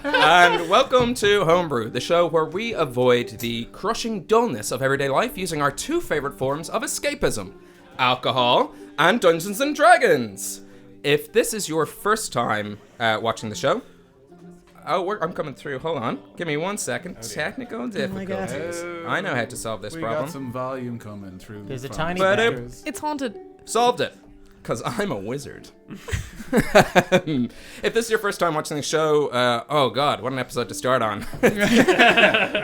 And welcome to Homebrew, the show where we avoid the crushing dullness of everyday life using our two favorite forms of escapism, alcohol and Dungeons and Dragons. If this is your first time watching the show, I'm coming through. Hold on. Give me 1 second. Technical difficulties. I know how to solve this problem. We got some volume coming through. There's a tiny bit. It's haunted. Solved it. Because I'm a wizard. If this is your first time watching the show, oh god, what an episode to start on.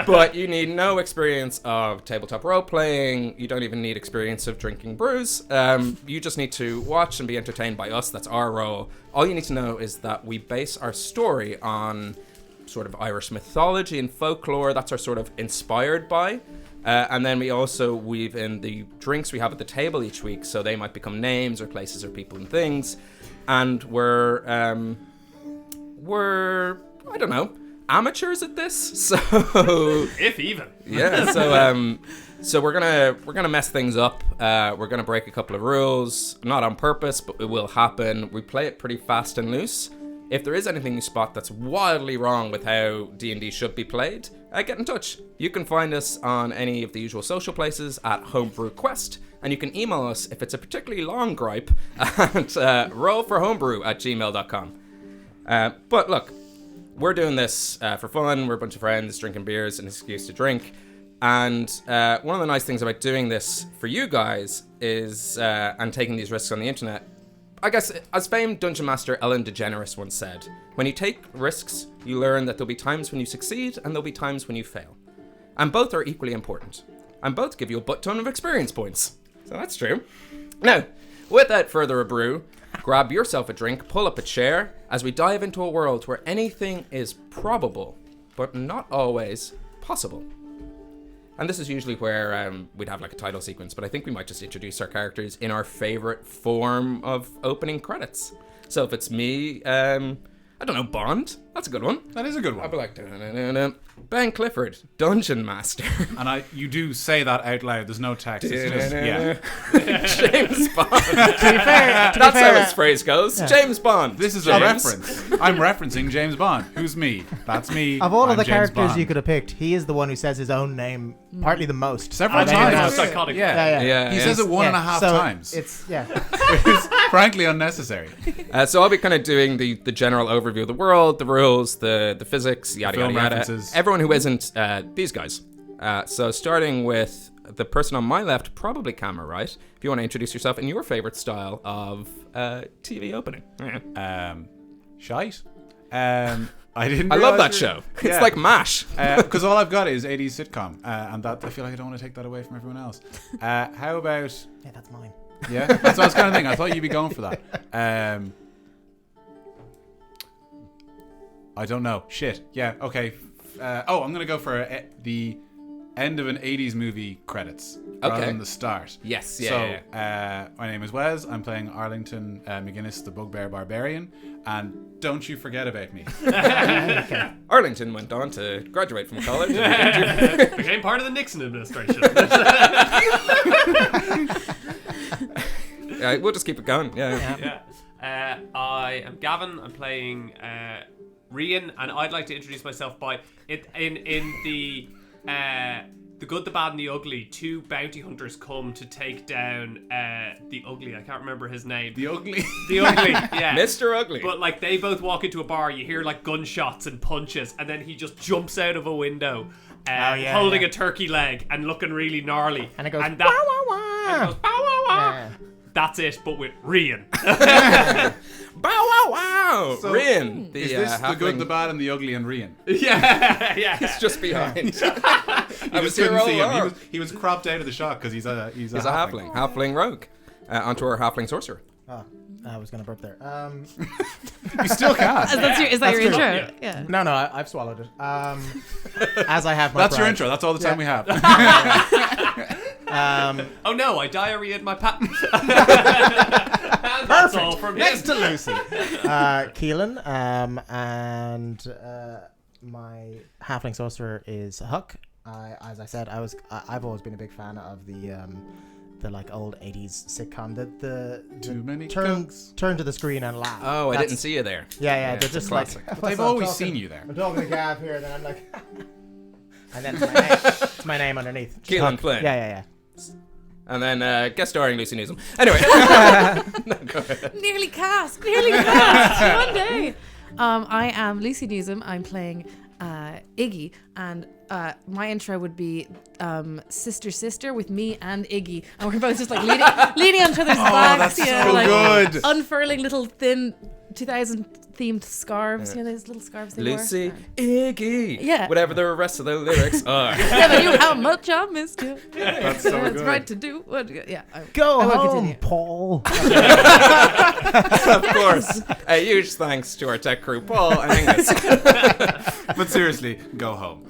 But you need no experience of tabletop role-playing. You don't even need experience of drinking brews. You just need to watch and be entertained by us. That's our role. All you need to know is that we base our story on sort of Irish mythology and folklore. That's our sort of inspired by. And then we also weave in the drinks we have at the table each week, so they might become names or places or people and things. And we're I don't know, amateurs at this. So if even. Yeah. So we're gonna mess things up. We're gonna break a couple of rules, not on purpose, but it will happen. We play it pretty fast and loose. If there is anything you spot that's wildly wrong with how D&D should be played, get in touch. You can find us on any of the usual social places at Homebrew Quest, and you can email us if it's a particularly long gripe at rollforhomebrew@gmail.com. But look, we're doing this for fun. We're a bunch of friends drinking beers, an excuse to drink. And one of the nice things about doing this for you guys is, and taking these risks on the internet, I guess, as famed Dungeon Master Ellen DeGeneres once said, when you take risks, you learn that there'll be times when you succeed and there'll be times when you fail. And both are equally important. And both give you a butt ton of experience points. So that's true. Now, without further ado, grab yourself a drink, pull up a chair, as we dive into a world where anything is probable, but not always possible. And this is usually where we'd have like a title sequence, but I think we might just introduce our characters in our favorite form of opening credits. So if it's me, I don't know, Bond? That's a good one. That is a good one. I'd be like, Ben Clifford, Dungeon Master. And you do say that out loud. There's no text. It's just, yeah. James Bond. That's how his phrase goes. Yeah. James Bond. This is a reference. I'm referencing James Bond. Who's me? That's me. Of all of the James characters Bond. You could have picked, he is the one who says his own name partly the most. Several times. Psychotic. Yeah. He says it one and a half times. It's It's frankly unnecessary. So I'll be kind of doing the general overview of the world, the rules, the physics, yada Film yada yada. references. Everyone who isn't these guys. So starting with the person on my left, probably camera right. If you want to introduce yourself in your favorite style of TV opening. Shite. I love that show. It's like MASH. Because all I've got is 80s sitcom, and that I feel like I don't want to take that away from everyone else. How about? Yeah, that's mine. Yeah, that's what I was kind of thinking. I thought you'd be going for that. I don't know. Shit. Yeah. Okay. I'm gonna go for the end of an 80s movie credits rather than the start. Yes. My name is Wes. I'm playing Arlington McGuinness, the Bugbear Barbarian, and don't you forget about me. Arlington went on to graduate from college. Became part of the Nixon administration. We'll just keep it going. Yeah. I am Gavin. I'm playing Rian, and I'd like to introduce myself by in the Good, the Bad, and the Ugly. Two bounty hunters come to take down the Ugly. I can't remember his name. The Ugly. The Ugly. Yeah. Mr. Ugly. But like they both walk into a bar. You hear like gunshots and punches, and then he just jumps out of a window. Holding a turkey leg and looking really gnarly. And it goes, wow, wow, wow. And it goes, bow, wow, wow. Yeah. That's it, but with Rian. Bow wow wow! So, Rian. Is this the Good, the Bad, and the Ugly and Rian? Yeah. He's just behind. I was here all along. He was cropped out of the shot because he's a halfling. Halfling rogue. Onto our halfling sorcerer. Oh, I was going to burp there. You still can. Is that your intro? Yeah. No, I've swallowed it. As I have my That's pride. your intro. That's all the time we have. Oh no, I diarrheaed my pat. That's all from Next to Lucy. Keelan, and my halfling sorcerer is Huck. As I said, I've always been a big fan of the like old 80s sitcom. The Too many turn cooks. to the screen and laugh. Oh, I That's- didn't see you there. Yeah, it's they're a just like. classic. They've I'm always talking- seen you there. I'm talking to Gav here, and then I'm like, and then it's my name underneath. Keelan Flynn. Yeah. And then guest starring Lucy Newsom. Anyway. No, go ahead. Nearly cast. One day. I am Lucy Newsom. I'm playing Iggy, and my intro would be sister with me and Iggy, and we're both just like leaning on each other's backs, that's yeah, so like good. unfurling little thin 2000 themed scarves, you know, those little scarves they Lucy, wore. Iggy. Yeah. Whatever the rest of the lyrics are. Never knew how much I missed you. That's so It's good. right to do what. Yeah. Go I won't home, continue. Paul. Of course. A huge thanks to our tech crew, Paul and Angus. But seriously, go home.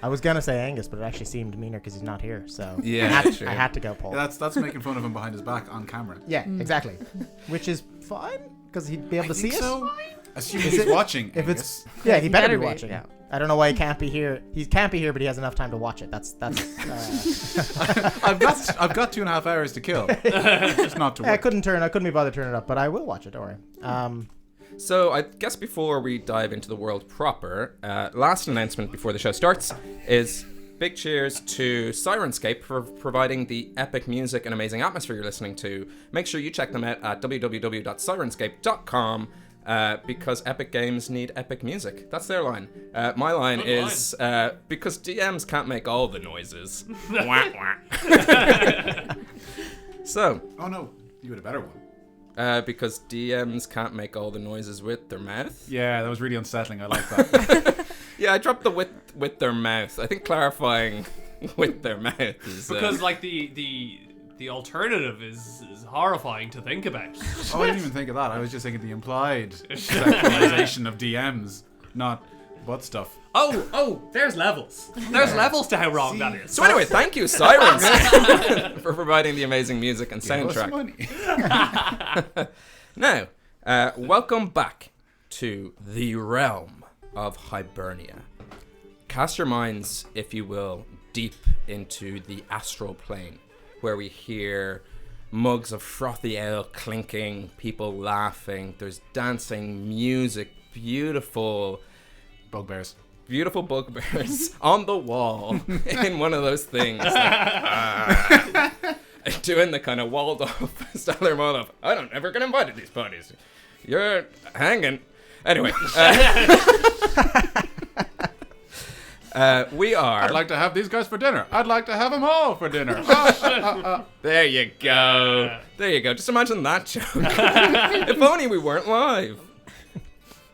I was gonna say Angus, but it actually seemed meaner because he's not here. So Yeah, true. I had to go Paul. That's making fun of him behind his back on camera. Yeah, exactly. Which is fine because he'd be able to see it. So, assuming he's watching. If Angus. it's he better be better be, watching. yeah. I don't know why he can't be here. He can't be here, but he has enough time to watch it. That's. I've got 2.5 hours to kill. Just not to I work. couldn't be bothered turning it up, but I will watch it. Don't worry. So I guess before we dive into the world proper, last announcement before the show starts is big cheers to Syrinscape for providing the epic music and amazing atmosphere you're listening to. Make sure you check them out at www.syrinscape.com because epic games need epic music. That's their line. My line Good is because DMs can't make all the noises. Wah, wah. So, Oh no, you had a better one. because DMs can't make all the noises with their mouth. Yeah, that was really unsettling. I like that. Yeah, I dropped the with their mouth. I think clarifying with their mouth is Because like the alternative is horrifying to think about. Oh, I didn't even think of that. I was just thinking the implied sexualization of DMs, not butt stuff. Oh, there's levels. There's levels to how wrong that is. So anyway, thank you, Sirens, for providing the amazing music and Give us soundtrack. money. Now, welcome back to the realm of Hibernia. Cast your minds, if you will, deep into the astral plane, where we hear mugs of frothy ale clinking, people laughing, there's dancing, music, beautiful Bugbears. bugbears on the wall in one of those things. Doing the kind of walled off Stellar Molotov. I don't ever get invited to these parties. You're hanging. Anyway. We are. I'd like to have these guys for dinner. I'd like to have them all for dinner. There you go. There you go. Just imagine that joke. If only we weren't live.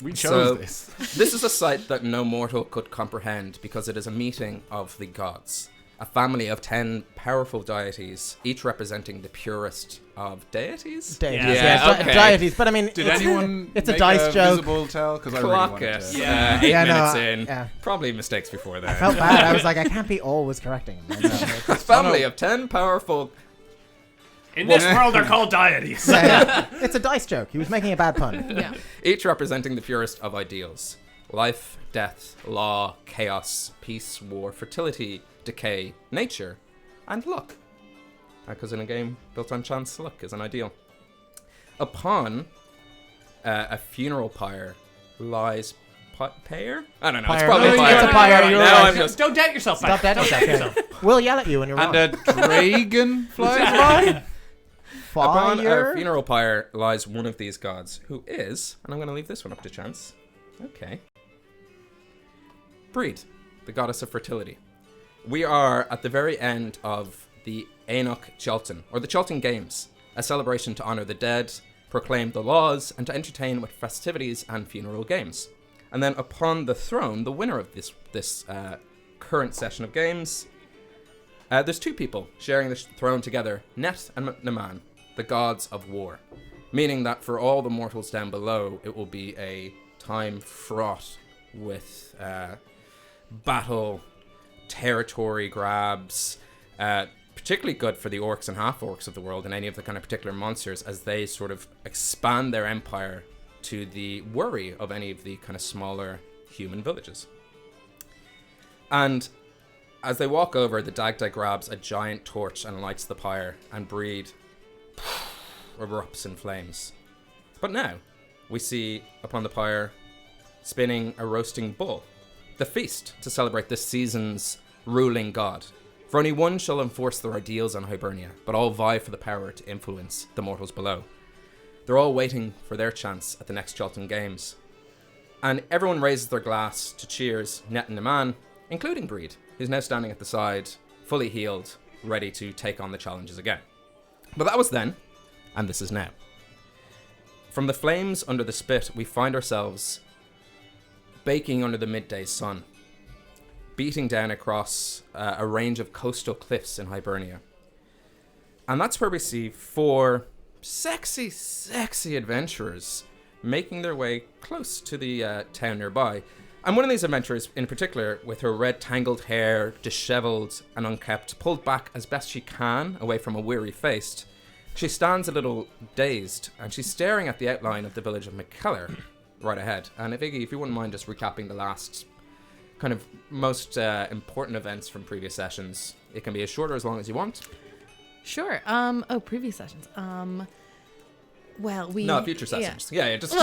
We chose this. This is a sight that no mortal could comprehend because it is a meeting of the gods. A family of 10 powerful deities, each representing the purest of deities? Deities, Yeah, okay. deities. But I mean, Did it's, anyone it's a make dice joke. visible tell? Because I really Clock wanted it. to. Yeah. 8 Yeah, no, minutes in. yeah. Probably mistakes before that. I felt bad. I was like, I can't be always correcting him. A family of 10 powerful... In this world, they're called deities. Yeah. It's a dice joke. He was making a bad pun. Yeah. Each representing the purest of ideals. Life, death, law, chaos, peace, war, fertility, decay, nature, and luck. Because in a game built on chance, luck is an ideal. Upon a funeral pyre lies... Pyre? I don't know. Pyre. It's probably No, pyre. it's a pyre, you're Now right. I'm just... Don't doubt yourself. Stop man. that. Don't doubt yourself. We'll yell at you when you're wrong. And a dragon flies by. Upon a Fire. funeral pyre lies one of these gods, who is, and I'm going to leave this one up to chance. Okay. Breed, the goddess of fertility. We are at the very end of the Enoch Chelton, or the Chelton Games, a celebration to honor the dead, proclaim the laws, and to entertain with festivities and funeral games. And then upon the throne, the winner of this current session of games, there's two people sharing the throne together, Net and Naman, the gods of war. Meaning that for all the mortals down below, it will be a time fraught with battle, territory grabs, particularly good for the orcs and half-orcs of the world and any of the kind of particular monsters as they sort of expand their empire to the worry of any of the kind of smaller human villages. And As they walk over, the Dagda grabs a giant torch and lights the pyre, and Breed erupts in flames. But now, we see upon the pyre spinning a roasting bull, the feast to celebrate this season's ruling god. For only one shall enforce their ideals on Hibernia, but all vie for the power to influence the mortals below. They're all waiting for their chance at the next Chalton Games. And everyone raises their glass to cheers Net and the man, including Breed, who's now standing at the side, fully healed, ready to take on the challenges again. But that was then, and this is now. From the flames under the spit, we find ourselves baking under the midday sun, beating down across a range of coastal cliffs in Hibernia. And that's where we see 4 sexy, sexy adventurers making their way close to the town nearby. And one of these adventurers in particular, with her red tangled hair, disheveled and unkept, pulled back as best she can away from a weary face, she stands a little dazed, and she's staring at the outline of the village of Mikkeller right ahead. And if you wouldn't mind just recapping the last kind of most important events from previous sessions. It can be as short or as long as you want. Sure. Previous sessions. Future sessions. Yeah. Just.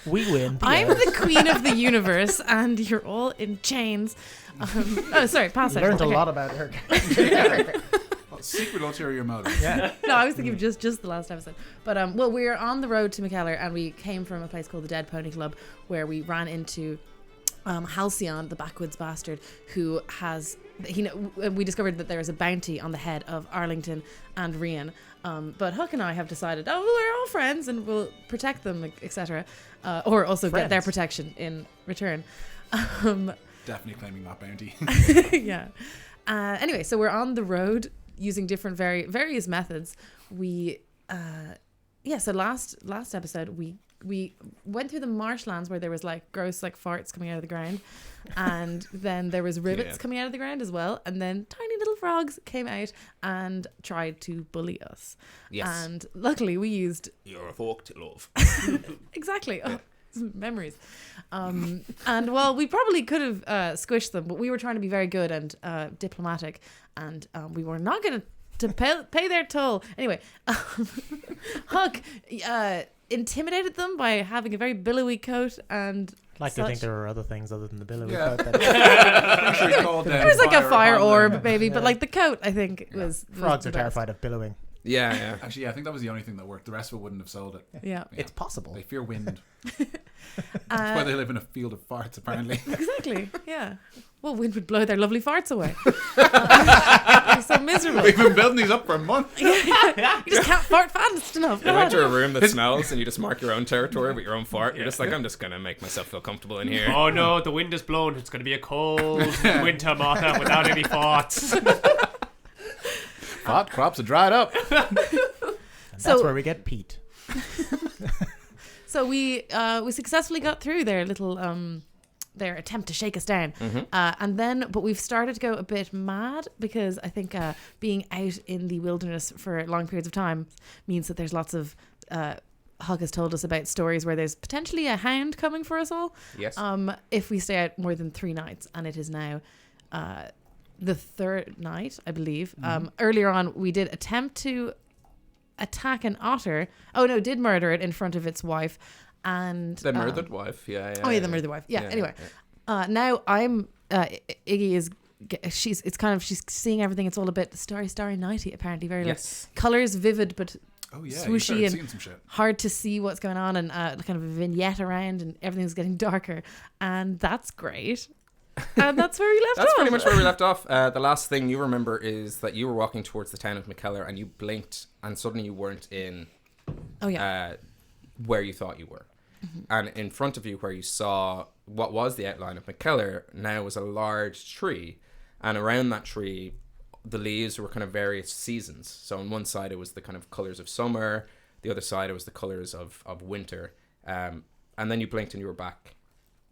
We win. I'm the queen of the universe, and you're all in chains. Past session. Learned a lot about her. Secret ulterior motive. Yeah. No, I was thinking of just the last episode. But we're on the road to Mikkeller, and we came from a place called the Dead Pony Club, where we ran into Halcyon, the backwoods bastard, who has we discovered that there is a bounty on the head of Arlington and Rian. But Huck and I have decided, we're all friends and we'll protect them, etc. Or also get their protection in return. Definitely claiming that bounty. Yeah. Anyway, so we're on the road using different various methods. We so last episode we went through the marshlands where there was like gross like farts coming out of the ground, and then there was rivets coming out of the ground as well, and then tiny little frogs came out and tried to bully us. Yes. And luckily we used You're a fork to love. exactly. Oh, memories. And well, we probably could have squished them, but we were trying to be very good and diplomatic, and we were not going to pay their toll. Anyway, Huck intimidated them by having a very billowy coat and to think there were other things other than the billowy Yeah. coat. There was like a fire orb, maybe, but like the coat, I think, was Frogs are the best. terrified of billowing. Yeah. Actually, I think that was the only thing that worked. The rest of it wouldn't have sold it. Yeah. It's possible. They fear wind. That's why they live in a field of farts, apparently. Exactly. Yeah. Well, wind would blow their lovely farts away. They're so miserable. We've been building these up for a month. You just can't fart fast enough. You enter a room that smells and you just mark your own territory with your own fart. You're just like, I'm just going to make myself feel comfortable in here. Oh no, the wind is blowing. It's going to be a cold winter, Martha, without any farts. Fart crops are dried up. And that's where we get Pete. So we successfully got through their little their attempt to shake us down, but we've started to go a bit mad because I think being out in the wilderness for long periods of time means that there's lots of Hug has told us about stories where there's potentially a hound coming for us all. Yes. If we stay out more than 3 nights, and it is now the 3rd night, I believe. Earlier on, we did attempt to attack an otter. Oh no, did murder it in front of its wife, and The murdered wife. Yeah. the murdered wife. Yeah. Anyway, now I'm Iggy is she's seeing everything. It's all a bit starry nighty apparently. Very Yes. like colors vivid but swooshy and seeing some shit. hard to see what's going on, and kind of a vignette around, and everything's getting darker, and that's great. And that's where we left That's off. pretty much where we left off. The last thing you remember is that you were walking towards the town of Mikkeller and you blinked and suddenly you weren't in where you thought you were. And in front of you, where you saw what was the outline of Mikkeller, now was a large tree. And around that tree, the leaves were kind of various seasons. So on one side, it was the kind of colours of summer. The other side, it was the colours of winter. And then you blinked and you were back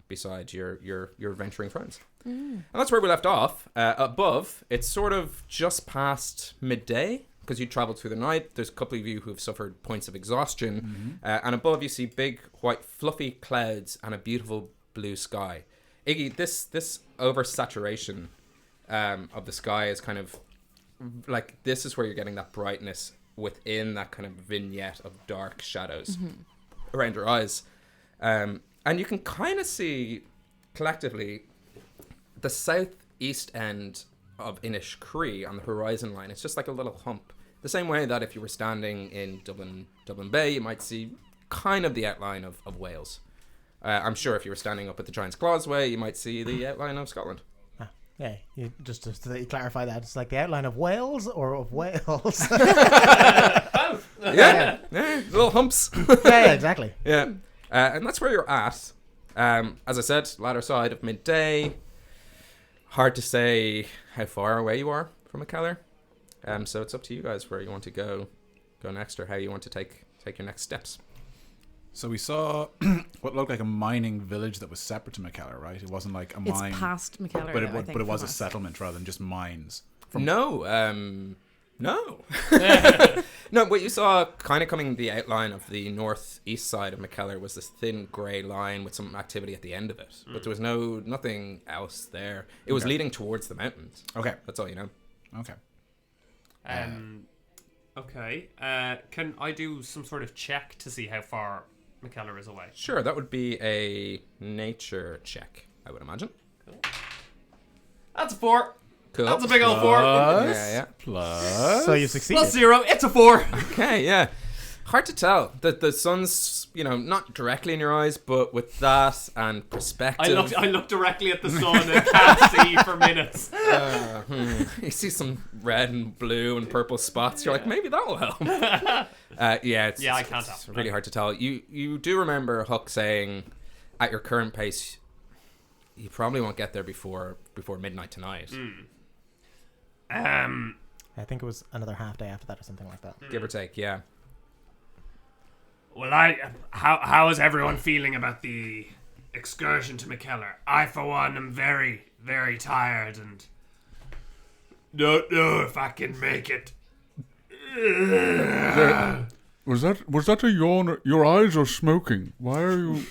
beside your adventuring friends. And that's where we left off. Above, it's sort of just past midday, because you traveled through the night. There's a couple of you who have suffered points of exhaustion. And above, you see big, white, fluffy clouds and a beautiful blue sky. Iggy, this oversaturation of the sky is kind of like, this is where you're getting that brightness within that kind of vignette of dark shadows around your eyes. And you can kind of see collectively the southeast end of Inniscree on the horizon line. It's just like a little hump. The same way that if you were standing in Dublin Bay, you might see kind of the outline of Wales. I'm sure if you were standing up at the Giant's Causeway, you might see the outline of Scotland. Yeah, you just to clarify that, it's like the outline of Wales or of Wales. Yeah, little humps. Yeah, exactly. Yeah, and that's where you're at. As I said, latter side of midday. Hard to say how far away you are from Mikkeller. So it's up to you guys where you want to go next, or how you want to take your next steps. So we saw what looked like a mining village that was separate to Mikkeller, right? It wasn't like a mine. It's past Mikkeller, but I think, it was from a us. settlement rather than just mines. No. No, what you saw kind of coming the outline of the northeast side of Mikkeller was this thin grey line with some activity at the end of it. But there was nothing else there. It was leading towards the mountains. Okay. That's all you know. Okay. Okay. Can I do some sort of check to see how far Mikkeller is away? Sure, that would be a nature check, I would imagine. Cool. That's a 4. Cool. That's a big old 4. Yeah. Plus. So you succeeded. Plus 0. It's a 4. Okay, yeah. Hard to tell. The sun's, not directly in your eyes, but with that and perspective. I look directly at the sun and can't see for minutes. You see some red and blue and purple spots. You're like, maybe that will help. I can't tell. It's really hard to tell. You do remember Huck saying, at your current pace, you probably won't get there before midnight tonight. I think it was another half day after that or something like that. Give or take, yeah. Well, how is everyone feeling about the excursion to Mikkeller? I, for one, am very, very tired and don't know if I can make it. Was that a yawn? Your eyes are smoking. Why are you...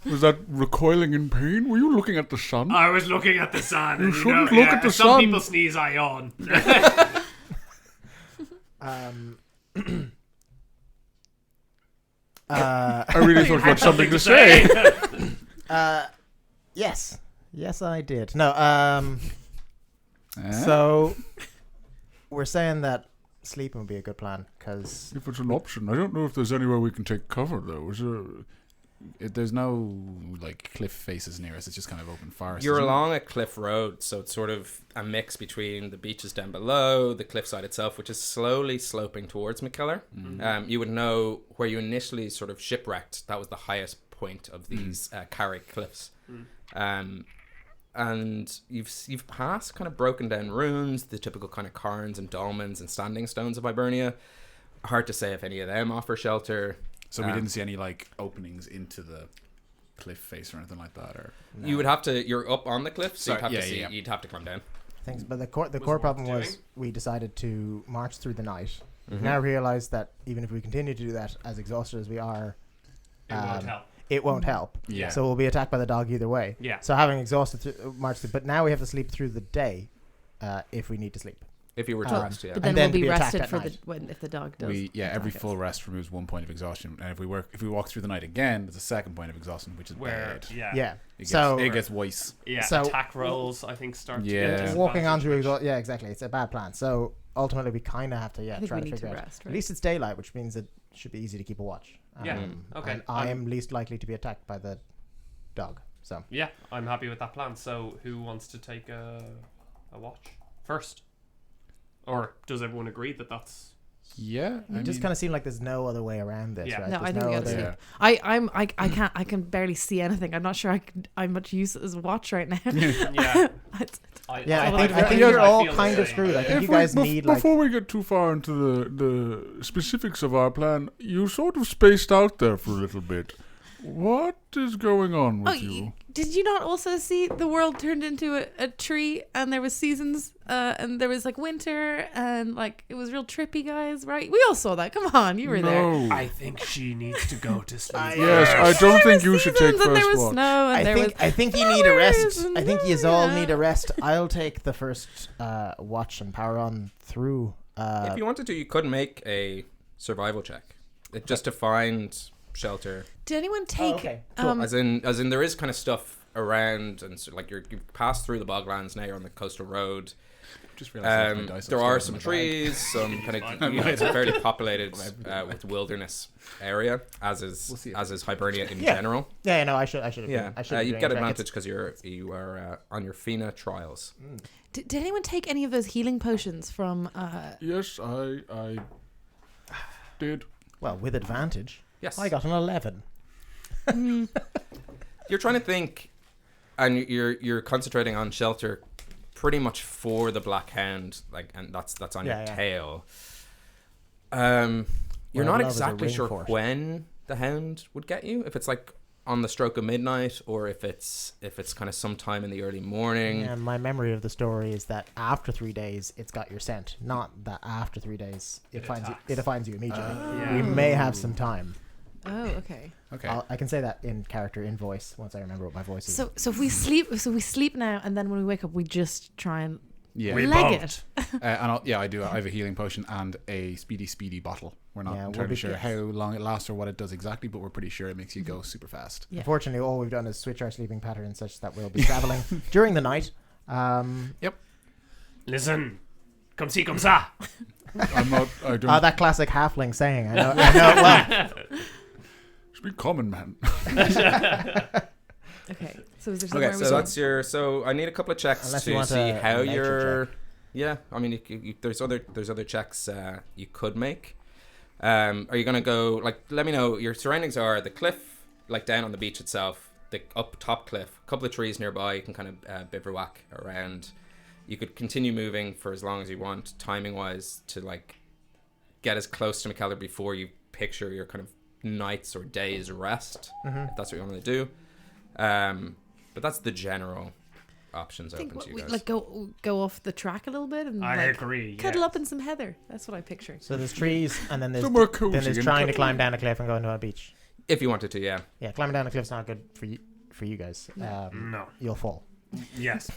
Was that recoiling in pain? Were you looking at the sun? I was looking at the sun. You and, shouldn't look at the some sun. people sneeze, I yawn. I really thought you had something to say. Yes, I did. No, so we're saying that sleeping would be a good plan because If it's an option. I don't know if there's anywhere we can take cover, though. There's no cliff faces near us. It's just kind of open forest. You're isn't it? along a cliff road, so it's sort of a mix between the beaches down below, the cliffside itself, which is slowly sloping towards Mikkeller. You would know where you initially sort of shipwrecked. That was the highest point of these Carrick cliffs. And you've passed kind of broken down ruins, the typical kind of cairns and dolmens and standing stones of Hibernia. Hard to say if any of them offer shelter. So we didn't see any openings into the cliff face or anything like that, or No. You would have to. You're up on the cliff, so Sorry, you'd have to climb down. things. But the core problem was we decided to march through the night. Mm-hmm. We've now realised that even if we continue to do that, as exhausted as we are, It won't help. Yeah. So we'll be attacked by the dog either way. Yeah. So having exhausted marched through, but now we have to sleep through the day if we need to sleep. If you were to rest, yeah. But then And then we'll be to be attacked rested at for night. if the dog does. every attack us. full rest removes 1 point of exhaustion, and if we walk through the night again, there's a second point of exhaustion, which is bad. Yeah. It gets worse. So- attack rolls, I think, start Yeah. to get Walking on through, disadvantage. yeah, exactly. It's a bad plan. So ultimately, we kind of have to I think try we to need figure to out. rest, At right? least it's daylight, which means it should be easy to keep a watch. Yeah. Okay. And I am least likely to be attacked by the dog. So Yeah, I'm happy with that plan. So, who wants to take a watch first? Or does everyone agree that that's... Yeah. it just kind of seems like there's no other way around this, Yeah. right? No, There's I think we gotta other- sleep. I can't. I can barely see anything. I'm not sure I'm much use as a watch right now. Yeah. Yeah, I think feel you're all the kind of same. screwed. I think you guys need Before we get too far into the specifics of our plan, you sort of spaced out there for a little bit. What is going on with you? Did you not also see the world turned into a tree and there was seasons and there was like winter and like it was real trippy, guys, right? We all saw that. Come on, you were there. I think she needs to go to sleep. Yes, I don't think you should take And there first was watch. snow and I think you need a rest. flowers and- I think you all yeah. need a rest. I'll take the first watch and power on through. If you wanted to, you could make a survival check, just to find shelter. Did anyone take? okay. As in, there is kind of stuff around, and so, like you pass through the boglands now. You're on the coastal road. Just realized my dice There are upstairs in some my bag. trees, some kind of it's a fairly populated with wilderness area, as is Hibernia in general. Yeah, no, I should have. Yeah, I should. you get advantage because you are on your FINA trials. Did anyone take any of those healing potions from? Yes, I did. Well, with advantage. Yes, I got an 11. You're trying to think, and you're concentrating on shelter, pretty much for the Black Hound, like, and that's on your tail. You're Well, not love is a exactly ring sure for it. when the Hound would get you. If it's like on the stroke of midnight, or if it's kind of sometime in the early morning. And my memory of the story is that after 3 days, it's got your scent. Not that after 3 days, it finds you immediately. We may have some time. Oh, okay. Okay. I can say that in character, in voice, once I remember what my voice is. So if we sleep now, and then when we wake up, we just try and Yeah. leg it. I do. I have a healing potion and a speedy bottle. We're not Yeah, we'll entirely be sure good. how long it lasts or what it does exactly, but we're pretty sure it makes you go super fast. Yeah. Unfortunately, all we've done is switch our sleeping patterns such that we'll be traveling during the night. Listen, come see, come sa. I'm not. I don't. That classic halfling saying. I know well. It's been common, man. Okay. So is there somewhere Okay, we so go? that's your. So I need a couple of checks Unless you to want see a how nature you're. check. Yeah, I mean, there's other checks you could make. Are you gonna go like? Let me know. Your surroundings are the cliff, like down on the beach itself, the up top cliff, a couple of trees nearby. You can kind of bivouac around. You could continue moving for as long as you want, timing wise, to like get as close to Mikkeller before you picture your kind of nights or days rest, if that's what you want to do. But that's the general options I think open to you we guys. like go off the track a little bit and I like, agree. cuddle up in some heather. That's what I picture. So there's trees, and then there's Somewhere cozy then there's and trying to cuddly. climb down a cliff and go into a beach. If you wanted to, yeah. Yeah, climbing down a cliff's not good for you guys. No. You'll fall. Yes.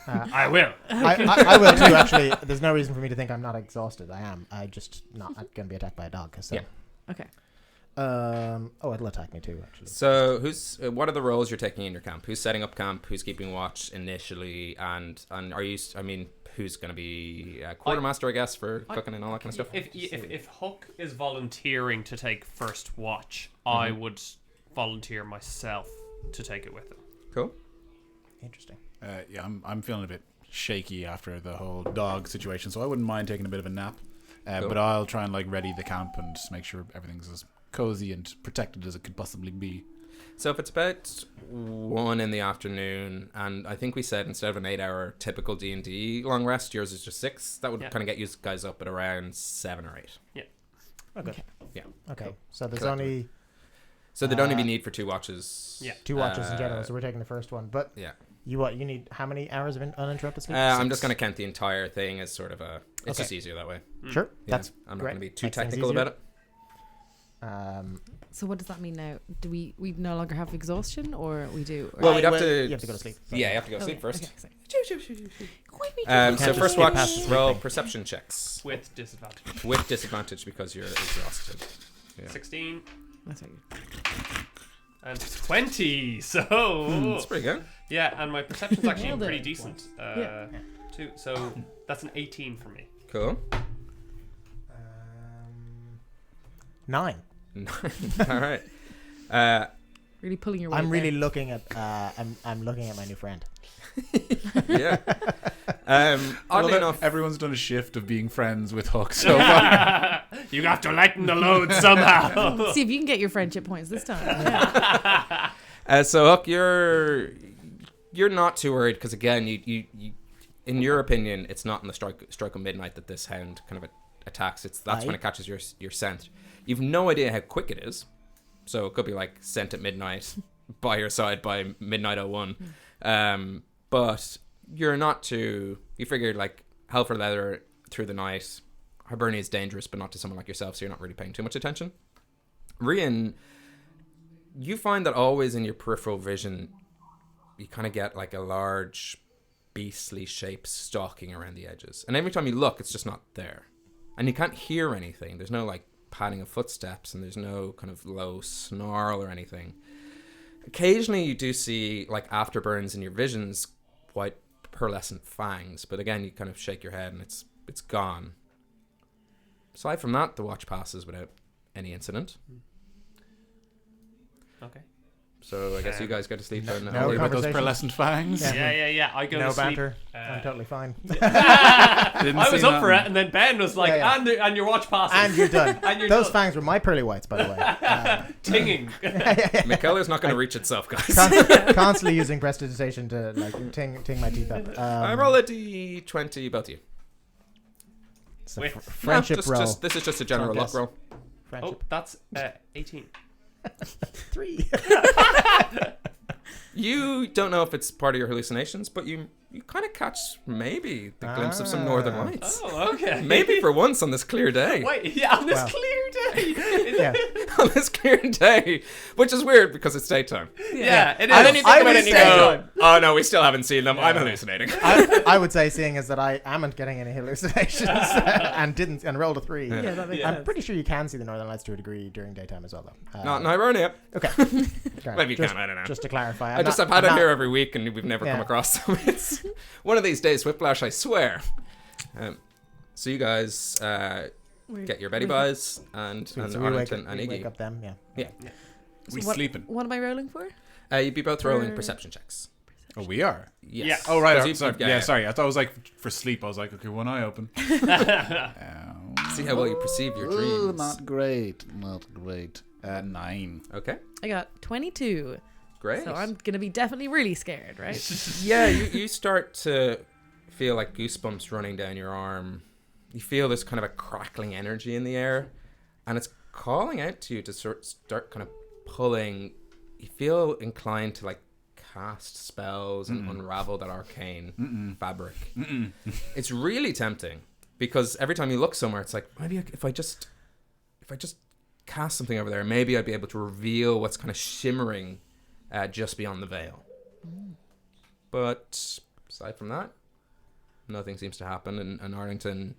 I will. I will too. Actually, there's no reason for me to think I'm not exhausted. I am. I just not going to be attacked by a dog. So. Yeah. Okay. It'll attack me too. Actually. So what are the roles you're taking in your camp? Who's setting up camp? Who's keeping watch initially? And are you? I mean, who's going to be quartermaster? I guess for cooking and all that kind of stuff. If Huck is volunteering to take first watch, I would volunteer myself to take it with him. Cool. Interesting. I'm feeling a bit shaky after the whole dog situation, so I wouldn't mind taking a bit of a nap. Cool. But I'll try and like ready the camp and just make sure everything's as cozy and protected as it could possibly be. So if it's about 1 in the afternoon, and I think we said instead of an 8-hour typical D&D long rest, yours is just 6. That would kind of get you guys up at around 7 or 8. Yeah. Okay. Yeah. Okay. So there's Collectively. only So there'd only be need for 2 watches. Yeah. 2 watches in general. So we're taking the first one. But Yeah. you need how many hours of uninterrupted sleep? I'm 6? just going to count the entire thing as sort of a. It's Okay. just easier that way. Sure. Yeah, That's I'm not great. going to be too Makes things technical easier. about it. So what does that mean now? Do we no longer have exhaustion, or we do? Or Well, we'd have Well, to. you have to go to sleep. Yeah, you have to go to Oh, sleep yeah, first. okay, sorry. You So can't just first skip watch, past the roll sleeping. perception checks With disadvantage. with disadvantage because you're exhausted. Yeah. 16 That's right. and 20. So That's pretty good. yeah, and my perception's actually Nailed it. pretty decent. Yeah. Too. So that's an 18 for me. Cool. 9. All right. Really pulling your weight. I'm really there. looking at. I'm looking at my new friend. Yeah. Oddly enough, everyone's done a shift of being friends with Huck so far. You have to lighten the load somehow. See if you can get your friendship points this time. Yeah. so Huck, you're not too worried because again, you in your opinion, it's not in the stroke of midnight that this hound kind of attacks. That's when it catches your scent. You've no idea how quick it is. So it could be like sent at midnight by your side by midnight 01. But you're not too... You figured like hell for leather through the night. Hibernia is dangerous, but not to someone like yourself, so you're not really paying too much attention. Rian, you find that always in your peripheral vision, you kind of get like a large beastly shape stalking around the edges. And every time you look, it's just not there. And you can't hear anything. There's no like padding of footsteps, and there's no kind of low snarl or anything. Occasionally you do see like afterburns in your visions, white pearlescent fangs, but again you kind of shake your head and it's gone. Aside from that, the watch passes without any incident. Okay. So I guess you guys go to sleep. And no What about those conversation. pearlescent fangs? Yeah. I go No to sleep. banter. I'm totally fine. I was up for it, and then Ben was like, Yeah. and your watch passes. And you're done. And you're Those done. fangs were my pearly whites, by the way. Tinging. Mikkeller's not going to reach itself, guys. Constantly using prestidigitation to like ting my teeth up. I roll a d20, both of you. It's a Wait. friendship Just- roll. this is just a general luck Contest. roll. Oh, Friendship. that's 18. 3. You don't know if it's part of your hallucinations, but you kind of catch maybe the glimpse of some northern lights. Oh, okay. Maybe for once on this clear day. Wait, yeah, on this Wow. clear day. Yeah. On this clear day. Which is weird because it's daytime. Yeah, it is. And then you think about it and you go, Daytime. oh no, we still haven't seen them. I'm hallucinating. I would say, seeing as that I amn't getting any hallucinations and rolled a 3. Yeah, that makes I'm sense. pretty sure you can see the northern lights to a degree during daytime as well, though. Not in Hibernia. Okay. Maybe you just, can, I don't know. Just to clarify, I've had it here every week and we've never come Yeah. across them. It's one of these days, Whiplash, I swear. So you guys get your Betty Buys and So we Arlington and wake Iggy. up them, yeah. Yeah. We what, sleeping. What am I rolling for? You'd be both rolling For- perception checks. Oh, we are. Yes. Yeah. Oh, right. 'Cause Oh, you- sorry. Yeah, sorry. I thought it was like for sleep. I was like, okay, one eye open. See how well you perceive your dreams. Not great. Not great. 9. Okay. I got 22. Great. So I'm going to be definitely really scared, right? Yeah, you start to feel like goosebumps running down your arm. You feel this kind of a crackling energy in the air, and it's calling out to you to start kind of pulling. You feel inclined to like cast spells and unravel that arcane fabric. It's really tempting because every time you look somewhere, it's like, maybe if I just cast something over there, maybe I'd be able to reveal what's kind of shimmering just beyond the veil. But aside from that, nothing seems to happen. And Arlington,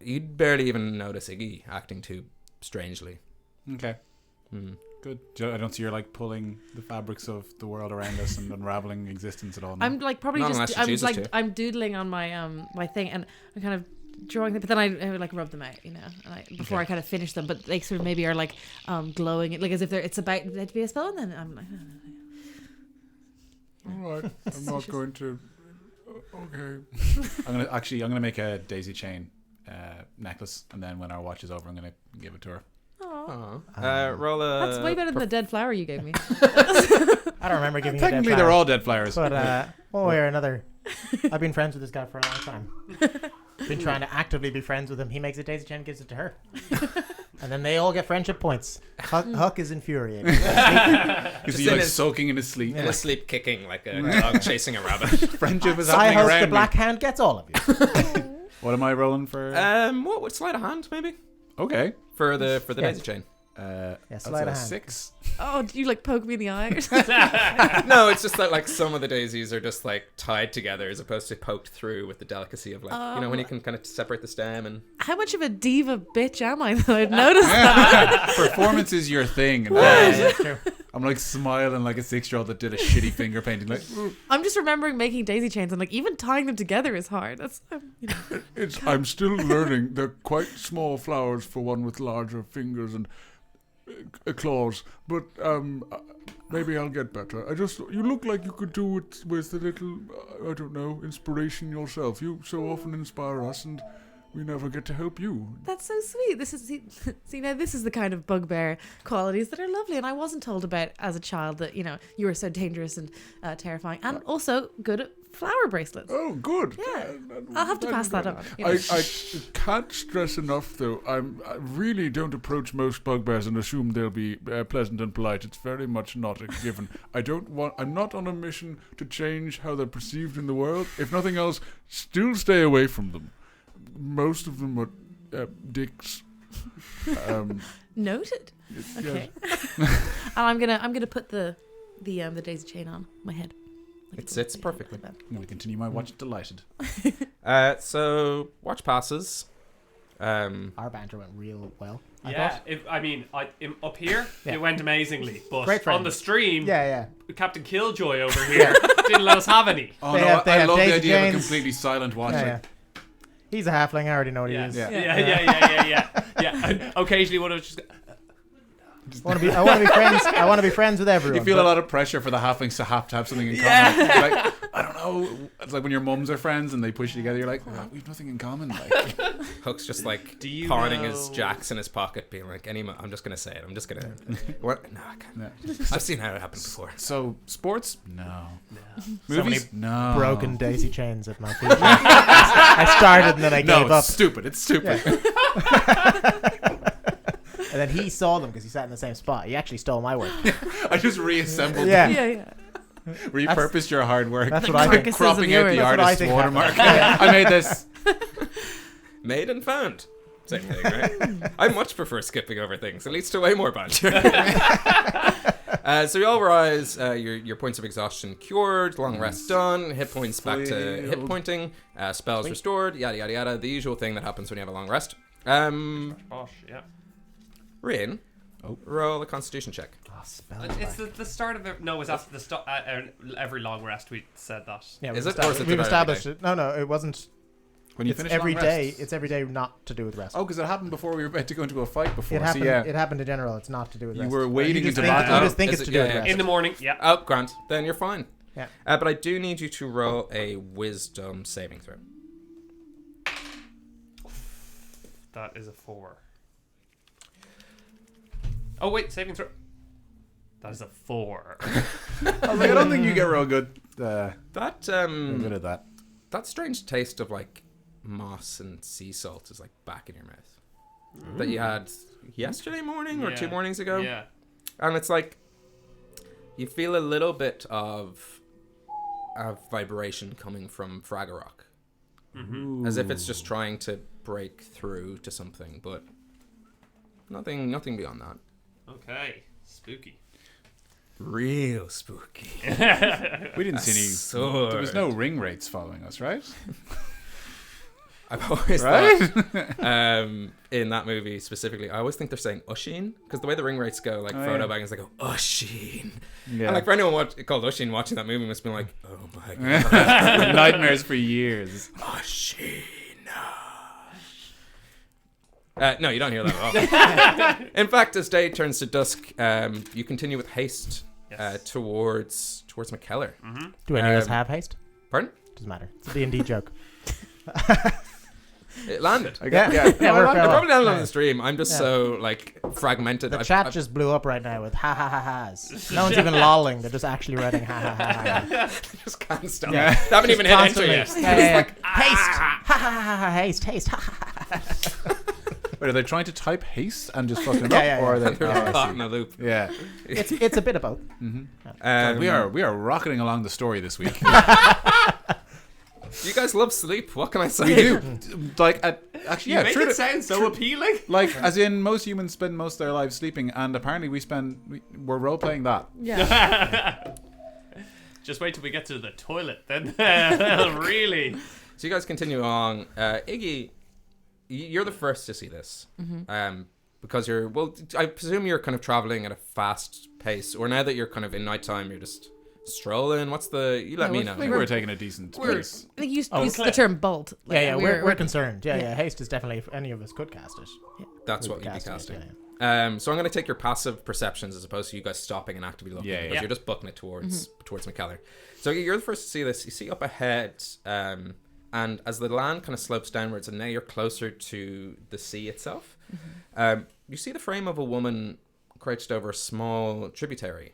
you'd barely even notice Iggy acting too strangely. Okay. Good. I don't see you're like pulling the fabrics of the world around us and unraveling existence at all. No? I'm like probably Not unless just she I'm chooses like to. I'm doodling on my my thing, and I'm kind of drawing them, but then I would like rub them out, you know, and before I kind of finish them, but they sort of maybe are like glowing, like as if it's about to be a spell, and then I'm like, All right, I'm not going to. Okay. I'm gonna make a daisy chain necklace, and then when our watch is over, I'm gonna give it to her. oh, Roll a. that's way better than the dead flower you gave me. I don't remember giving you a dead Technically, flower. they're all dead flowers. But one way or another, I've been friends with this guy for a long time. Been trying to actively be friends with him. He makes a daisy chain, gives it to her, and then they all get friendship points. Huck is infuriated. Because he's in like his- soaking in his sleep. In a sleep kicking like a dog chasing a rabbit. Friendship is I happening hope around the me. Black Hand gets all of you. What am I rolling for? What would sleight of hand maybe Okay. for the Yeah. daisy chain? That's sleight a of hand. 6. Oh, did you like poke me in the eye? Or something? No, it's just that like some of the daisies are just like tied together as opposed to poked through with the delicacy of like when you can kind of separate the stem and. How much of a diva bitch am I that I'd noticed that? Performance is your thing. And That's true. I'm like smiling like a 6-year-old that did a shitty finger painting. Like, I'm just remembering making daisy chains, and like even tying them together is hard. That's you know. I'm still learning. They're quite small flowers for one with larger fingers and claws, but maybe I'll get better. You look like you could do it with a little, I don't know, inspiration yourself. You so often inspire us, and we never get to help you. That's so sweet. This is see now this is the kind of bugbear qualities that are lovely, and I wasn't told about as a child that you know you were so dangerous and terrifying, and also good at flower bracelets. Oh, good. Yeah. I'll have to pass that on. you know. I can't stress enough, though. I really don't approach most bugbears and assume they'll be pleasant and polite. It's very much not a given. I'm not on a mission to change how they're perceived in the world. If nothing else, still stay away from them. Most of them are dicks. Noted. Okay. And I'm gonna put the daisy chain on my head. It sits perfectly. I'm going to continue my watch delighted. So watch passes. Our banter went real well. Yeah, up here it went amazingly, but Great friends. on the stream, Yeah. Captain Killjoy over here didn't let us have any. Oh, They no, have- they I have love the daisy idea of a chains. completely silent watch. Yeah. He's a halfling. I already know what he is. Yeah. And occasionally one of us just I want to be friends. I want to be friends with everyone. You feel but- a lot of pressure for the halflings to have something in common. Like, I don't know. It's like when your mums are friends and they push you together. You're like, oh, we've nothing in common. Like, Hook's just like Do you pounding know- his jacks in his pocket, being like, I'm just gonna say it. I'm just gonna. What? No, I can't. Yeah. I've seen how it happened before. so sports? No. So many Movies? No. broken daisy chains at my feet. I started and then I No, gave up. it's stupid. It's stupid. And then he saw them because he sat in the same spot. He actually stole my work. I just reassembled. Yeah. Yeah. Repurposed your hard work. That's what Like I think. carcasses Cropping of out the yours. That's what I artist's think watermark. happened. I made this. Made and found. Same thing, right? I much prefer skipping over things. It leads to way more banter. So you all rise. Your points of exhaustion cured. Long rest done. Hit points back to hit Filled. pointing. Spells restored. Yada yada yada. The usual thing that happens when you have a long rest. Bosh, yeah. Rian, roll a Constitution check. Oh, spell It's the start of it. No, it was after the every long rest we said that. Yeah, Is we've it, or is it we've about established every it. No, it wasn't. When you It's finish every long day. rests. It's every day not to do with rest. Oh, because it happened before we were about to go into a fight before. It happened. So, yeah. It happened in general. It's not to do with You rest. were wading you just into think, battle. You just think Is it's it- to do yeah, with yeah. rest. In the morning, yeah. Oh, Grant. Then you're fine. Yeah. But I do need you to roll a Wisdom saving throw. That is a 4. Oh wait, saving throw. That is a 4. I was like, I don't think you get real good. That Good at that. that strange taste of like moss and sea salt is like back in your mouth that you had yesterday morning or 2 mornings ago. Yeah. And it's like you feel a little bit of vibration coming from Fraggle as if it's just trying to break through to something, but nothing beyond that. Okay. Spooky. Real spooky. We didn't see any. Sword. There was no ring rates following us, right? I've always thought, in that movie specifically, I always think they're saying Usheen, because the way the ring rates go, like Frodo Baggins, they go Usheen. Yeah. And like for anyone called Usheen watching that movie must be like, oh my god, Nightmares for years. Usheen. No, you don't hear that at all. In fact, as day turns to dusk, you continue with haste towards Mikkeller. Do any of us have haste? Pardon? Doesn't matter. It's a D&D joke. It landed. Yeah, Yeah, we're it fair probably landed on yeah. the stream. I'm just so like fragmented. The I've- chat I've- just blew up right now with ha ha ha ha's. No one's even lolling. They're just actually writing ha ha ha ha. just can't stop. Yeah. They haven't even hit enter Constantly. yet. Yeah. Haste. Ha ha ha ha. Haste. Haste. Ha ha ha. Wait, are they trying to type haste and just fucking it Yeah, up, yeah, or are yeah. they? They're Oh, I caught see. in a loop. Yeah. It's a bit of both. We are rocketing along the story this week. You guys love sleep. What can I say? We do. Like, actually, You yeah, make true it to- sound so appealing. like, as in, most humans spend most of their lives sleeping, and apparently we're role playing that. Yeah. Just wait till we get to the toilet, then really. So you guys continue along. Iggy, you're the first to see this. Because I presume you're kind of traveling at a fast pace, or now that you're kind of in nighttime, you're just strolling. You let me know. I think we're taking a decent pace. I think you used Oh, the Claire. term bolt. Like, Yeah, we're concerned. Yeah. Haste is definitely, if any of us could cast it. That's we'd what you'd be casting it, casting. yeah. So I'm going to take your passive perceptions as opposed to you guys stopping and actively looking, Yeah, because yeah. you're just booking it towards Mikkeller. So you're the first to see this. You see up ahead, and as the land kind of slopes downwards, and now you're closer to the sea itself, you see the frame of a woman crouched over a small tributary,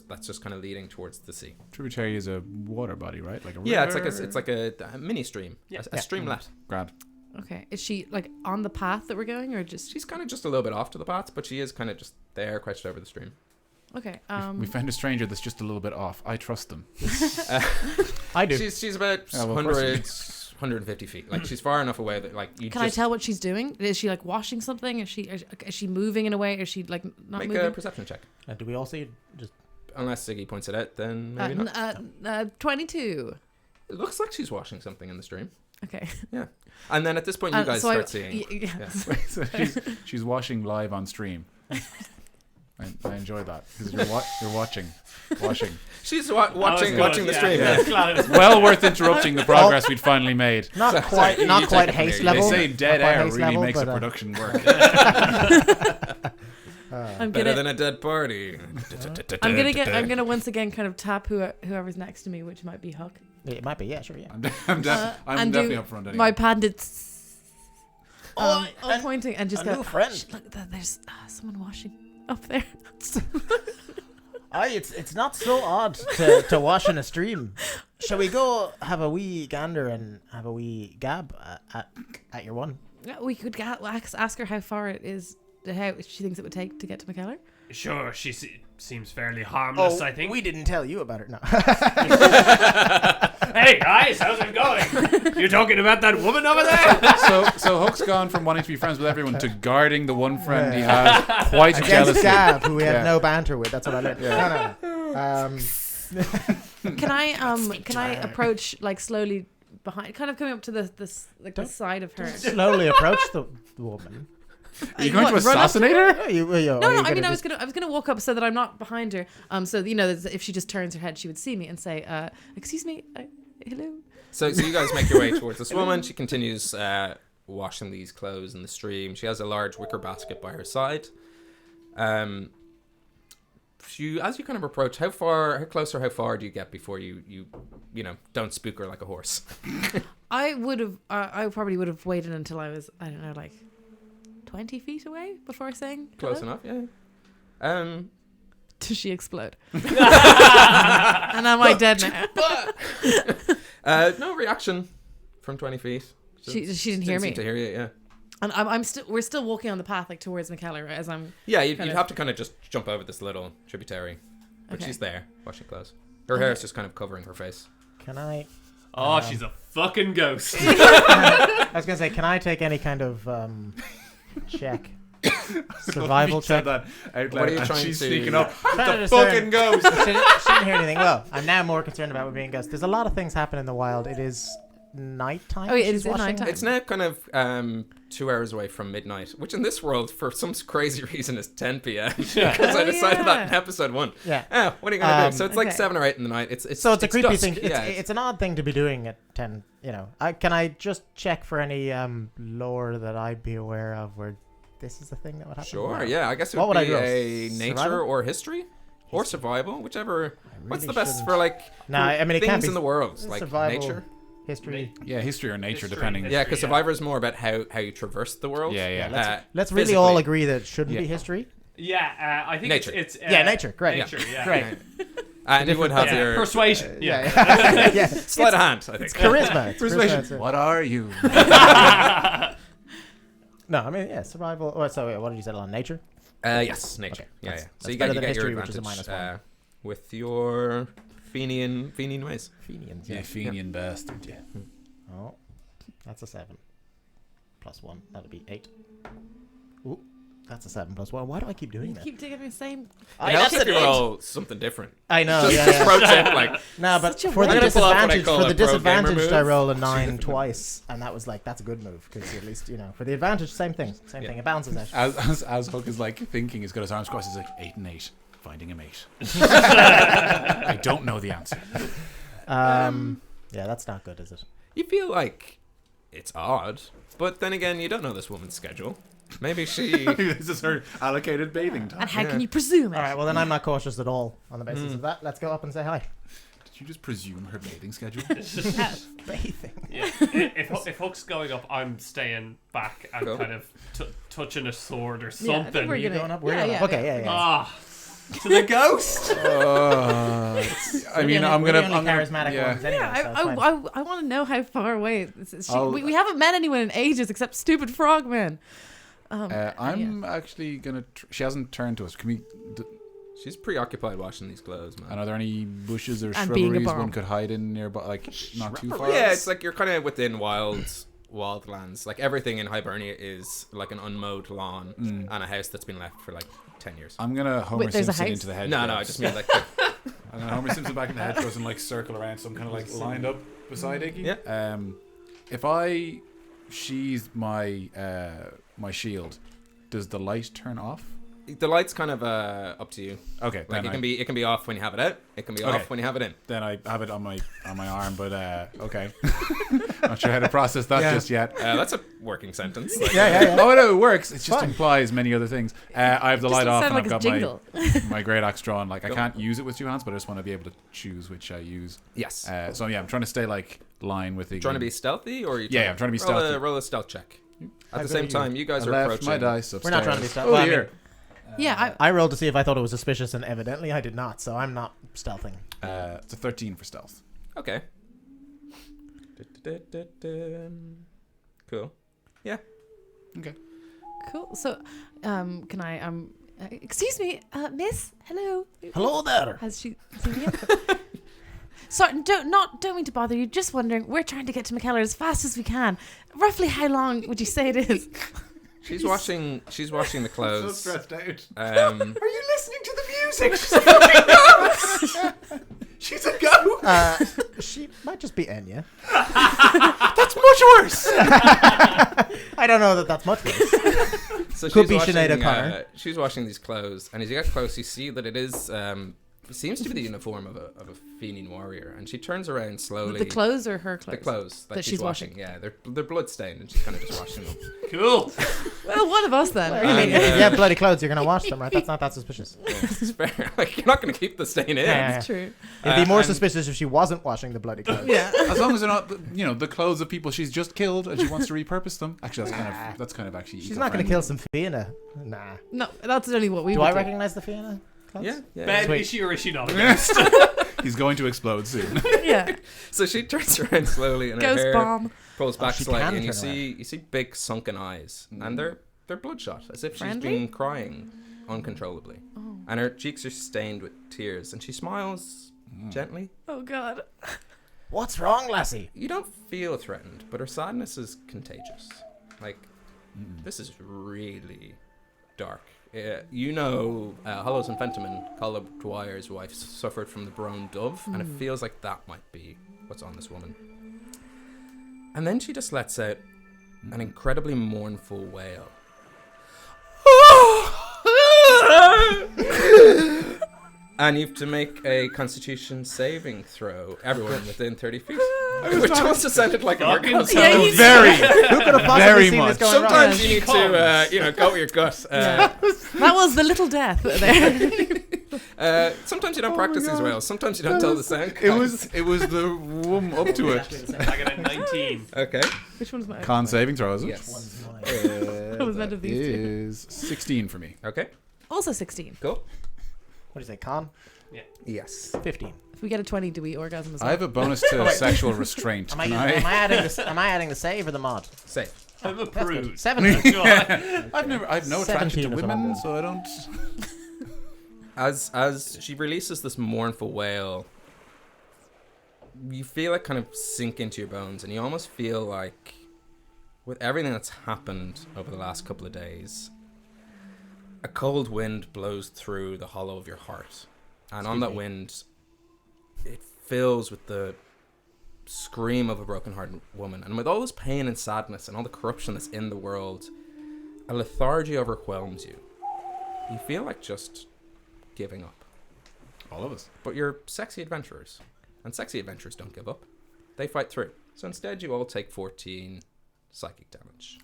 That's just kind of leading towards the sea. Tributary is a water body, right? Like a river? Yeah, it's like a mini stream, a streamlet. Grand. Okay. Is she like on the path that we're going, or just? She's kind of just a little bit off to the path, but she is kind of just there, crouched over the stream. Okay. We found a stranger that's just a little bit off. I trust them. I do. She's about 150 feet. Like she's far enough away that like you Can I tell what she's doing? Is she like washing something? Is she moving in a way? Is she like not make moving? a perception check. Do we all see? Just Unless Siggy points it out, then maybe not. 22. It looks like she's washing something in the stream. Okay. Yeah. And then at this point, you guys start seeing. Yeah. So she's washing live on stream. I enjoy that because you're washing. She's watching the stream. Yeah. Yeah. Well worth interrupting the progress we'd finally made. not quite you take quite it from haste here. They level. say dead Not quite air haste really level, makes a but, production work. I'm Better gonna than a dead party. I'm gonna once again kind of tap whoever's next to me, which might be Huck. It might be, yeah, sure, yeah. I'm and definitely do up front anyway. My pandits. Oh, and Pointing and just a go. new friend. "Shh, look, there's someone washing up there. It's not so odd to wash in a stream. Shall we go have a wee gander and have a wee gab at your one? Yeah, we could ask her how far it is, how she thinks it would take to get to Mikkeller. Sure, she seems fairly harmless, I think. We didn't tell you about it, no. Hey guys, how's it going? You talking about that woman over there? So Hook's gone from wanting to be friends with everyone to guarding the one friend he has quite Against jealously. Gab, who we had Yeah. no banter with. That's what I learned. No. Can I approach like slowly behind, kind of coming up to the side of her? Slowly approach the woman. Are you going to What, run up to assassinate her? No, I mean I was gonna walk up so that I'm not behind her. So if she just turns her head, she would see me and say, "Excuse me, hello." So you guys make your way towards this woman. She continues washing these clothes in the stream. She has a large wicker basket by her side. As you kind of approach, how close or how far do you get before you don't spook her like a horse? I probably would have waited until I was, I don't know, like 20 feet away before saying Close hello. enough, yeah. Does she explode? And am I dead now? No reaction from 20 feet. She didn't hear me. Seem to hear you, yeah. And we're still walking on the path like towards Mikkeller as I'm. Yeah, you'd kind of- have to kind of just jump over this little tributary, but Okay. she's there washing clothes. Her hair is just kind of covering her face. Can I? Oh, she's a fucking ghost. I was gonna say, can I take any kind of check? Survival You said check. that out What loud are you and trying she's to- sneaking up. Trying to The discern- fucking ghost. she didn't hear anything. Well, I'm now more concerned about being ghost. There's a lot of things happen in the wild. It is nighttime. Oh, yeah, it she's is at washing? nighttime. It's now kind of 2 hours away from midnight, which in this world, for some crazy reason, is 10 p.m. Because I Oh, decided that in yeah. episode 1. Yeah. What are you going to do? So it's like Okay. 7 or 8 in the night. It's So it's a creepy dusk. thing. Yeah, It's an odd thing to be doing at 10. Can I just check for any lore that I'd be aware of where this is a thing that would happen? Sure, Well, yeah. I guess it What would would be I roll? a nature Survival? or history or survival, whichever. What's really the best shouldn't. for like No, I mean, it things can't be in the world? Like survival. nature? History. Yeah, history or nature, History. depending. Yeah, because yeah. Survivor is more about how you traverse the world. Yeah. Let's really physically. all agree that it shouldn't Yeah. be history. Yeah, I think Nature. it's Yeah, nature. Great. Nature, yeah. Great. And you would have Yeah, your persuasion. Yeah. yeah. sleight of hand, I think. Charisma. It's Persuasion. charisma. What are you? No, I mean, yeah, survival. Oh, so wait, what did you settle on? Nature? Yes, nature. Okay, Yeah, that's- yeah. So that's you better get than your history, which is a advantage -1. with your Fenian ways. Fenians. Yeah, Fenian bastard. Yeah. Oh, that's a 7. +1. That'll be 8. Ooh, that's a 7 +1. Why do I keep doing You that? keep taking the same. It helps if you roll something different. I know. Just Yeah. pro tip, like No, but Such a for the I'm gonna pull up what I disadvantage, call for a the pro gamer disadvantage, I move. roll a 9 twice, and that was like that's a good move because at least for the advantage, same thing, Yeah. It balances out. As Hook is like thinking, he's got his arms crossed. He's like 8 and 8, finding a mate. I don't know the answer. Yeah, that's not good, is it? you feel like it's odd, but then again, you don't know this woman's schedule. Maybe she. This is her allocated bathing time. And how Yeah. can you presume it? All right, well then I'm not cautious at all on the basis of that. Let's go up and say hi. Did you just presume her bathing schedule? Bathing. Yeah. If Hook's going up, I'm staying back and Cool. kind of touching a sword or Yeah, I think something. we're You gonna- going up? We're yeah, going yeah, up. Okay, yeah. yeah. Ah, to the ghost. Oh, I mean, We're the only I'm gonna charismatic yeah. ones anyway. Yeah, so it's fine. I want to know how far away this is. I'll- We haven't met anyone in ages except stupid frogmen. I'm actually gonna. She hasn't turned to us. Can we? She's preoccupied washing these clothes, man. And are there any bushes or And being a shrubberies bomb. one could hide in nearby? Like not too far. Yeah, it's like you're kind of within wildlands. Like everything in Hibernia is like an unmowed lawn and a house that's been left for like 10 years. I'm gonna Homer Wait, there's a Simpson house? into the hedge. No, I just mean like I'm gonna Homer Simpson back in the hedgerows and like circle around, so I'm kind of like lined up beside Iggy. Yeah. If she's my my shield, does the light turn off? the light's kind of up to you. Okay, Like it can be off when you have it out. It can be Okay. off when you have it in. Then I have it on my arm, but okay. Not sure how to process that just yet. That's a working sentence. Like, Yeah. Oh no, it works. It just Fine. implies many other things. I have the light off, and I've got jingle. my great axe drawn. Like I Cool. can't use it with two hands, but I just want to be able to choose which I use. Yes. So yeah, I'm trying to stay like line with the. Trying to be stealthy, or are you Yeah, I'm trying to be stealthy. Roll a stealth check. At the good same are you? time, you guys I are left approaching. my dice upstairs. We're not trying to be stealthy. Oh Well, I dear. Yeah, I rolled to see if I thought it was suspicious, and evidently I did not. So I'm not stealthing. It's a 13 for stealth. Okay. Cool. Yeah. Okay. cool. So, can I excuse me, miss? Hello. Hello there. Has she seen you? Sorry, don't mean to bother you. Just wondering. We're trying to get to Mikkeller as fast as we can. Roughly, how long would you say it is? She's washing the clothes. stressed out. Are you listening to the music? She's a goat. She might just be Enya. That's much worse. I don't know that that's much worse. So Could she's be washing, Sinead O'Connor. she's washing these clothes, and as you get close, you see that it is. It seems to be the uniform of a Fenian warrior, and she turns around slowly. The clothes or her clothes? The clothes that she's washing. Yeah, they're blood stained, and she's kind of just washing them. Cool. Well, one of us then. I mean, if you have bloody clothes, you're gonna wash them, right? That's not that suspicious. It's fair. Like you're not going to keep the stain in. Yeah. That's true. It'd be more and- suspicious if she wasn't washing the bloody clothes. Yeah. As long as they're not, the clothes of people she's just killed and she wants to repurpose them. Actually, that's kind of actually. She's not gonna kill some Fianna. Nah. No, that's only what we Do would I recognize the Fianna clothes? Yeah. Ben, Sweet. is she or is she not a ghost? He's going to explode soon. Yeah. So she turns around slowly, and her Ghost hair bomb. pulls back she slightly, can and you turn see big sunken eyes, and they're bloodshot, as if Friendly? she's been crying uncontrollably, and her cheeks are stained with tears, and she smiles gently. Oh God. What's wrong, lassie? You don't feel threatened, but her sadness is contagious. Like, this is really dark. Hollows and Fentiman, Colin Dwyer's wife, suffered from the Brown Dove, and it feels like that might be what's on this woman. And then she just lets out an incredibly mournful wail. And you have to make a Constitution saving throw, everyone within 30 feet. Which also sounded like an Fucking orgasm. Yeah, you- Very. Who could have possibly Very seen much. this going wrong? Sometimes you need to, go with your gut. That was the little death there. Sometimes you don't practice these wails. Sometimes you don't tell the sound. It was the womb up to it. I got a 19. Okay. Which one's mine? Con saving throw, is it? Yes. I was meant to these two. Is 16 for me. Okay. Also 16. Cool. What do you say, con? Yes. 15. If we get a 20, do we orgasm as well? I have a bonus to sexual restraint. Am I Can am I adding the save or the mod? Safe. I'm a prude. 17. I've no attraction 17 to is what I'm women, doing. so I don't. As she releases this mournful wail, you feel it kind of sink into your bones, and you almost feel like, with everything that's happened over the last couple of days, a cold wind blows through the hollow of your heart. And on that wind, it fills with the scream of a broken-hearted woman. And with all this pain and sadness and all the corruption that's in the world, a lethargy overwhelms you. You feel like just giving up. All of us. But you're sexy adventurers. And sexy adventurers don't give up. They fight through. So instead you all take 14 psychic damage.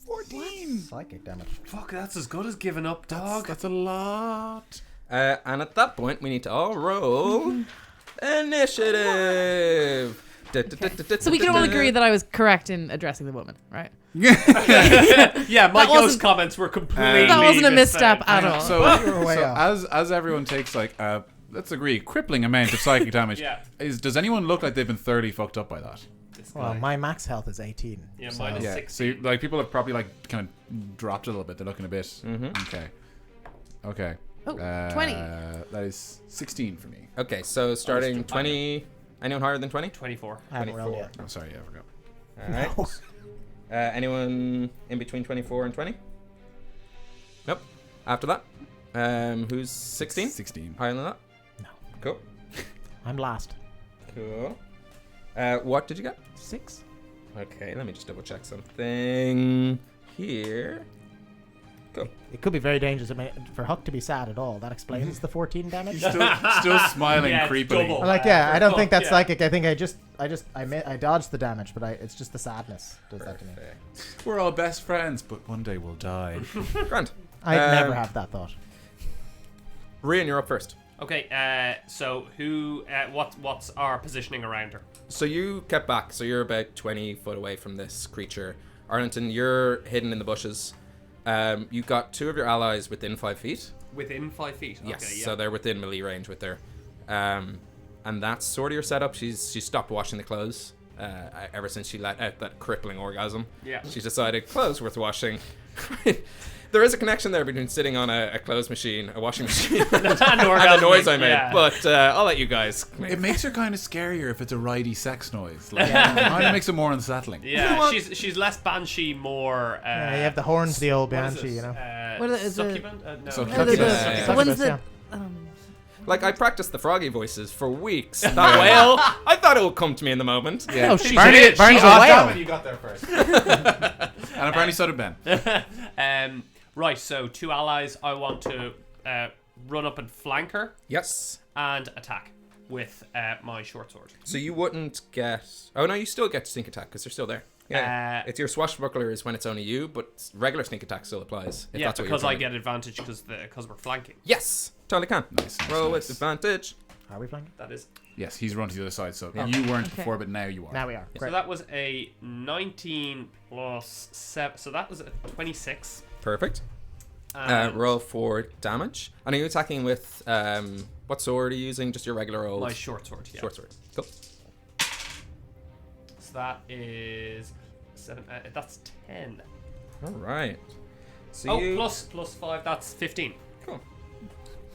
14. Psychic damage. Fuck, that's as good as giving up, dog. That's a lot. And at that point, we need to all roll initiative. So we can all agree that I was correct in addressing the woman, right? Yeah, my That ghost wasn't- comments were completely That wasn't a misspent. misstep at all. So, You were way off. as everyone takes like let's agree, crippling amount of psychic damage. Yeah. Does anyone look like they've been thoroughly fucked up by that? This Well, guy. my max health is 18. Yeah, so- mine is Yeah. 6. So like people have probably like kind of dropped a little bit. They're looking a bit. Mm-hmm. Okay. Oh, 20. That is 16 for me. Okay, so starting 20. Anyone higher than 20? 24. I haven't rolled 24. yet. I'm sorry, yeah, I forgot. All right. Anyone in between 24 and 20? Nope. After that, who's 16? 16. Higher than that? No. Cool. I'm last. Cool. What did you get? 6. Okay, let me just double check something here. Cool. It could be very dangerous for Huck to be sad at all. That explains the 14 damage. Still smiling Yeah, creepily. double. Like, yeah, I don't think that's yeah. psychic. I think I dodged the damage, but it's just the sadness does that to me. Perfect. We're all best friends, but one day we'll die. Grand. I'd never Um, have that thought. Rian, you're up first. Okay, so who? What's our positioning around her? So you kept back, so you're about 20 foot away from this creature. Arlington, you're hidden in the bushes. You got 2 of your allies within 5 feet. Within 5 feet. Yes, Okay, yeah. so they're within melee range with her. And that's sort of your setup. She's stopped washing the clothes ever since she let out that crippling orgasm. Yeah. She's decided clothes worth washing. There is a connection there between sitting on a clothes machine, a washing machine, and the noise I made. yeah. But I'll let you guys. It makes her kind of scarier if it's a ridey sex noise. Like, kind of makes it more unsettling. Yeah, she's less Banshee, more. Yeah, you have the horns, the old what is Banshee, it? you know. What is it? Succubus. Succubant? No. Oh, the Succubus, ones yeah. that. Like, I practiced the froggy voices for weeks. That whale, I thought it would come to me in the moment. Yeah. Oh, She Barney, did. Barney's She a lost whale. that when you got there first. And apparently so did Ben. Right, so 2 allies. I want to run up and flank her Yes. and attack with my short sword. So you wouldn't get... Oh, no, you still get sneak attack because they're still there. Yeah. It's your swashbuckler is when it's only you, but regular sneak attack still applies. If Yeah, that's what because you're I trying to- get advantage because we're flanking. Yes, totally can. Nice. Roll with advantage. Are we flanking? That is. Yes, he's run to the other side, so Yeah. you weren't Okay. before, but now you are. Now we are. So Great. that was a 19 plus 7. So that was a 26. Perfect. And Roll for damage. And are you attacking with... what sword are you using? Just your regular old... my short sword, yeah. Short sword. Cool. So that is 7. That's 10. All right. So Oh, you... plus 5. That's 15. Cool.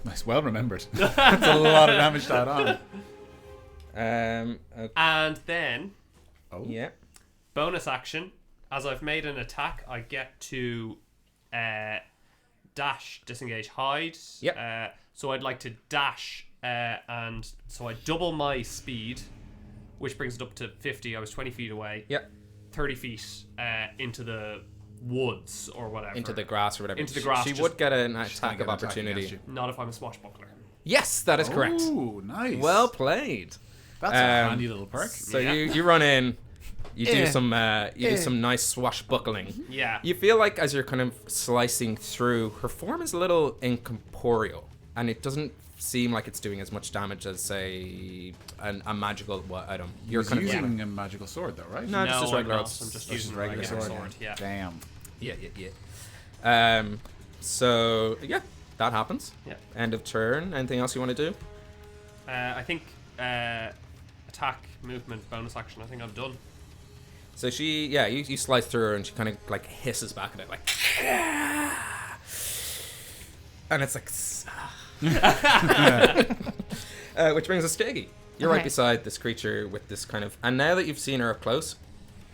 Nice, well remembered. That's a lot of damage to add on. Okay. And then Oh. Yeah. bonus action. As I've made an attack, I get to dash, disengage, hide. Yep. So I'd like to dash, and so I double my speed, which brings it up to 50. I was 20 feet away. Yep. 30 feet into the woods or whatever. Into the grass or whatever. Into the grass, She just- would get an She's gonna attack get of an attack opportunity. against you. Not if I'm a swashbuckler. Yes, that is correct. Ooh, nice. Well played. that's a handy little perk. So Yeah. you run in, you do Eh. some nice swashbuckling. Yeah. You feel like as you're kind of slicing through, her form is a little incorporeal, and it doesn't seem like it's doing as much damage as say a magical item. You're He's kind of using a magical sword, though, right? No, just I'm regular not. old- I'm just Just using a regular regular sword. sword. Yeah. Damn. yeah. So yeah, that happens. Yeah. End of turn. Anything else you want to do? I think attack, movement, bonus action. I think I'm done. So you slice through her and she kind of like hisses back at it like, and it's like, which brings us to Iggy. You're right Okay. beside this creature with this kind of, and now that you've seen her up close,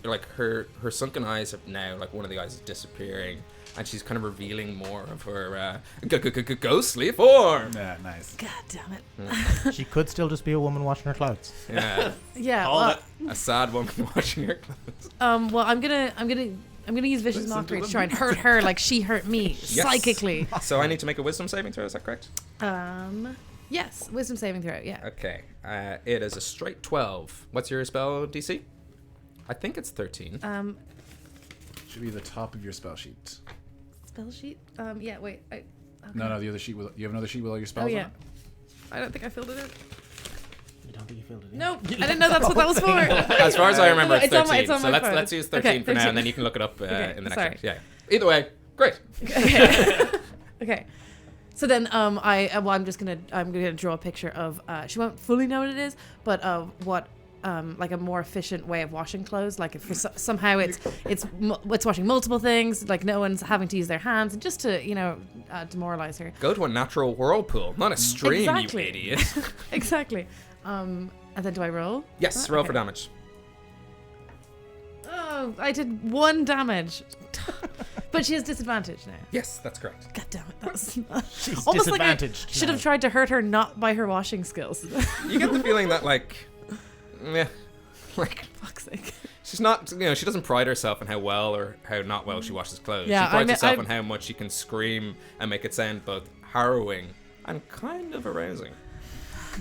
you're like her sunken eyes have now like one of the eyes is disappearing, and she's kind of revealing more of her ghostly form. Yeah, nice. God damn it. She could still just be a woman washing her clothes. Yeah, Yeah. Call Well, it. a sad woman washing her clothes. well, I'm gonna use vicious mockery to try and hurt her like she hurt me psychically. So I need to make a wisdom saving throw. Is that correct? Yes, wisdom saving throw. Yeah. Okay. It is a straight 12. What's your spell DC? I think it's 13. Should be the top of your spell sheet. Spell sheet. Yeah. Wait. Okay. No, the other sheet. You have another sheet with all your spells Oh yeah. on it? I don't think I filled it in. You don't think you filled it in? Nope. I didn't know that's what that was for. As far as I remember, it's It's on 13. my- it's on so my let's phone. let's use 13 Okay, for now, 13. and then you can look it up Okay, in the next sorry. one. Yeah. Either way, great. Okay. Okay. So then, I'm gonna draw a picture of. She won't fully know what it is, but of what, like a more efficient way of washing clothes. Like if somehow it's washing multiple things. Like no one's having to use their hands, and just to demoralize her. Go to a natural whirlpool, not a stream, Exactly. you idiot. Exactly. And then do I roll? Yes, roll for damage. Oh, I did 1 damage. But she has disadvantage now. Yes, that's correct. God damn it. That was She's almost like I disadvantaged should have now. tried to hurt her not by her washing skills. You get the feeling that like Fuck's sake. she's not, she doesn't pride herself on how well or how not well she washes clothes. Yeah, she prides herself I'm- on how much she can scream and make it sound both harrowing and kind of arousing.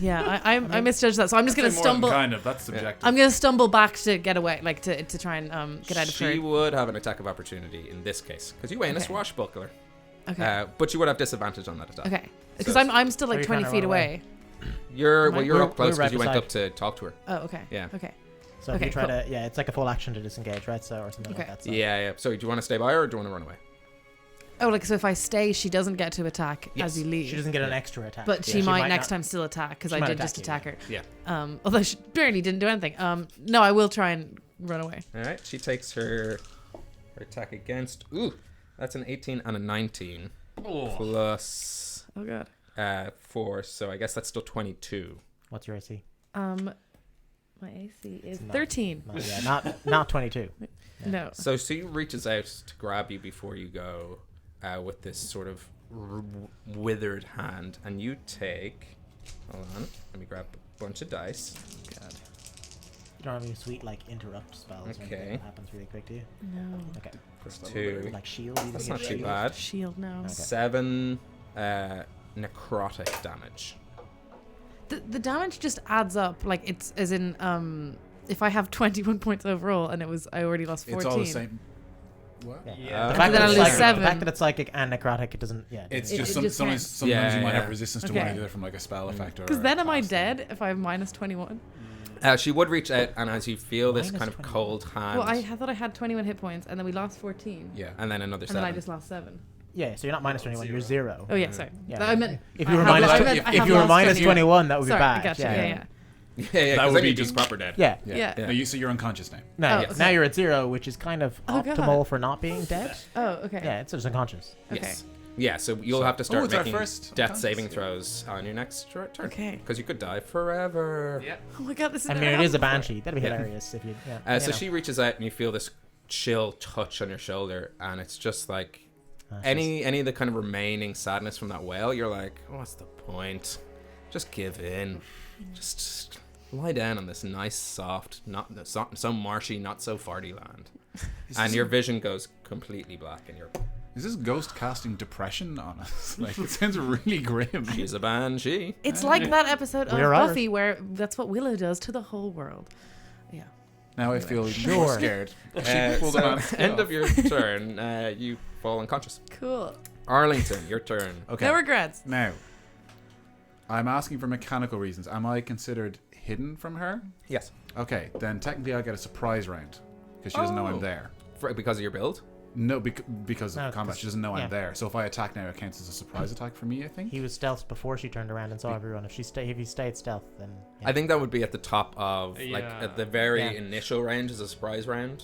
Yeah, I misjudged that, so I'm just gonna stumble. Kind of. That's subjective. I'm gonna stumble back to get away, like to try and get out of She her. would have an attack of opportunity in this case because you ain't a Okay. swashbuckler. Okay. But you would have disadvantage on that attack. Okay. Because So- I'm still like you're 20 trying to feet run away. You're We're- up close we're right because you went beside. up to talk to her. Oh, okay. Yeah. Okay. So if Okay, you try cool. to, it's like a full action to disengage, right? So or something Okay. like that. So. Yeah. So do you want to stay by her or do you want to run away? Oh, like so if I stay, she doesn't get to attack Yes. as you leave. She doesn't get an extra attack. But she Yeah. might next not- time still attack because she I might did attack just you, attack her. Yeah. Although she barely didn't do anything. No, I will try and run away. All right. She takes her attack against. Ooh, that's an 18 and a 19 plus Oh god. 4. So I guess that's still 22. What's your AC? My AC is Not- 13. Not 22. No. So she reaches out to grab you before you go with this sort of withered hand, and you take. Hold on. Let me grab a bunch of dice. God. You don't have any sweet like interrupt spells. Or anything Okay. that happens really quick, do you? No. Okay. Plus 2. Like shield. You That's can not get too shield. bad. Shield now. Okay. 7 necrotic damage. The damage just adds up. Like it's as in if I have 21 points overall and I already lost 14. It's all the same. What? Yeah. The Uh, fact, Then that I'll it's lose psychic, 7. the fact that it's psychic and necrotic, it doesn't. Yeah. It's It- just, it just sometimes Yeah, you might yeah. have resistance to Okay. one either from like a spell effect or. Because then am I class. dead if I have minus 21? She would reach out, and as you feel this Minus kind of 21. cold hand, Well, I thought I had 21 hit points and then we lost 14. Yeah. and then another And 7. then I just lost 7. Yeah. So you're not minus 21. You're 0. Oh yeah, sorry. Yeah. I meant If I you were have- minus, I tw- meant I if have you were lost minus 20. 21, that would be Sorry, bad. gotcha. Yeah. Yeah. yeah, That because would then be you're just just- proper dead. Yeah. Yeah. No, so you're unconscious now. No, Oh, yeah. okay. Now you're at 0, which is kind of Oh, God. optimal for not being dead. Oh, okay. Yeah, it's just unconscious. Okay. Yes. Yeah, so you'll have to Oh, start it's our making first death unconscious, saving yeah. throws on your next turn. Okay. Because you could die forever. Yeah. Oh my god, this is I mean, never it is a happened before. banshee. That'd be Yeah. hilarious if you. Yeah. So she reaches out and you feel this chill touch on your shoulder, and it's just like any of the kind of remaining sadness from that wail. You're like, what's the point? Just give in. Just lie down on this nice, soft, not so marshy, not so farty land. And your vision goes completely black, and you're. Is this ghost casting depression on us? Like it sounds really grim. She's a banshee. It's like that episode of We're Buffy where that's what Willow does to the whole world. Yeah. Now I feel Sure. more scared. Pull the So, mask end off. of your turn, you fall unconscious. Cool. Arlington, your turn. Okay. No regrets. Now, I'm asking for mechanical reasons. Am I considered hidden from her? Yes. Okay, then technically I get a surprise round because she doesn't know I'm Oh. there. Because of your build? No, because No, of combat, 'cause- she doesn't know yeah. I'm there. So if I attack now, it counts as a surprise attack for me. I think. He was stealth before she turned around and saw everyone. If he stayed stealth, then. Yeah. I think that would be at the top of, like, Yeah. at the very Yeah. initial range as a surprise round.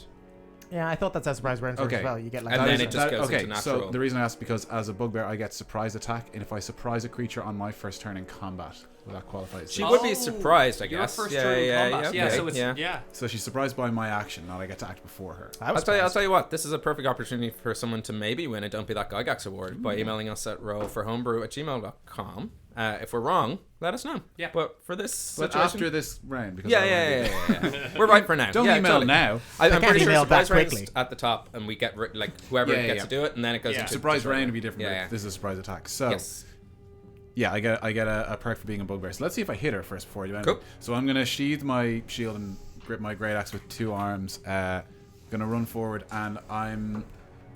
Yeah, I thought that's a surprise round Okay. as well. You get like. And That then is- it just goes okay, into natural. so the reason I asked because as a bugbear, I get surprise attack, and if I surprise a creature on my first turn in combat, will that qualify? As She surprise? would be surprised, I Your guess. first yeah, turn in yeah, combat. yeah, Yeah, okay, so it's yeah. So she's surprised by my action, not I get to act before her. I was I'll surprised. tell you what, this is a perfect opportunity for someone to maybe win a Don't Be That Gygax award by emailing us at rollforhomebrew@gmail.com. If we're wrong, let us know. Yeah. But for this But situation... after this round, because Yeah, I wanna yeah, do- yeah, yeah. We're right for now. Don't yeah, email totally. now. I'm can't pretty sure email that surprise round's quickly. at the top, and we get whoever Yeah, gets yeah. to do it, and then it goes Yeah. into Surprise to round would be different. Yeah, but yeah. This is a surprise attack. So Yes. yeah, I get a perk for being a bugbear. So let's see if I hit her first before I do anything. Cool. So I'm gonna sheathe my shield and grip my great axe with 2 arms. Gonna run forward, and I'm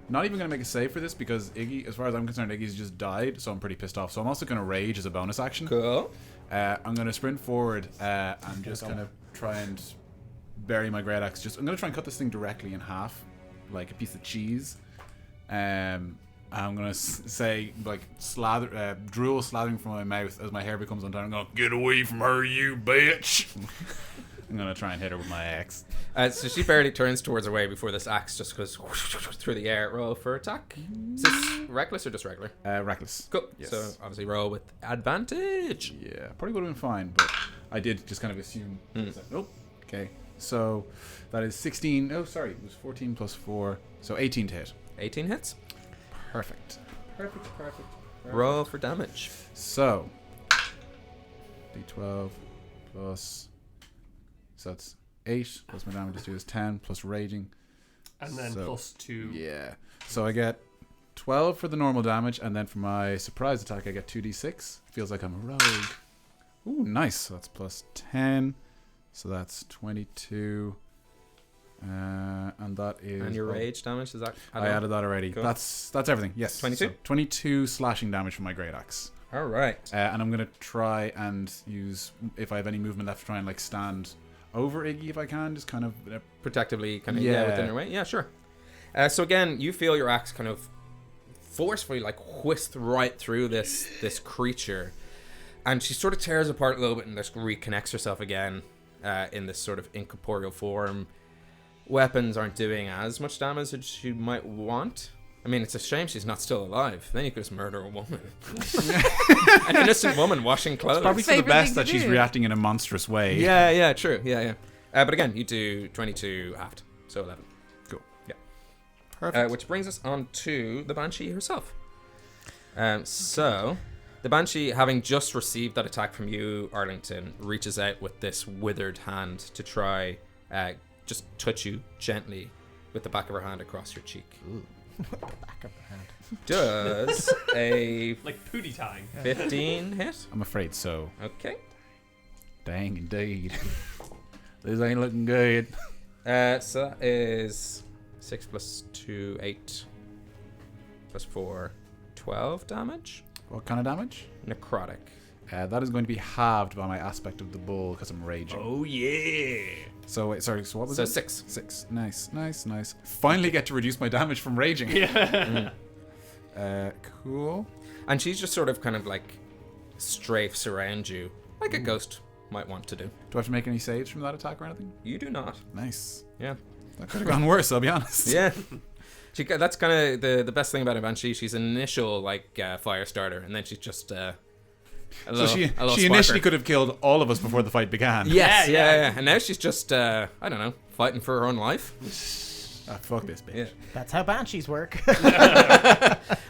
not even gonna make a save for this because Iggy, as far as I'm concerned, Iggy's just died. So I'm pretty pissed off. So I'm also gonna rage as a bonus action. Cool. I'm gonna sprint forward and just kind of try and bury my great axe. I'm gonna try and cut this thing directly in half, like a piece of cheese. And I'm gonna say like drool slathering from my mouth as my hair becomes undone. I'm going, get away from her, you bitch. I'm gonna try and hit her with my axe. So she barely turns towards her way before this axe just goes through the air. Roll for attack. Is this reckless or just regular? Reckless. Cool. Yes. So obviously roll with advantage. Yeah, probably would have been fine, but I did just kind of assume. Nope. Okay, so that is 16. Oh, sorry, it was 14 plus 4, so 18 to hit. 18 hits. Perfect. Roll for damage. So, d12 plus. So that's 8 plus my damage is 10 plus raging. And then plus 2. Yeah. So I get 12 for the normal damage, and then for my surprise attack, I get 2d6. Feels like I'm a rogue. Ooh, nice. So that's plus 10. So that's 22. And that is. And your rage damage, is that? I added that already. Cool. That's everything. Yes. 22? So 22 slashing damage from my great axe. All right. And I'm gonna try and use, if I have any movement left, to try and like stand over Iggy if I can, just kind of Protectively, kind of Yeah. within your way. Yeah, sure. So again, you feel your axe kind of forcefully like whisked right through this creature, and she sort of tears apart a little bit and just reconnects herself again in this sort of incorporeal form. Weapons aren't doing as much damage as you might want. I mean, it's a shame she's not still alive. Then you could just murder a woman. An innocent woman washing clothes. probably for the Favorite best thing that to she's do. reacting in a monstrous way. Yeah, true. Yeah. But again, you do 22 halved, so 11. Cool. Yeah. Perfect. Which brings us on to the Banshee herself. So, the Banshee, having just received that attack from you, Arlington, reaches out with this withered hand to try just touch you gently with the back of her hand across your cheek. Back of the hand. Does a Like pooty tying. 15 hit? I'm afraid so. Okay. Dang indeed. This ain't looking good. So that is 6 plus 2, 8 plus 4, 12 damage. What kind of damage? Necrotic. That is going to be halved by my aspect of the bull because I'm raging. Oh, yeah. So wait, sorry. So what was So it? 6. 6. Nice. Finally get to reduce my damage from raging. Yeah. Cool. And she's just sort of kind of like strafes around you, like a ghost might want to do. Do I have to make any saves from that attack or anything? You do not. Nice. Yeah. That could have gone worse, I'll be honest. Yeah. That's kind of the best thing about a Banshee. She's an initial like fire starter, and then she's just a little, So she sparker. initially could have killed all of us before the fight began. Yes, Yeah. yeah. And now she's just I don't know, fighting for her own life. Ah, fuck this bitch. Yeah. That's how banshees work.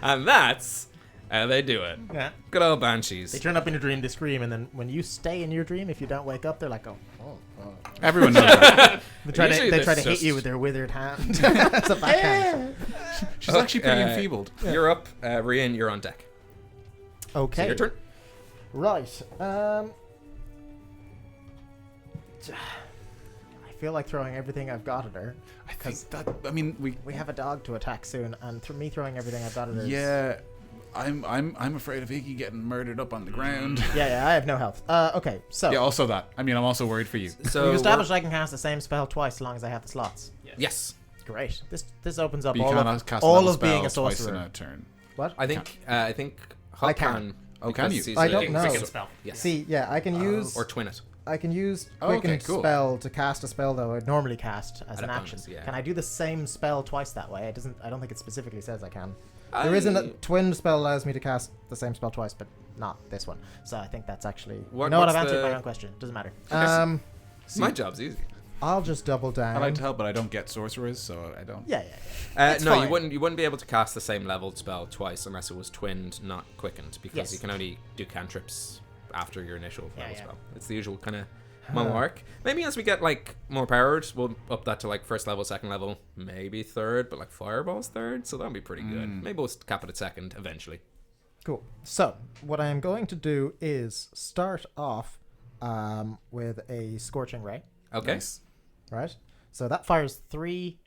And that's how they do it. Yeah. Good old Banshees. They turn up in your dream to scream, and then when you stay in your dream, if you don't wake up, they're like, oh. Everyone knows that. They try Usually to there's hit just- you with their withered hand. It's a backhand. She's actually pretty enfeebled. You're up, Rian. You're on deck. So Okay. your turn. Right. I feel like throwing everything I've got at her. I think that. I mean, We have a dog to attack soon, and me throwing everything I've got at her. is- Yeah. I'm afraid of Iggy getting murdered up on the ground. Yeah. I have no health. Okay. So Yeah. Also that. I mean, I'm also worried for you. So we've established I can cast the same spell twice, as long as I have the slots. yes, Great. This opens up But you all cannot of cast a all level of being a spell twice in sorcerer. a turn. What? I think Huck I can. Oh, can because you? he's I a don't know. Quicken spell. Yes. See, yeah, I can use Or twin it. I can use Oh, okay, quicken cool. spell to cast a spell though I'd normally cast as At an a action. bonus, yeah. Can I do the same spell twice that way? It doesn't. I don't think it specifically says I can. There isn't a twin spell allows me to cast the same spell twice, but not this one. So I think that's actually. What- You know what? I've what's answered the- my own question. Doesn't matter. My job's easy. I'll just double down. I like to help, but I don't get sorcerers, so I don't. Yeah. It's No, fine. you wouldn't be able to cast the same leveled spell twice unless it was twinned, not quickened, because Yes. you can only do cantrips after your initial level Yeah. spell. It's the usual kind of malark. Maybe as we get like more powered, we'll up that to like first level, second level, maybe third, but like fireball's third, so that'll be pretty good. Maybe we'll cap it at second eventually. Cool. So what I am going to do is start off with a scorching ray. Okay. Nice. Right. So that fires 3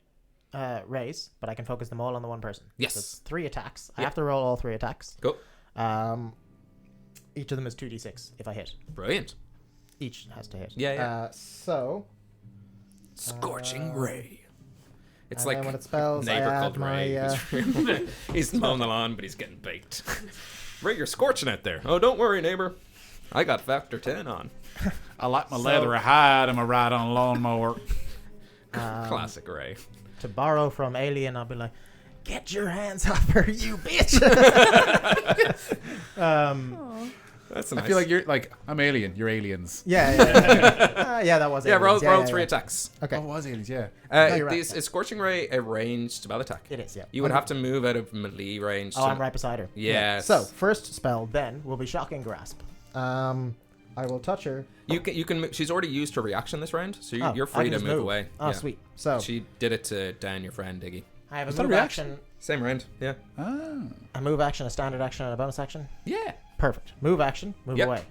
rays, but I can focus them all on the one person. Yes. So it's 3 attacks. I Yeah. have to roll all 3 attacks. Cool. Each of them is 2d6 if I hit. Brilliant. Each has to hit. Yeah. So Scorching ray. It's And like then when it spells, I neighbor add called Ray. my, He's mowing the lawn, but he's getting baked. Ray, you're scorching out there. Oh, don't worry, neighbor. I got factor 10 on. I like my leather hide and my ride on a lawnmower. Classic Ray. To borrow from Alien, I'll be like, "Get your hands off her, you bitch!" That's nice. I feel like you're like, I'm alien, you're aliens. Yeah, that was Yeah, Aliens. roll 3 attacks. Okay, Oh, it was aliens, yeah. No, you're right. Is Scorching Ray a ranged spell attack? it is. Yeah, You would have to move out of melee range. Oh, I'm right beside her. Yes. So first spell then will be Shocking Grasp. I will touch her. You can. She's already used her reaction this round, so you're I free can to just move away. Oh, Yeah. sweet. So She did it to Dan, your friend Iggy. I have Was a that a move reaction? action, Same round. Yeah. a move action, a standard action, and a bonus action. Yeah. Perfect. Move action, move Yep. away.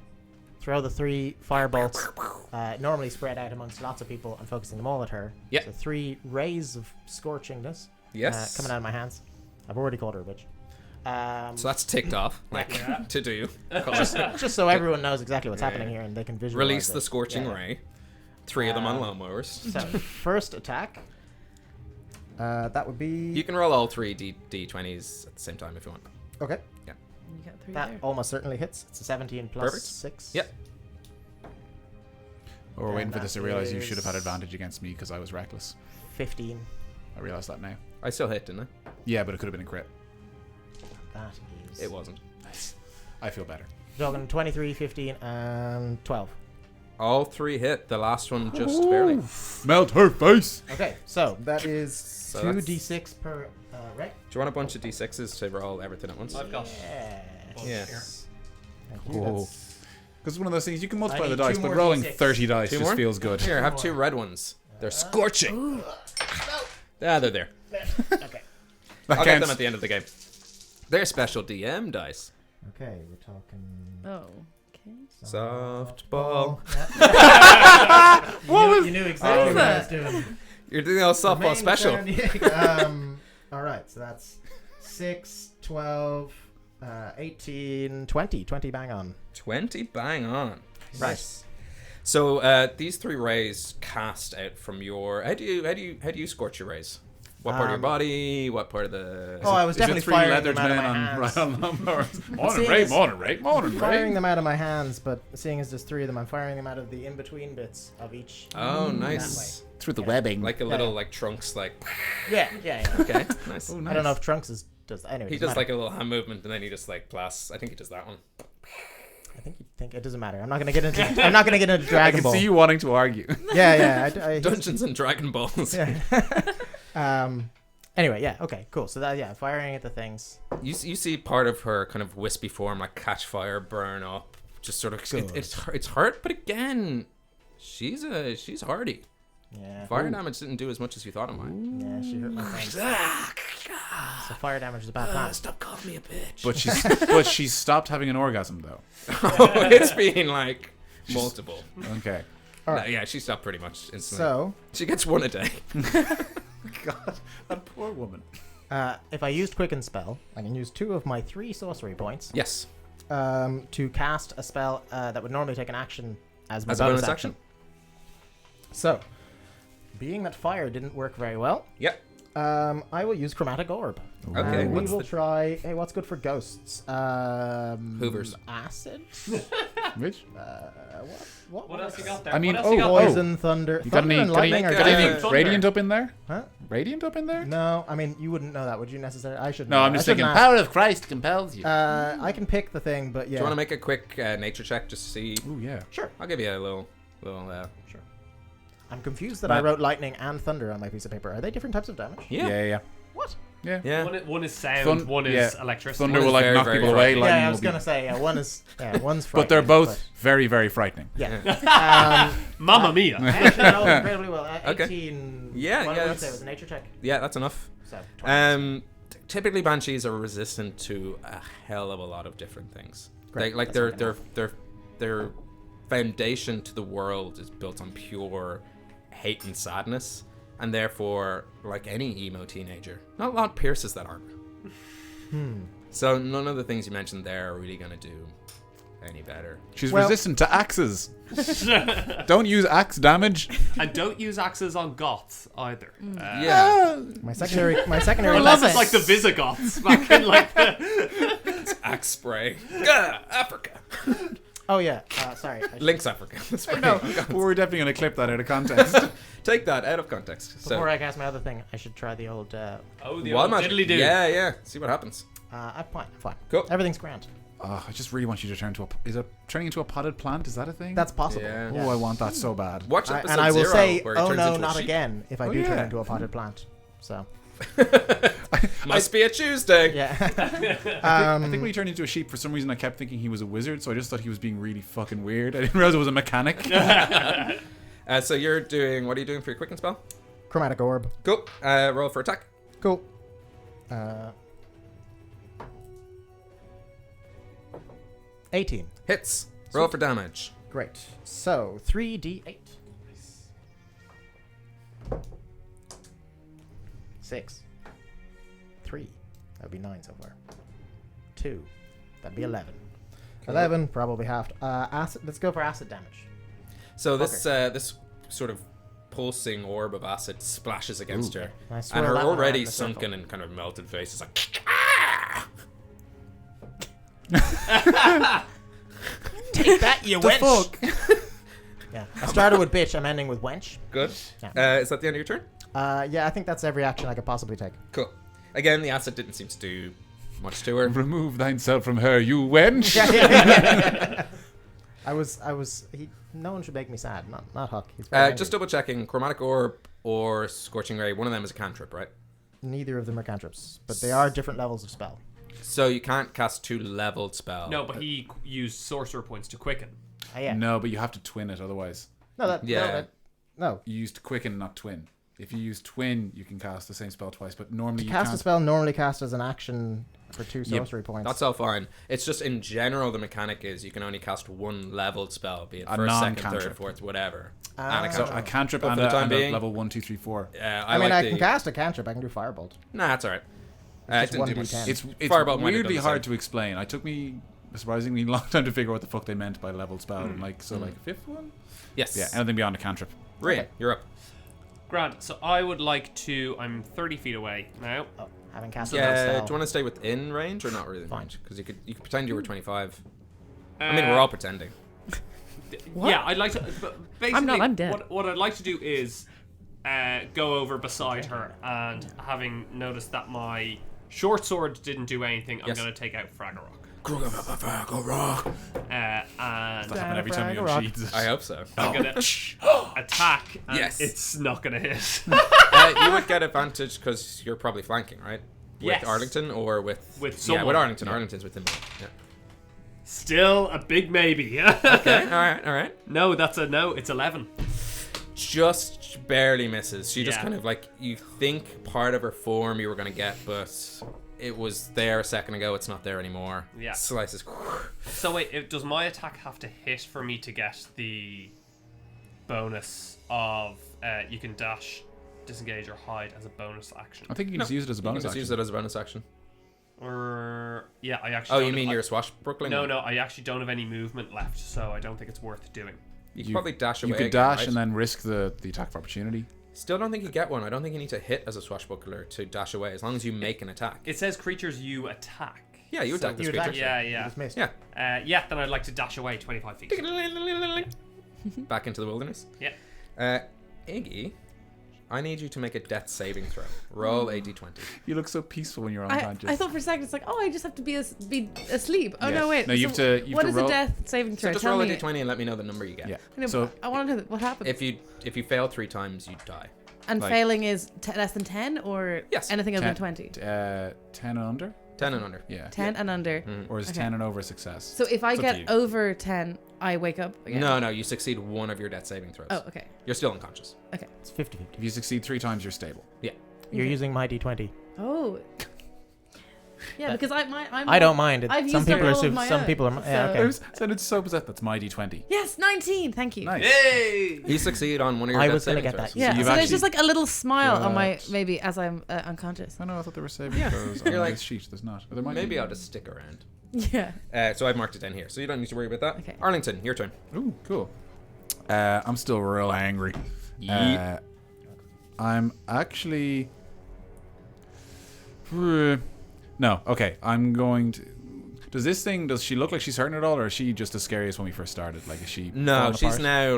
Throw the 3 fire bolts, normally spread out amongst lots of people, and focusing them all at her. Yep. So 3 rays of scorchingness Yes. coming out of my hands. I've already called her a bitch. So that's ticked off, like to do. Just so everyone knows exactly what's happening here and they can visualize Release it. the Scorching Yeah. Ray. 3 of them on lawnmowers. So first attack, that would be You can roll all 3 D20s at the same time if you want. okay. You got 3 That there. almost certainly hits. It's a 17 plus Perfect. 6. Yep. Oh, we're waiting And for this that to realize you should have had is- advantage against me because I was reckless. 15. I realize that now. I still hit, didn't Yeah, but it could have been a crit. That is. I? It wasn't. Nice. I feel better. Talking 23, 15, and 12. All 3 hit. The last one just barely. Melt her face. Okay, so that is So 2d6 per right? Do you want a bunch of D6s to roll everything at once? I've got. Yeah. Thank you. Oh. That's- Because it's one of those things, you can multiply I the need dice, 2 but more rolling D6. 30 dice 2 just more? feels good. Here, have 2 red ones. They're scorching. Yeah, they're there. Okay. I'll get counts. them at the end of the game. They're special DM dice. Okay, we're talking. Oh, okay. Softball. You knew exactly what I was doing. You're doing a softball Remain special. all right, so that's 6, 12, 18, 20. 20 bang on. 20 bang on. Right. So these 3 rays cast out from your. How do you scorch your rays? What part of your body? What part of the? Oh, I was Is it definitely 3 firing leathered them out of men my on hands. right on lawnmowers? Morning, Seeing Ray. as- Morning, Ray. Morning, Firing Ray. them out of my hands, but seeing as there's 3 of them, I'm firing them out of the in-between bits of each. Oh, nice. Through the webbing. Like a Yeah, little yeah. like trunks, like. Yeah. Okay, nice. I don't know if Trunks does. Anyway, He doesn't does matter. like a little hand movement, and then he just like blasts. I think he does that one. I think it doesn't matter. I'm not gonna get into. I'm not gonna get into I Dragon can Ball. see you wanting to argue. Yeah. I Dungeons and Dragon Balls. Yeah. Anyway, yeah. Okay. Cool. So that firing at the things. You see part of her kind of wispy form like catch fire, burn up, just sort of it's hurt, but again, she's hardy. Yeah. Fire damage didn't do as much as you thought it might. Yeah, she hurt my friend. So fire damage is a bad plan. Stop calling me a bitch. But she's stopped having an orgasm though. It's been like multiple. Okay. All No, right. yeah, she stopped pretty much instantly. So, She gets 1 a day. God, that poor woman. if I used Quicken Spell, I can use 2 of my 3 sorcery points Yes. to cast a spell that would normally take an action as my As a bonus bonus action. So, being that fire didn't work very well, Yep. I will use Chromatic Orb. Okay. We What's will the try. Hey, what's good for ghosts? Hoovers. Acid. Which? What else you got there? I mean, what else you got Poison, thunder. You got Thunder any? and Got any, lightning are got got any different. Thunder. Radiant up in there? Huh? Radiant up in there? No, I mean you wouldn't know that, would you necessarily? I should. No, know I'm that. just I thinking. shouldn't ask. Power of Christ compels you. I can pick the thing, but yeah. Do you want to make a quick nature check just to see? Ooh, yeah. Sure. I'll give you a little. Sure. I'm confused that I wrote lightning and thunder on my piece of paper. Are they different types of damage? Yeah. What? Yeah. Yeah. One is sound, one is electricity. Thunder One will is like very, knock very people away. frightening. Lightning Yeah, I will was be- gonna say one's But they're frightening, both very, very frightening. Yeah. Mamma mia. I actually know incredibly well. Okay. 18. Yeah, What yeah, did I it's- say? It was a nature check. Yeah, that's enough. So. 20. Typically banshees are resistant to a hell of a lot of different things. Great, Like that's their foundation to the world is built on pure hate and sadness, and therefore, like any emo teenager, not a lot pierces that armor. So none of the things you mentioned there are really gonna do any better. She's Well- resistant to axes. Don't use axe damage. And don't use axes on goths either. Yeah. My secondary. I Unless love it's it. like the Visigoths back in like the... Axe spray. Gah, Africa. Oh yeah. Sorry. Links Africa. Spray. No, we're definitely going to clip that out of context. Take that out of context. So, Before I cast my other thing, I should try the old. Oh, the wild old magic. diddly-do. Yeah. See what happens. I'm fine. Cool. Everything's grand. Oh, I just really want you to turn to a. Is it turning into a potted plant? Is that a thing? That's possible. Yeah. Oh, I want that so bad. Watch episode And I will 0 say, where he oh turns no, into a not sheep. again! If I Oh, do turn yeah. into a potted plant. So Must be a Tuesday. yeah. I think when he turned into a sheep, for some reason I kept thinking he was a wizard, so I just thought he was being really fucking weird. I didn't realize it was a mechanic. So you're doing. What are you doing for your quicken spell? Chromatic orb. Cool. Roll for attack. Cool. 18. Hits. Roll for damage. Great. So 3d8. 6. 3. That'd be 9 so far. 2. That'd be 11. 11, probably halved. Acid. Let's go for acid damage. So this sort of pulsing orb of acid splashes against her, I and swirl her that one around already in a circle. sunken and kind of melted face is like. Take that, you The wench! fuck? Yeah. I started with bitch. I'm ending with wench. Good. Yeah. Is that the end of your turn? Yeah, I think that's every action I could possibly take. Cool. Again, the acid didn't seem to do much to her. Remove thyself from her, you wench. No one should make me sad. Not Huck. He's very Just angry. double checking. Chromatic orb or scorching ray. One of them is a cantrip, right? Neither of them are cantrips, but they are different levels of spell. So you can't cast 2 leveled spell. No, but he used sorcerer points to quicken. Yeah. No, but you have to twin it otherwise. Yeah. No. You used quicken, not twin. If you use twin, you can cast the same spell twice, but normally you Cast a can't. spell normally cast as an action for 2 Yeah, sorcery points. That's all fine. It's just in general the mechanic is you can only cast 1 leveled spell, be it A first, second, non-cantrip. third, fourth, whatever. Ah. And a So cantrip. a cantrip But and, for the time and a being- level 1, 2, 3, 4. I like I can cast a cantrip. I can do firebolt. Nah, that's alright. It just didn't do 1d10. much. It's Fireball might have weirdly done the hard same. to explain. It took me a surprisingly long time to figure out what the fuck they meant by leveled spell. Like a fifth one? Yes. Yeah, anything beyond a cantrip. Ray, Okay. you're up. Grant, so I would like to... I'm 30 feet away now. Oh, having cast a Yeah, do spell. you want to stay within range or not really? Fine. Because you could pretend you were 25. I mean, we're all pretending. What? Yeah, I'd like to... But basically, I'm not, I'm dead. What I'd like to do is go over beside her, and having noticed that my short sword didn't do anything, I'm Yes. going to take out Fraggle That and Happen every time you Rock. have sheets. I hope so. I'm going to attack, and Yes. it's not going to hit. You would get advantage because you're probably flanking, right? Yes. With Arlington or with... With Yeah, someone. with Arlington. Arlington's with him. Yeah. Still a big maybe. Okay, alright. No, that's a no. It's 11. Just barely misses. She just Yeah. kind of like... You think part of her form you were going to get, but it was there a second ago. It's not there anymore. Yeah. Slices. So wait, does my attack have to hit for me to get the bonus of you can dash, disengage, or hide as a bonus action? I think you can just use it as a You can bonus just action. use it as a bonus action. Or yeah, I actually. Oh, don't you mean I- you're swashbuckling? No, I actually don't have any movement left, so I don't think it's worth doing. You could probably dash away. You could again, dash right? and then risk the attack of opportunity. Still don't think you get one. I don't think you need to hit as a swashbuckler to dash away, as long as you make an attack. It says creatures you attack. Yeah, you attack this You creature. attack. Yeah, You yeah. just missed. Yeah. Then I'd like to dash away 25 feet. Back into the wilderness. Yeah. Iggy, I need you to make a death saving throw. Roll a d20. You look so peaceful when you're I unconscious. thought for a second it's like, oh, I just have to be asleep. Oh Yeah. no, wait. No, you have to What is roll- a death saving So throw? just Tell roll a me. d20 and let me know the number you get. Yeah. I know, So I want to know what happens. If you fail 3 times, you die. And like- failing is less than 10 or Yes. anything other than 10 20? 10 and under? 10 and under. Yeah. 10 and under. Or is Okay. 10 and over a success? So if I It's up to get you. over 10, I wake up again. No, you succeed one of your death saving throws. Oh, okay. You're still unconscious. Okay. It's 50-50. If you succeed 3 times, you're stable. Yeah. You're using my d20. Oh. Yeah, because I'm I don't mind. I've Some used up people are all of my some own, people are. Yeah, so- okay. I was said it's so possessed. That's my D20. Yes, 19. Thank you. Nice. Yay! You succeed on one of your I death was gonna saving get that. throws. Yeah, you've so there's actually just like a little smile on my got- maybe as I'm unconscious. Oh no, I thought there were saving throws on You're like- this sheet. There's not. There might Maybe be. I'll just stick around. Yeah. So I've marked it down here, so you don't need to worry about that. Okay. Arlington, your turn. Ooh, cool. I'm still real angry. Yeet. I'm actually. No, okay. I'm going to. Does she look like she's hurting at all, or is she just as scary as when we first started? Like, is she? No, falling she's apart? now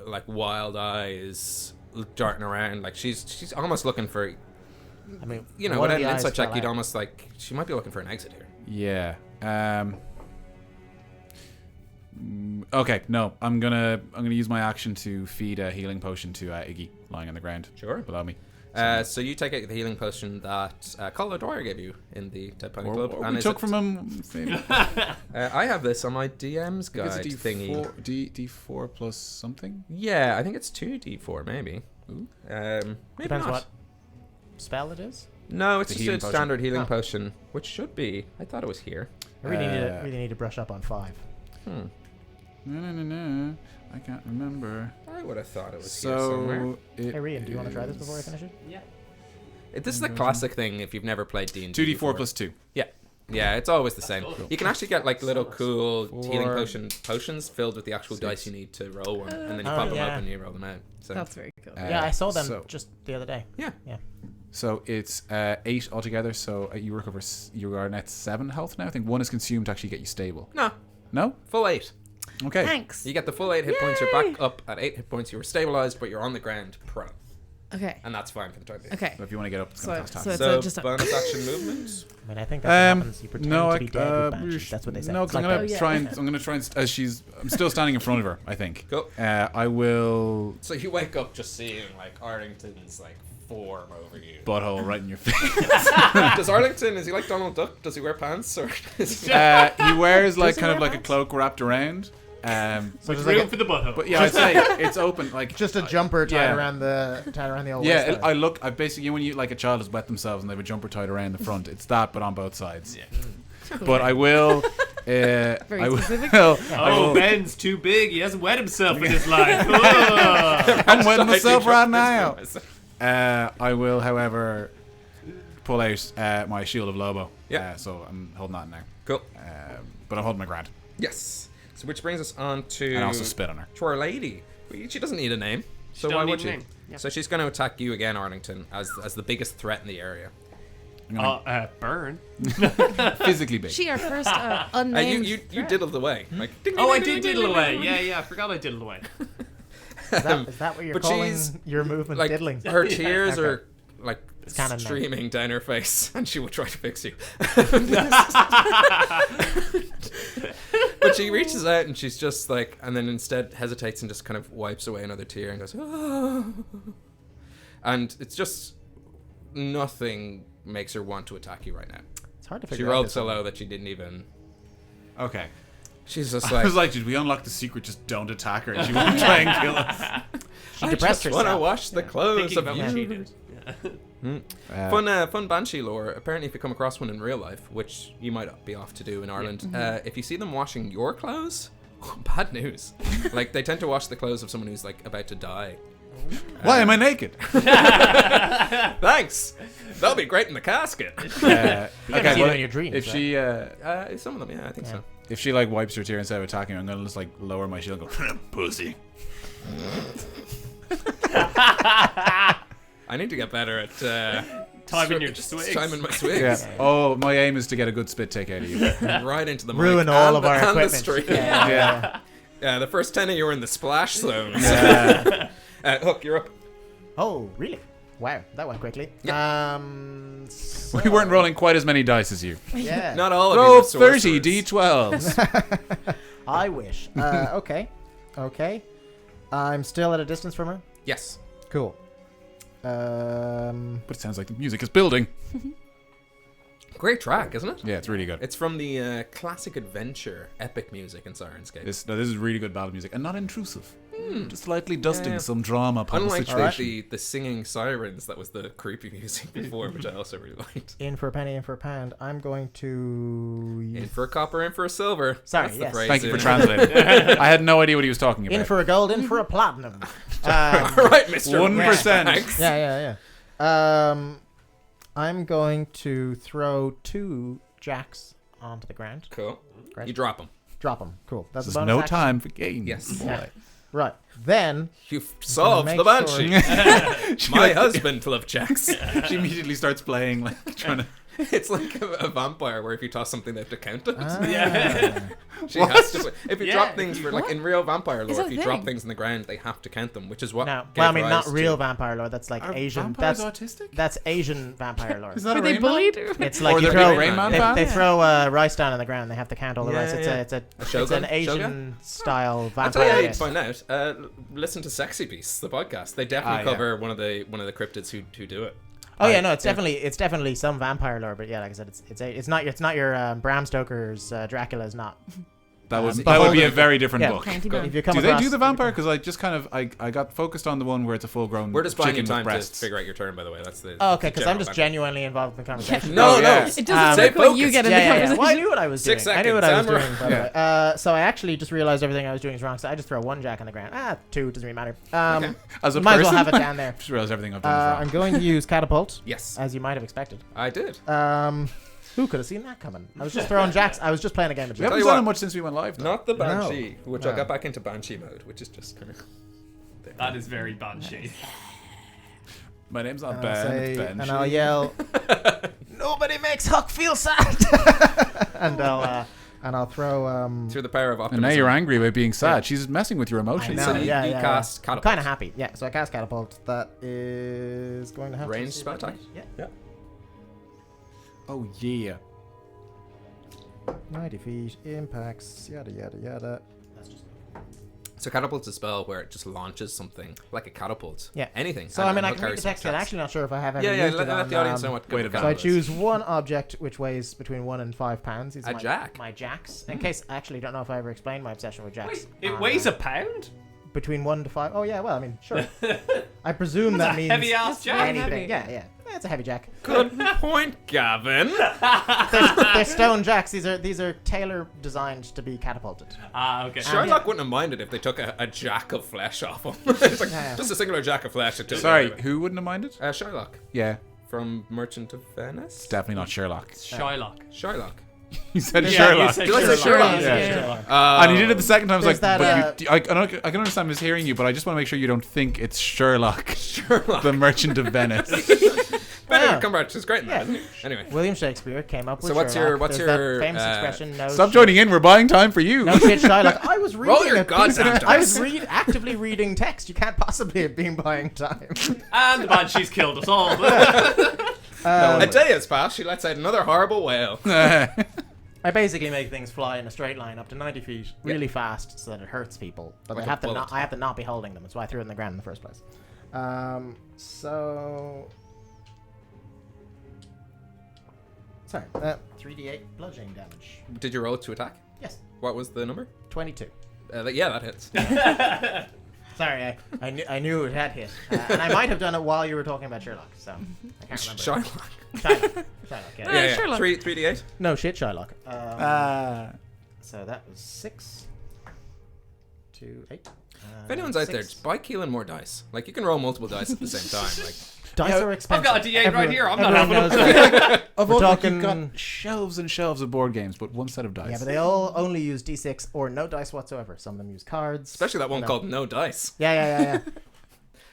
like wild eyes darting around. Like she's almost looking for. I mean, You know, one of without the an eyes insight check, fell you'd out. almost like she might be looking for an exit here. Yeah. Okay. No, I'm gonna use my action to feed a healing potion to Iggy lying on the ground. Sure. Below me. So you take out the healing potion that Colin Dwyer gave you in the Dead Pony Or Club. what and we is took it- from him. Maybe. I have this on my DM's guide Is it thingy. D4 plus something? Yeah, I think it's 2d4 maybe. Ooh. Maybe Depends not. what spell it is. No, it's The just healing a potion. standard healing Oh. potion, which should be. I thought it was here. I really need to brush up on 5. No. I can't remember. I would have thought it was here somewhere. So it Hey, Rian, do you want to try this before I finish it? Yeah. This is the classic thing if you've never played D&D. 2d4 before. plus 2. Yeah, it's always the same. cool. You can actually get like little cool healing Four. potions filled with the actual dice you need to roll one, and then you Oh, pop them yeah. up and you roll them out. So That's very cool. Yeah, I saw them so- just the other day. So it's 8 altogether. So you recover. You are net 7 health now. I think 1 is consumed to actually get you stable. no, No. full 8. Okay. Thanks. You get the full 8 hit points. You're back up at 8 hit points. You were stabilized, but you're on the ground prone, Okay. and that's fine for the time being. Okay. So if you want to get up, it's So- going to cost so time. it's So just a- bonus action movement. I mean, I think that's what happens. You pretend no, to be dead with banshees. That's what they say. No, It's because I'm like gonna that. try and I'm gonna try and as I'm still standing in front of her. I think. Cool. I will So you wake up just seeing like Arlington's like form over you. butthole right in your face. Does Arlington, is he like Donald Duck? Does he wear pants or? Is he... He wears like Does he kind of wear like a pants? cloak wrapped around. So With just room like for the butthole. But yeah, I'd say it's open. Like just a jumper tied yeah. around the old yeah, waist I look. I basically when you like a child has wet themselves and they have a jumper tied around the front. It's that, but on both sides. Yeah. But I will. I specific. will. Oh, Ben's too big. He hasn't wet himself in his life. Oh. I'm wetting myself right This now. for myself. I will, however, pull out my shield of Lobo. Yeah. So I'm holding that now. Cool. But I'm holding my grand. Yes. So which brings us on to And also spit on her. to our lady. She doesn't need a name, so don't why need would a she? name. Yeah. So she's going to attack you again, Arlington, as the biggest threat in the area. I'm gonna Burn. physically big. She our first unnamed. You threat. diddled away. Like, ding, Oh, I ding, did ding, diddle ding, away. ding, Yeah, ding. yeah. I forgot I diddled away. Is that what you're But calling she's, your movement Like diddling? her tears Okay. are like canon now. streaming down her face, and she will try to fix you. But she reaches out and she's just like, and then instead hesitates and just kind of wipes away another tear and goes, "Oh." And it's just nothing makes her want to attack you right now. It's hard to She figure out. rolled this so one. low that she didn't even. Okay. She's just I like, was like, did we unlock the secret? Just don't attack her. She won't try and kill us. She I depressed just want to herself. wash the clothes Thinking of about you. what she did. Yeah. Fun Banshee lore. Apparently, if you come across one in real life, which you might be off to do in Ireland, if you see them washing your clothes, bad news. Like, they tend to wash the clothes of someone who's like about to die. Why am I naked? Thanks. That'll be great in the casket. You gotta see it well, in your dreams. if right? she Some of them, yeah, I think so. if she like wipes her tear instead of attacking her, I'm gonna just like lower my shield and go pussy. I need to get better at Timing your swigs. Timing my swigs. Yeah. Oh, my aim is to get a good spit take out of you. Right into the ruin mic all and of the, our and the equipment. stream. Yeah. Yeah, the first 10 of you were in the splash zone. Yeah. Hook, you're up. Oh, really? Wow, that went quickly. We weren't rolling quite as many dice as you. Yeah. Not all of you. Roll are 30 sorcerers. d12s. I wish. Okay. Okay. I'm still at a distance from her. Yes. Cool. But it sounds like the music is building. Great track, isn't it? Yeah, it's really good. It's from the classic adventure epic music in Syrinscape. This is really good ballad music and not intrusive. Just slightly dusting some drama upon the Unlike situation. the singing sirens, that was the creepy music before, which I also really liked. In for a penny, in for a pound. I'm going to... In for a copper, in for a silver. Sorry, That's the yes. phrase Thank you for in- translating. I had no idea what he was talking about. In for a gold, in for a platinum. All right, Mr. 1%. Thanks. Yeah. I'm going to throw 2 jacks onto the ground. Cool. Great. You drop them. Drop them. Cool. That's There's a bonus no action. time for games. Yes. Yeah. Right. Then You've solved make the Banshee. She, My like, husband will have checks. she immediately starts playing, like, trying to... It's like a vampire where if you toss something, they have to count it. Yeah. She has to. If you Yeah. drop things for like in real vampire Is lore, that if a you drop thing? things in the ground, they have to count them, which is what. no. gave Well, I mean, not rise real to- vampire lore. That's like Are Asian. vampires That's autistic? that's Asian vampire lore. Is that Were a they rainbow? bullied? It's like Or you the throw. Rain Man They, fan? they throw rice down on the ground. They have to count all the rice. It's it's Shogun? an Asian Shogun? style I'll vampire. tell you how you'd diet. find out. Listen to Sexy Beasts, the podcast. They definitely yeah. cover one of the cryptids who do it. Oh yeah, no, it's definitely some vampire lore, but yeah, like I said, it's not your Bram Stoker's Dracula is not. That would Beholder. be a very different Yeah. book. County Go. Bone. If you come Do they across, do the vampire? Because I just kind of I got focused on the one where it's a full-grown We're just buying you chicken time with to breasts. figure out your turn. By the way, that's the. Oh, okay, because I'm general just background. genuinely involved in the conversation. No, yeah. no. It Stay doesn't look what you focused. get in the Yeah. conversation. Well, I knew what I was doing. 6 I knew what I was seconds, doing. By the way. So I actually just realized everything I was doing is wrong. So I just throw 1 jack on the ground. 2 doesn't really matter. Okay. As a Might as person, well have it down there. just realized everything I've done is I'm wrong. going to use catapult, Yes, as you might have expected. I did. Who could have seen that coming? I was just throwing jacks. I was just playing a game of We jacks. haven't you done what. it much since we went live. Though. Not the Banshee, which I No. got back into Banshee mode, which is just kind of. That is very Banshee. My name's not And I'll Ben. say- It's Ben. and I'll yell, "Nobody makes Huck feel sad," and I'll throw. Through the power of And optimism. now you're angry about being sad. She's messing with your I emotions. know, So you cast I'm catapult. kind of happy. Yeah, so I cast catapult. That is going to have Ranged to spell attack? Yeah. Oh yeah. 90 feet, impacts, yada yada yada. So catapult's a spell where it just launches something like a catapult. Yeah. Anything. So and I mean, I it'll can read carry the some text. I'm stats. actually not sure if I have ever Yeah, used let it on, the audience know what wait kind of a So I catapult is. choose one object which weighs between 1 and 5 pounds. These A are jack? My jacks. In case I actually don't know if I ever explained my obsession with jacks. Wait, it on, weighs a pound? between 1 to 5. Oh yeah, well I mean sure. I presume that a means heavy ass jack. anything. Heavy. Yeah. It's a heavy jack. Good point, Gavin. They're stone jacks. These are tailor designed to be catapulted. Ah, okay. Sherlock wouldn't have minded if they took a jack of flesh off him. It's like, Yeah. just a singular jack of flesh. Sorry, who wouldn't have minded? Sherlock Yeah, from Merchant of Venice. it's definitely not Sherlock. Shylock. Sherlock. You said Yeah, Sherlock. you said Did I say Sherlock? Yeah. And he did it the second time. I was There's like, that, but I can understand mishearing you, but I just want to make sure you don't think it's Sherlock, Sherlock. the Merchant of Venice. Benedict Cumberbatch is great in that, Yeah. isn't he? Anyway. William Shakespeare came up with So what's Sherlock. your- There's that famous uh, expression? No. Stop shit- joining in. We're buying time for you. No shit, Shylock. I was reading Roll your a piece of, goddamn I was dice. actively reading text. You can't possibly have been buying time. And the Banshee's killed us all. A day has passed. She lets out another horrible wail. I basically make things fly in a straight line up to 90 feet really fast so that it hurts people. But Like I a have to bullet. not. I have to not be holding them. That's why I threw it in the ground in the first place. So. Sorry. 3d8 bludgeoning damage. Did you roll to attack? Yes. What was the number? 22. Yeah, that hits. Sorry, I knew it had hit, and I might have done it while you were talking about Sherlock. So I can't remember. Sherlock. Shylock, yeah. Yeah, Sherlock. 3d8. No shit, Shylock. So that was 6 to 8. If anyone's out there, just buy Keelan more dice. Like, you can roll multiple dice at the same time. Like, Dice are expensive. I've got a D8 right here. I'm not everyone having knows that. Of We're all, talking- you've got shelves and shelves of board games, but one set of dice. Yeah, but they all only use D6 or no dice whatsoever. Some of them use cards. especially that one you know. called No Dice. Yeah.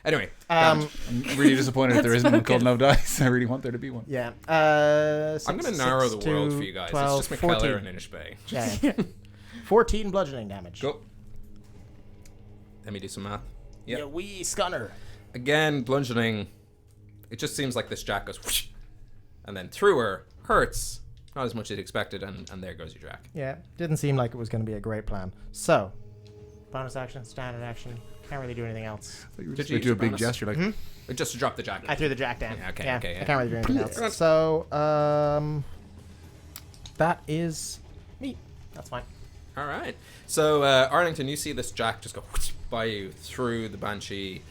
Anyway, Um, I'm really disappointed if there isn't one called No Dice. I really want there to be one. yeah. I'm going to narrow the world for you guys. 12, It's just 14. Mikkeller and Inishbay. Yeah. 14 bludgeoning damage. Go. Let me do some math. Yeah, wee scunner. Again, bludgeoning. It just seems like this jack goes whoosh, and then through her, hurts. Not as much as you'd expected, and there goes your jack. Yeah, didn't seem like it was going to be a great plan. So, bonus action, standard action. Can't really do anything else. You were Did just you gonna do a use big bonus? gesture like, Just to drop the jack. I threw the jack down. Yeah, okay, yeah, okay, yeah. I can't really do anything Go on. else. So, That is me. That's fine. All right. So, Arlington, you see this jack just go by you through the Banshee.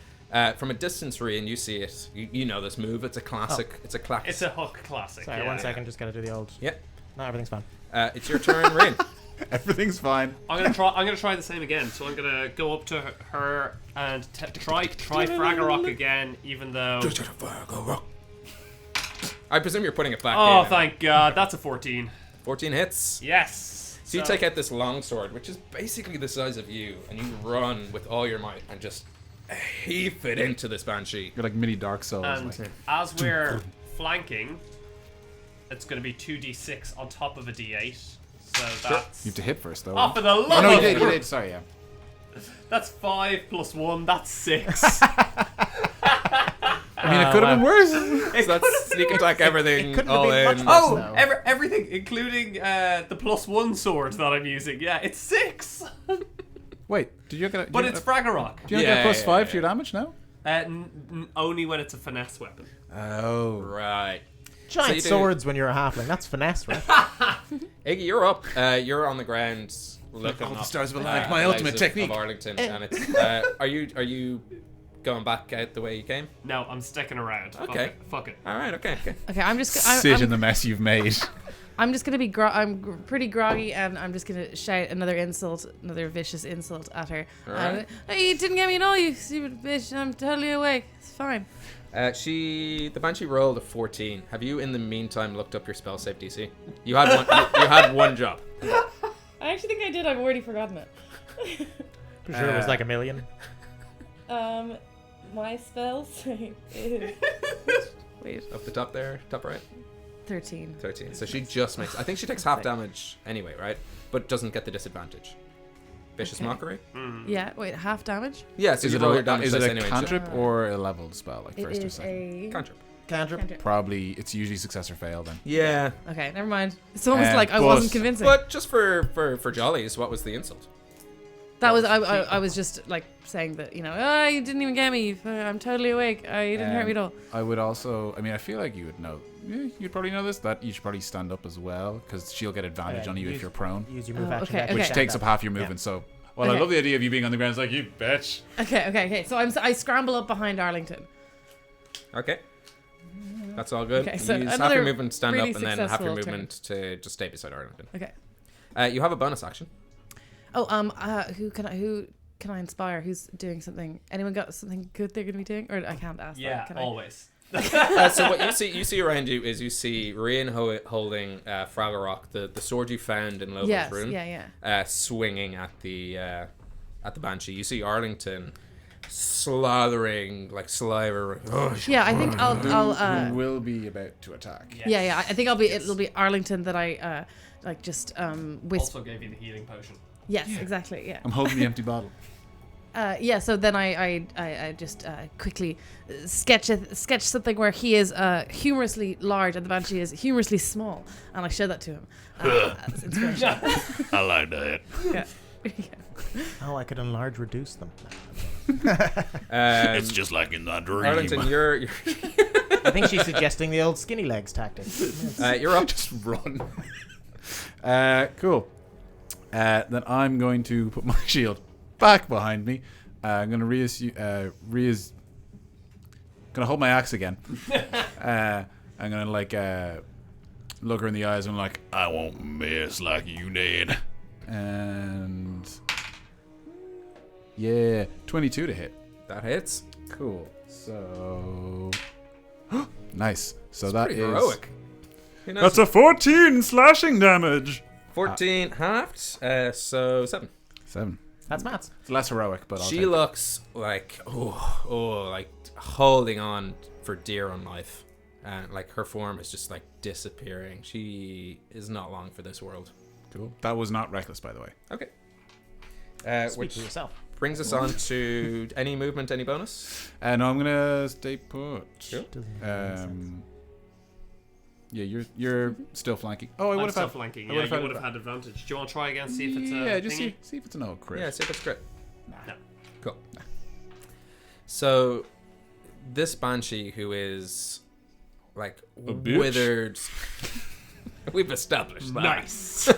From a distance, Rian, you see it. You know this move. It's a classic. Oh. It's a classic. It's a hook classic. Sorry, yeah. 1 second. Just gotta do the old. Yeah. No, everything's fine. It's your turn, Rian. Everything's fine. I'm gonna try the same again. So I'm gonna go up to her and try Fraggle again, even though. I presume you're putting it back. Oh, in. thank God! That's a 14. 14 hits. Yes. So you take out this long sword, which is basically the size of you, and you run with all your might and just heave it into this Banshee. You're like mini Dark Souls. And like. as we're flanking, it's going to be 2d6 on top of a d8. So that's. You have to hit first, though. Oh, for the love Oh, no, you of did. You did. Sorry, yeah. That's 5 plus 1. That's 6. I mean, it could have been worse. So that's sneak attack, everything, couldn't have all been much in. worse. Oh, No. everything, including the plus 1 sword that I'm using. Yeah, it's 6. Wait, did you get? But it's Fraggle. Do you get plus 5 to your damage now? Only when it's a finesse weapon. Oh, Right. Giant you do- swords when you're a halfling. That's finesse, right? Iggy, you're up. You're on the ground looking all the up, stars will align. My the ultimate lives of technique. Arlington, and it's. Are you going back out the way you came? No, I'm sticking around. Okay. Fuck it. All right. Okay. Okay, I'm just. sit in the mess you've made. I'm just gonna be. I'm pretty groggy, and I'm just gonna shout another insult, another vicious insult at her. Alright. Hey, you didn't get me at all, you stupid bitch. I'm totally awake. It's fine. The Banshee rolled a 14. Have you, in the meantime, looked up your spell save DC? You had one. you had one job. I actually think I did. I've already forgotten it. Pretty sure it was like 1 million. My spell save is. Wait. Up the top there, top right. 13. 13. So she just makes. I think she takes half damage anyway, right? But doesn't get the disadvantage. Vicious mockery. Yeah. Wait. Half damage. Yeah. So Is you it roll your a, damage is it dice a anyway. cantrip or a leveled spell, like It first or is second? a. Cantrip. Cantrip. Probably, it's usually success or fail then. Yeah. Okay. Never mind. It's almost like I but- wasn't convincing. But just for jollies, what was the insult? That was I was just like saying that, you know, oh, you didn't even get me. I'm totally awake. You didn't hurt me at all. I would also, I mean, I feel like you would know. Yeah, you'd probably know this. That you should probably stand up as well, because she'll get advantage Yeah, on you if use- you're prone, Use your move Oh, action. okay, to which okay. takes up stand half your movement. So, well, I Okay. love the idea of you being on the ground. It's like, you bitch. Okay. So I scramble up behind Arlington. Okay. That's all good. Okay, so Use half another your movement to stand really up, and then half your successful movement to just stay beside Arlington. Okay. You have a bonus action. Oh, who can I inspire? Who's doing something? Anyone got something good they're gonna be doing? Or I can't ask. Yeah, that, can I? always. So what you see around you is you see Rian holding Fraggle Rock, the sword you found in Lobo's Yes. room, Yeah. swinging at the Banshee. You see Arlington slathering like saliva. Yeah. I think I'll. Who will be about to attack. Yeah. I think it'll be Arlington that I like just whisper. Also gave you the healing potion. Yes. Exactly. Yeah. I'm holding the empty bottle. Yeah, so then I just quickly sketch something where he is humorously large and the Banshee is humorously small, and I show that to him as inspiration. I like that. Yeah. Oh, I could enlarge, reduce them. It's just like in that dream. Arlington, you're I think she's suggesting the old skinny legs tactic. you're up. Just run. Cool. Then I'm going to put my shield back behind me. I'm going to gonna hold my axe again. I'm going to like look her in the eyes and I'm like, I won't miss like you did. and yeah, 22 to hit. That hits. Cool. So nice. So It's that pretty is heroic. Who knows? That's a 14 slashing damage. 14 halved. So 7. 7. That's Matt's. It's less heroic, but I'll She take it. looks like like holding on for dear on life, and like her form is just like disappearing. She is not long for this world. Cool. That was not reckless, by the way. Okay. Speak Which for yourself. brings us on to any movement, any bonus. No, I'm gonna stay put. Cool. Doesn't make any sense. Yeah, you're still flanking. Oh, I would I'm have still had. flanking. I Yeah, would've you had would have had advantage. Do you want to try again? See if it's a Yeah, just thingy? see if it's an old crit. Yeah, see if it's great. No. Cool. So, this Banshee, who is like bitch? withered, We've established that. Nice.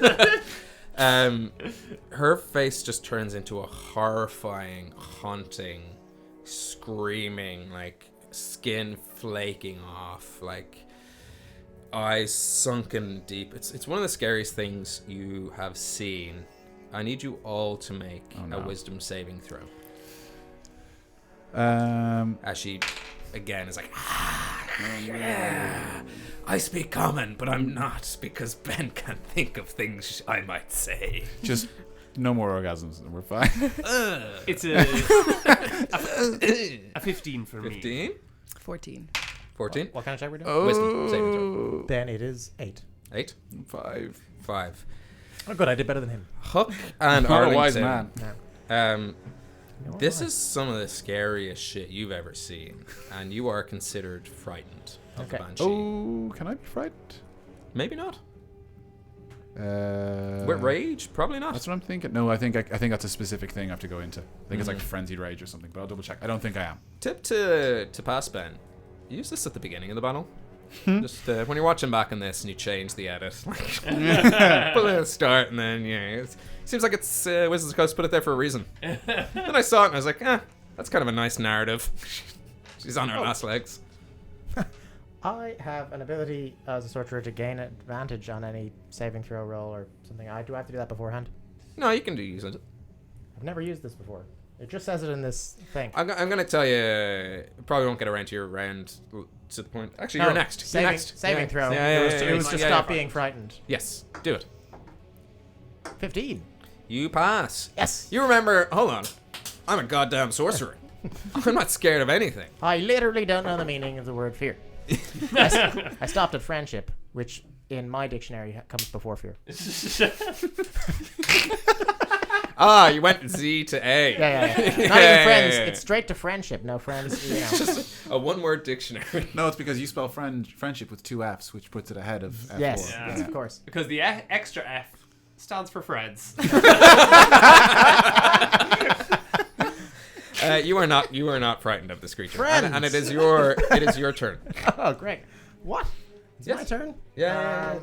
Her face just turns into a horrifying, haunting, screaming, like skin flaking off, like eyes sunken deep. It's one of the scariest things you have seen. I need you all to make a wisdom saving throw. As she, again, is like, yeah, I speak common, but I'm not, because Ben can't think of things I might say. Just no more orgasms and we're fine. It's a 15 for me. 15? 14. 14? What kind of check we're doing? Wisdom saving throw. Then it is 8. 8? 5. 5. Oh, good. I did better than him. Hook and Not a Arlington. wise man. This is some of the scariest shit you've ever seen, and you are considered frightened of the Okay. Banshee. Oh, can I be frightened? Maybe not. With rage? Probably not. That's what I'm thinking. No, I think that's a specific thing I have to go into. I think it's like frenzied rage or something, but I'll double check. I don't think I am. Tip to pass, Ben. Use this at the beginning of the battle. Just when you're watching back on this and you change the edit, like pull it at the start, and then it seems like it's Wizards of the Coast put it there for a reason. Then I saw it and I was like, that's kind of a nice narrative. She's on her last legs. I have an ability as a sorcerer to gain advantage on any saving throw roll or something. Do I have to do that beforehand? No, you can use it. I've never used this before. It just says it in this thing. I'm gonna tell you, probably won't get around to your round to the point. Actually, you're next. Saving, You're next. saving throw. Yeah, It was to stop being frightened. Yes, do it. 15. You pass. Yes. You remember? Hold on. I'm a goddamn sorcerer. I'm not scared of anything. I literally don't know the meaning of the word fear. I stopped at friendship, which in my dictionary comes before fear. You went Z to A. Yeah. Not even friends. It's straight to friendship. No friends. You know. Just a one-word dictionary. No, it's because you spell friendship with 2 F's, which puts it ahead of F4. Yes, Yeah. yes, of course. Because the extra F stands for friends. You are not frightened of this creature, and Friends. it is your turn. Oh, great. What? It's my Yes. turn? Yeah.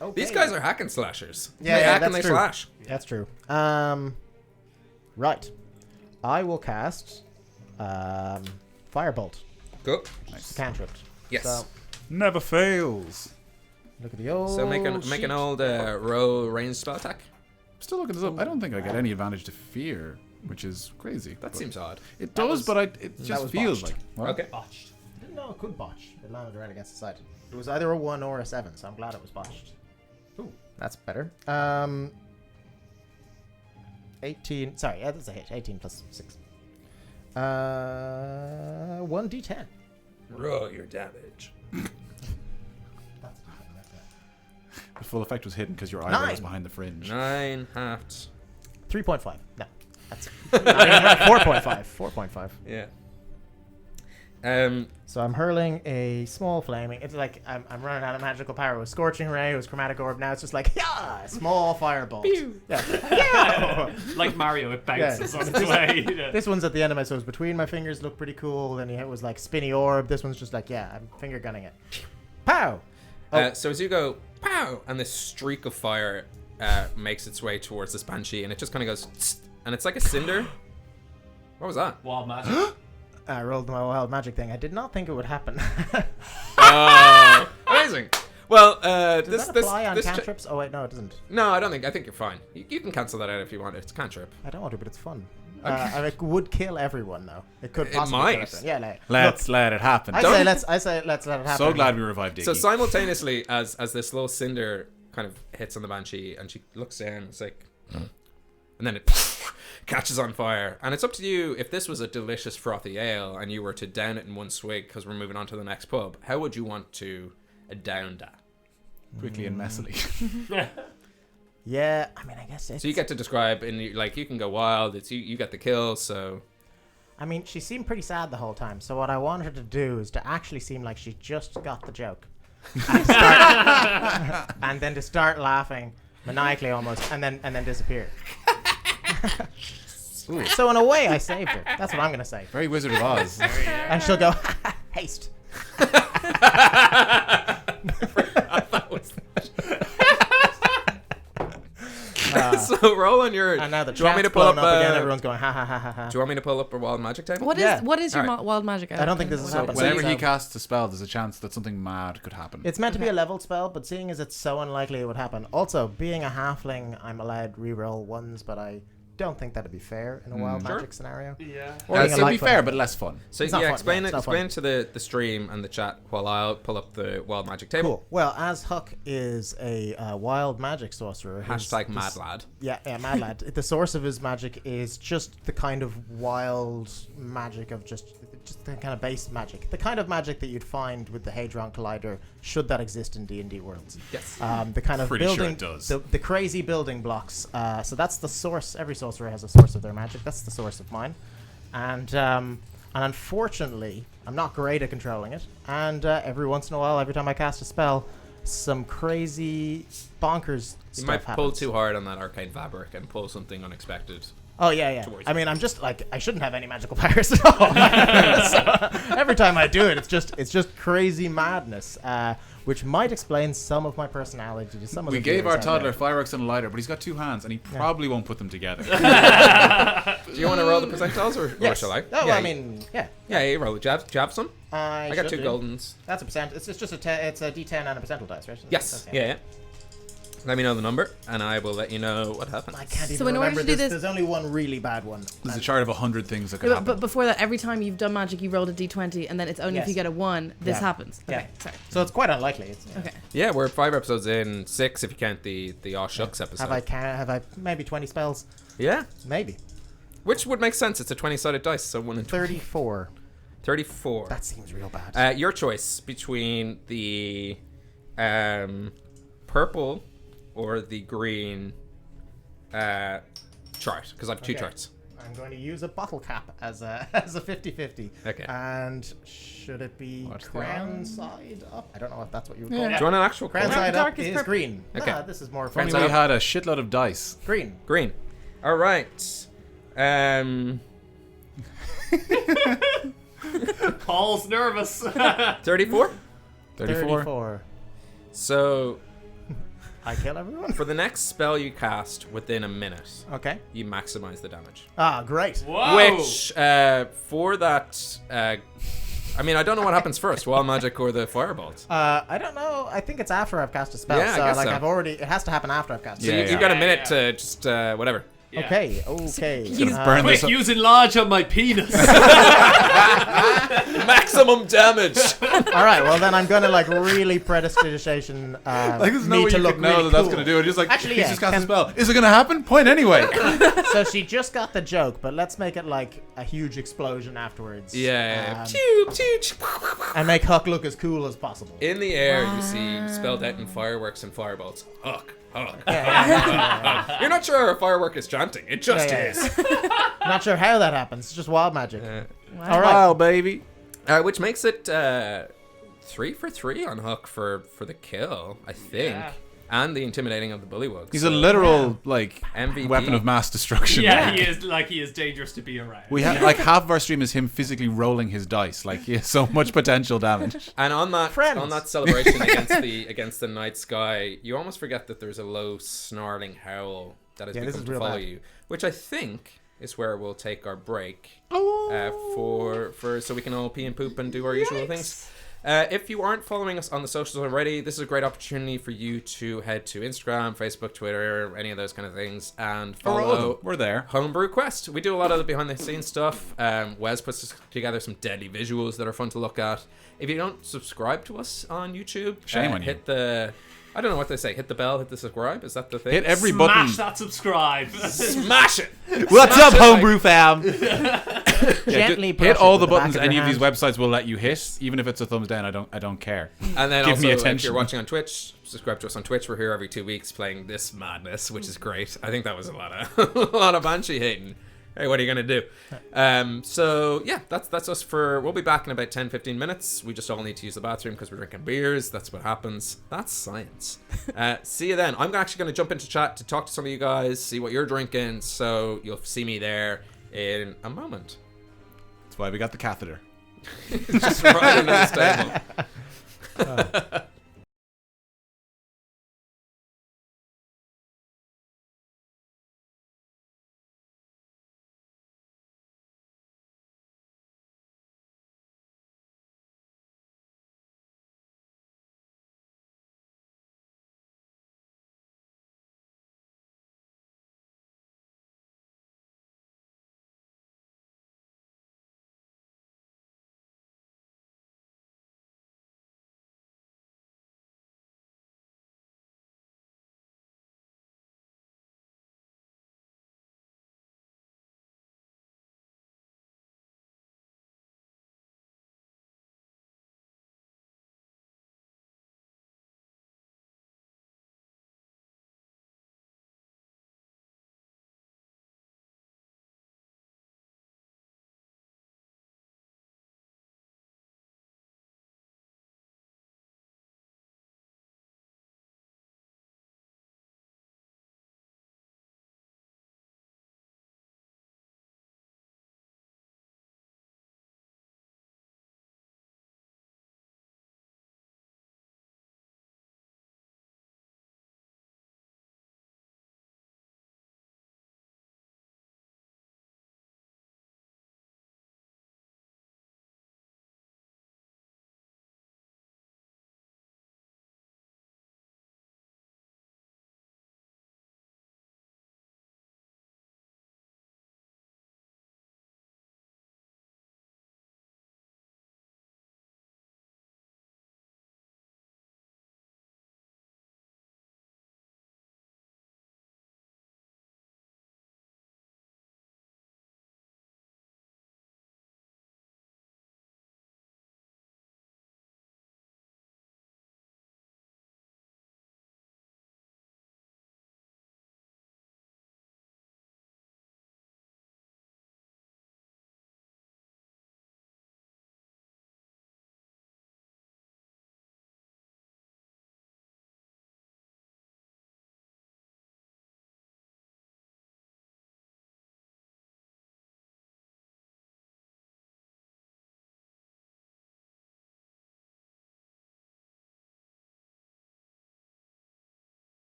Okay. These guys are hack and slashers. Yeah, they yeah, hack and that's they true. slash. That's true. Right. I will cast Firebolt. Go. Nice. Cantrip. Yes. So, Never fails. look at the old So make an sheet. old roll ranged spell attack. I'm still looking this up. I don't think I get any advantage to fear, which is crazy. That seems odd. It That does, was- but it just was feels botched. like. What? Okay. Botched. I didn't know it could botch. It landed right against the side. It was either a 1 or a 7, so I'm glad it was botched. Ooh, that's better. 18. Sorry, yeah, that's a hit. 18 plus 6. 1d10. Roll your damage. That's The full effect was hidden because your eyebrow was 9. behind the fringe. 9 halved. 3.5. No, that's not even right. 4.5. 4.5. Yeah. So I'm hurling a small flaming. It's like I'm running out of magical power. It was Scorching Ray, it was Chromatic Orb. Now it's just like, yeah, small firebolt. Yeah. Yeah. Like Mario, it bounces Yeah. on its way. Yeah. This one's at the end of my, so it's between my fingers, looked pretty cool. Then it was like spinny orb. This one's just like, yeah, I'm finger gunning it. Pow! So as you go, pow, and this streak of fire makes its way towards this Banshee, and it just kind of goes, tsk, and it's like a cinder. What was that? Wild magic. I rolled my wild magic thing. I did not think it would happen. Oh, amazing. Well, Does that apply on cantrips? Oh wait, no, it doesn't. No, I don't think. I think you're fine. You can cancel that out if you want. It's a cantrip. I don't want to, but it's fun. It would kill everyone though. It could possibly might. kill everyone. Yeah, like, Let's let it happen. I say let's let it happen. So glad we revived Iggy. So simultaneously, as this little cinder kind of hits on the Banshee, and she looks down, it's like, and then it catches on fire. And it's up to you. If this was a delicious frothy ale, and you were to down it in one swig, because we're moving on to the next pub, how would you want to down that? Quickly and messily. Yeah, I mean, I guess it's. So you get to describe, and you can go wild. It's you get the kill. So I mean, she seemed pretty sad the whole time. So what I wanted her to do is to actually seem like she just got the joke, and, and then to start laughing maniacally almost, and then disappear. So in a way, I saved her. That's what I'm gonna say. Very Wizard of Oz. And she'll go haste. roll on your. And now the do you want me to chat's pull up? blown up again. Everyone's going ha ha ha ha ha. Do you want me to pull up a wild magic table? What is Yeah. what is your Alright. wild magic? I don't think this is So happening. Whenever he So- casts a spell, there's a chance that something mad could happen. It's meant to be a leveled spell, but seeing as it's so unlikely it would happen. Also, being a halfling, I'm allowed reroll ones, but I don't think that'd be fair in a wild Sure. magic scenario. Yeah. Or Uh, being a It'd be light fair, one. but less fun. So It's not yeah, fun, explain yeah, it. it's not Explain fun. to the stream and the chat while I'll pull up the wild magic table. Cool. Well, as Huck is a wild magic sorcerer, Hashtag mad lad. Yeah, mad lad. The source of his magic is just the kind of wild magic of just the kind of base magic, the kind of magic that you'd find with the Hadron Collider, should that exist in D&D worlds. Yes. The kind of Pretty sure building, it does. the crazy building blocks. So that's the source. Every sorcerer has a source of their magic. That's the source of mine, and unfortunately, I'm not great at controlling it. And every once in a while, every time I cast a spell, some crazy bonkers You stuff might pull happens. too hard on that arcane fabric and pull something unexpected. Oh yeah. towards I mean, I'm just like I shouldn't have any magical powers at all. So, every time I do it, it's just crazy madness, which might explain some of my personality to some of We the gave viewers our out toddler there. fireworks and a lighter, but he's got two hands, and he probably won't put them together. Do you want to roll the percentiles or Yes. shall I? Oh, yeah, I mean, yeah. yeah, you roll the jab some. I got should 2 do. goldens. That's a percent. It's just it's a D10 and a percentile dice, right? Yes. Okay. Yeah. Let me know the number, and I will let you know what happens. I can't even So in order remember to do this- There's only one really bad one. There's a chart of 100 things that could But, happen. but before that, every time you've done magic, you rolled a d20, and then it's only if Yes. you get a 1, this Yeah. happens. Yeah. Okay, sorry. So it's quite unlikely. It's, Okay. Yeah, we're 5 episodes in, 6 if you count the Aw Shucks episode. have I maybe 20 spells? Yeah, Maybe. which would make sense. It's a 20-sided dice, so 1 in 34. 34. That seems real bad. Your choice between the purple or the green chart, because I have 2 Okay. charts. I'm going to use a bottle cap as a 50-50. Okay. And should it be What's the crown odds? side up? I don't know if that's what you would Yeah. call Do it. you want an actual Crown colour? side up darkest is purple. green. Okay. Nah, this is more If fun. only Crown we side had a shitload of dice. Green. Green. All right. Paul's nervous. 34. 34. So I kill everyone? for the next spell you cast within a minute, Okay. you maximize the damage. Ah, great. Whoa. Which, for that, I mean, I don't know what happens first, wild magic or the firebolt. I don't know. I think it's after I've cast a spell. Yeah, I so, guess like, so. I've already... It has to happen after I've cast a So spell. you, you've got a Yeah, minute yeah. to just, whatever. Yeah. Okay. He's burn Quick, this up. use enlarge on my penis. Maximum damage! All right. Well, then I'm going to, like, really prestidigitation Like, there's no me way to you look could know really that that's cool. going to do it. Just like, Actually, he's yeah, just cast a can- spell. Is it going to happen? Point anyway. So she just got the joke, but let's make it, like, a huge explosion afterwards. Yeah. And make Huck look as cool as possible. In the air, you see spelled out in fireworks and firebolts. Huck, Huck. You're not sure a firework is chanting. It just Yeah, yeah, is. Not sure how that happens. It's just wild magic. Uh, All right. baby. which makes it 3 for 3 on Huck for the kill, I think. Yeah. And the intimidating of the bullywugs. He's a literal, like, MVP. weapon of mass destruction. Yeah, he is dangerous to be around. We have, like, half of our stream is him physically rolling his dice. Like, he has so much potential damage. And on that Friends. on that celebration against the night sky, you almost forget that there's a low snarling howl that has Yeah, this become is to real follow bad. you, which I think is where we'll take our break for so we can all pee and poop and do our usual things. If you aren't following us on the socials already, this is a great opportunity for you to head to Instagram, Facebook, Twitter, any of those kind of things, and follow We're there. Homebrew Quest. We do a lot of the behind the scenes stuff. Wes puts together some deadly visuals that are fun to look at. If you don't subscribe to us on YouTube, Shame on you. hit the, I don't know what they say, hit the bell, hit the subscribe. Is that the thing? Hit every button. Smash that subscribe. Smash it. What's Smash up, it, homebrew fam? Gently push hit it all with the the back buttons of your any of these hand. websites will let you hit, even if it's a thumbs down. I don't care. And then Give also, me if attention. you're watching on Twitch, subscribe to us on Twitch. We're here every 2 weeks playing this madness, which is great. I think that was a lot of Banshee hating. Hey, what are you gonna do? So yeah, that's us for. We'll be back in about 10-15 minutes. We just all need to use the bathroom because we're drinking beers. That's what happens. That's science. See you then. I'm actually gonna jump into chat to talk to some of you guys, see what you're drinking. So you'll see me there in a moment. That's why we got the catheter. Just right under this table.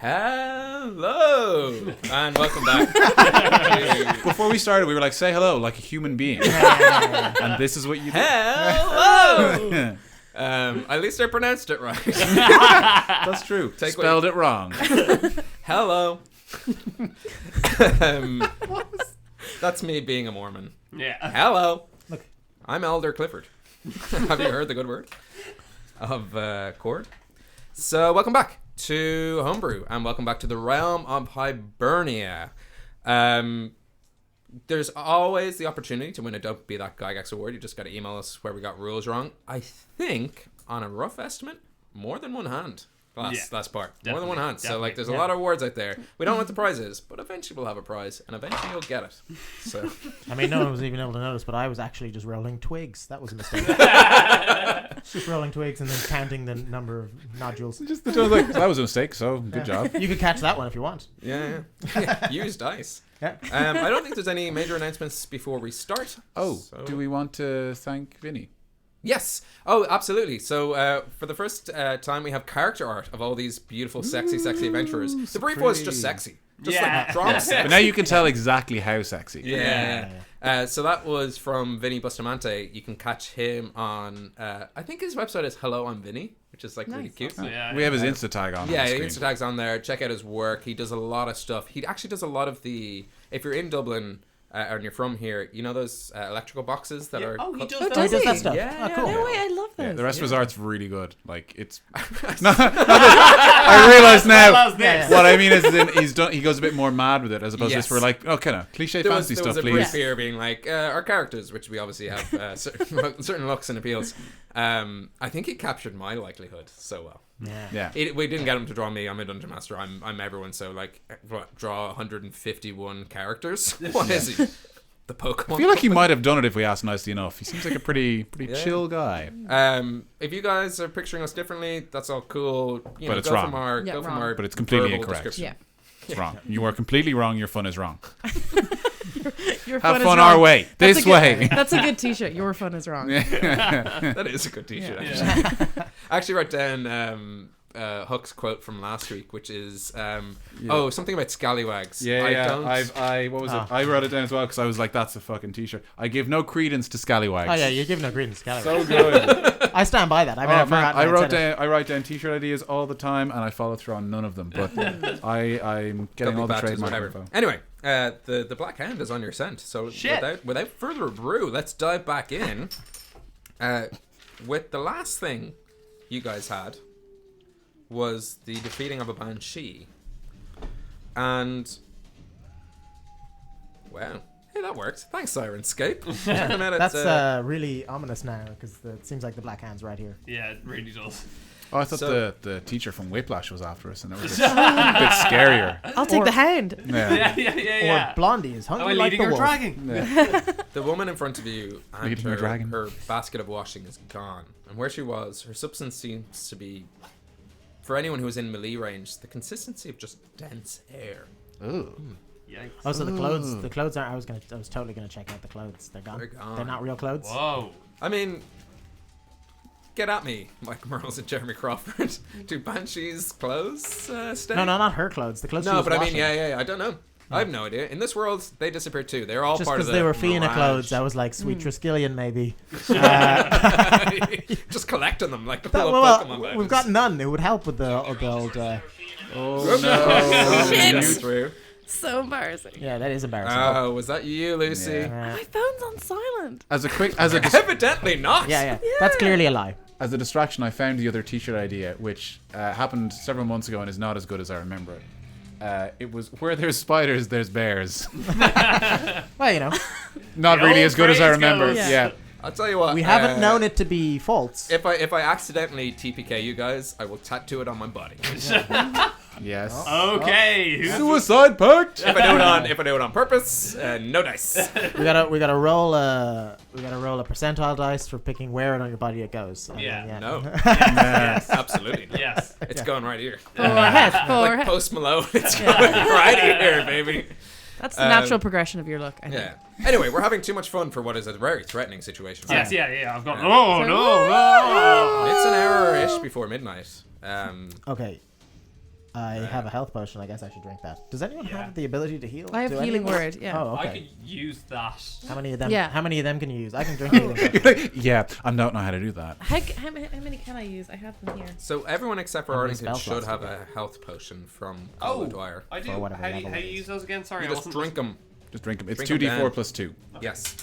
Hello and welcome back. Before we started, we were like, say hello like a human being. And this is what you do. Hello. At least I pronounced it right. That's true. Spelled it wrong. Hello. That's me being a Mormon. Yeah. Hello. Look. I'm Elder Clifford. Have you heard the good word of Cord? So welcome back to Homebrew, and welcome back to the realm of Hibernia. There's always the opportunity to win a Don't Be That Gygax award. You just got to email us where we got rules wrong. I think, on a rough estimate, more than one hand. Last part. More than one hand. So, like, there's a lot of awards out there. We don't know what the prize is, but eventually we'll have a prize, and eventually you'll get it. So, I mean, no one was even able to notice, but I was actually just rolling twigs. That was a mistake. Just rolling twigs and then counting the number of nodules. Just the like, that was a mistake, so good job. You could catch that one if you want. yeah. Use dice. Yeah. I don't think there's any major announcements before we start. So- Do we want to thank Vinny? Yes. Oh, absolutely. So for the first time, we have character art of all these beautiful, sexy adventurers. The brief was just sexy. Just like draw But now you can tell exactly how sexy. Yeah. So that was from Vinny Bustamante. You can catch him on, I think his website is Hello, I'm Vinny, which is like really cute. Yeah. We have his Insta tag on. Yeah, the screen. Insta tag's on there. Check out his work. He does a lot of stuff. He actually does a lot of the, if you're in Dublin, and you're from here, you know those electrical boxes that are... Oh, he does Oh, that. Oh, he does that he? stuff. Yeah, Oh, cool. No way, I love those. Yeah, the rest of his art's really good. Like it's. I realize now. Well, this. What I mean is, he goes a bit more mad with it, as opposed to Yes. just for like, oh, kind of cliche There fantasy was stuff, a please. brief here being like, our characters, which we obviously have certain looks and appeals. I think he captured my likelihood so well. Yeah. We didn't get him to draw me. I'm a dungeon master. I'm everyone. So like, draw 151 characters. What is he? The Pokemon. I feel like he might have done it if we asked nicely enough. He seems like a pretty chill guy. If you guys are picturing us differently, that's all cool. You know, But it's go wrong. From our, Yeah, go from wrong. our But it's completely verbal incorrect. description. Yeah. It's wrong. You are completely wrong. Your fun is wrong. Your Have is fun wrong. our way. That's This a good- way. That's a good t-shirt. Your fun is wrong. That is a good t-shirt. Actually. I actually wrote down Huck's quote from last week, which is something about scallywags. What was it? I wrote it down as well because I was like, that's a fucking t-shirt. I give no credence to scallywags. Oh, yeah, you're giving no credence to Scallywag. So good. I stand by that. I mean, I've forgotten I write down t-shirt ideas all the time, and I follow through on none of them. But I'm getting all the trademark info. Anyway, the Black Hand is on your scent. So Shit. without further ado, let's dive back in. With the last thing you guys had was the defeating of a Banshee. And wow. Hey, that worked. Thanks, Syrinscape. That's really ominous now because it seems like the Black Hand's right here. Yeah, it really does. Oh, I thought So- the teacher from Whiplash was after us, and it was a bit scarier. I'll take the hand. Yeah. Yeah. Or Blondie is Am hungry I like leading the or wolf. dragging? The woman in front of you and Leading a dragon. her basket of washing is gone. And where she was, her substance seems to be, for anyone who is in melee range, the consistency of just dense air. Ooh. Yikes. Oh, so the clothes aren't. I was totally gonna check out the clothes. They're gone. They're gone. They're not real clothes. Whoa. I mean, get at me, Mike Merles and Jeremy Crawford. Do Banshee's clothes stay? No, not her clothes. The clothes. she No, was but I mean, washing. yeah. I don't know. I have no idea. In this world, they disappeared too. They're all Just part of because the they were Fianna mirage. clothes, I was like, sweet Triskelion, maybe. Just collecting them like the That- little well, Pokemon badges. we've got none. It would help with the old. Oh no! Shit. You through. So embarrassing. Yeah, that is embarrassing. Oh, was that you, Lucy? Yeah. My phone's on silent. As Evidently not. Yeah. That's clearly a lie. a distraction, I found the other t-shirt idea, which happened several months ago and is not as good as I remember it. It was where there's spiders, there's bears. Well, you know, Not The really old as good as I phrase remember. goes. Yeah. I'll tell you what. we haven't known it to be false. If I accidentally TPK you guys, I will tattoo it on my body. Yes. Okay. Who's Suicide pact. If I do it on purpose, no dice. We gotta roll a percentile dice for picking where on your body it goes. And Yeah. then, No. yes. Absolutely not. Yes. It's going right here. Forehead. Like Forehead. Post Malone, it's going right here, baby. That's the natural progression of your look, I think. Yeah. Anyway, we're having too much fun for what is a very threatening situation. Yes, yeah. I've got. Yeah. Oh, no. It's an hour-ish before midnight. Okay. I have a health potion. I guess I should drink that. Does anyone have the ability to heal? I have Do healing anyone? word. Yeah. Oh, I okay. could use that. How many of them? Yeah. How many of them can you use? I can drink healing potion. Yeah, I don't know how to do that. How many can I use? I have them here. So everyone except for How many Arlington spell should slots have do you a health potion from Oh, Colin Dwyer. I do. Or whatever How do you level it use is. those again? Sorry, You I just wasn't drink them. Just drink them. It's Drink 'em 2d4 down. plus 2. Yes.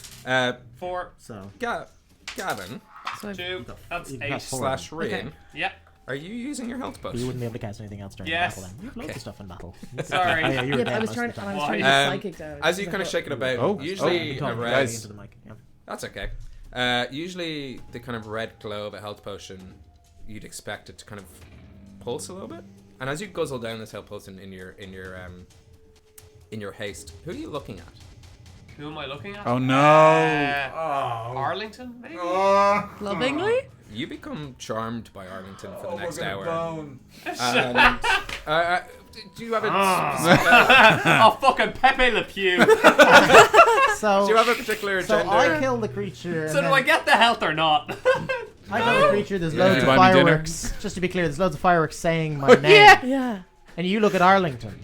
4, So Gavin So 2. That's You can 8. have 4. slash Rian, Okay. Yeah. are you using your health you potion? wouldn't be able to cast anything else during Yes. the battle. Then you have loads of stuff in battle. Sorry. Oh, yeah, you were yeah, dead I was most trying. of the I time. was trying to Why? get psychic down. As you kind of shake it about, Oh, usually You a can talk red. directly Guys. into the mic. Yeah. That's okay. Usually the kind of red glow of a health potion, you'd expect it to kind of pulse a little bit. And as you guzzle down this health potion in your haste, who are you looking at? Who am I looking at? Oh no! Arlington, maybe? Lovingly. You become charmed by Arlington for the next hour. Bone. And do you have a Oh, fucking Pepe Le Pew. So, do you have a particular so gender? I kill the creature. So and do then I get the health or not? I kill the creature. There's Yeah. loads Did of you buy me dinner? fireworks. Just to be clear, there's loads of fireworks saying my name. Yeah. And you look at Arlington.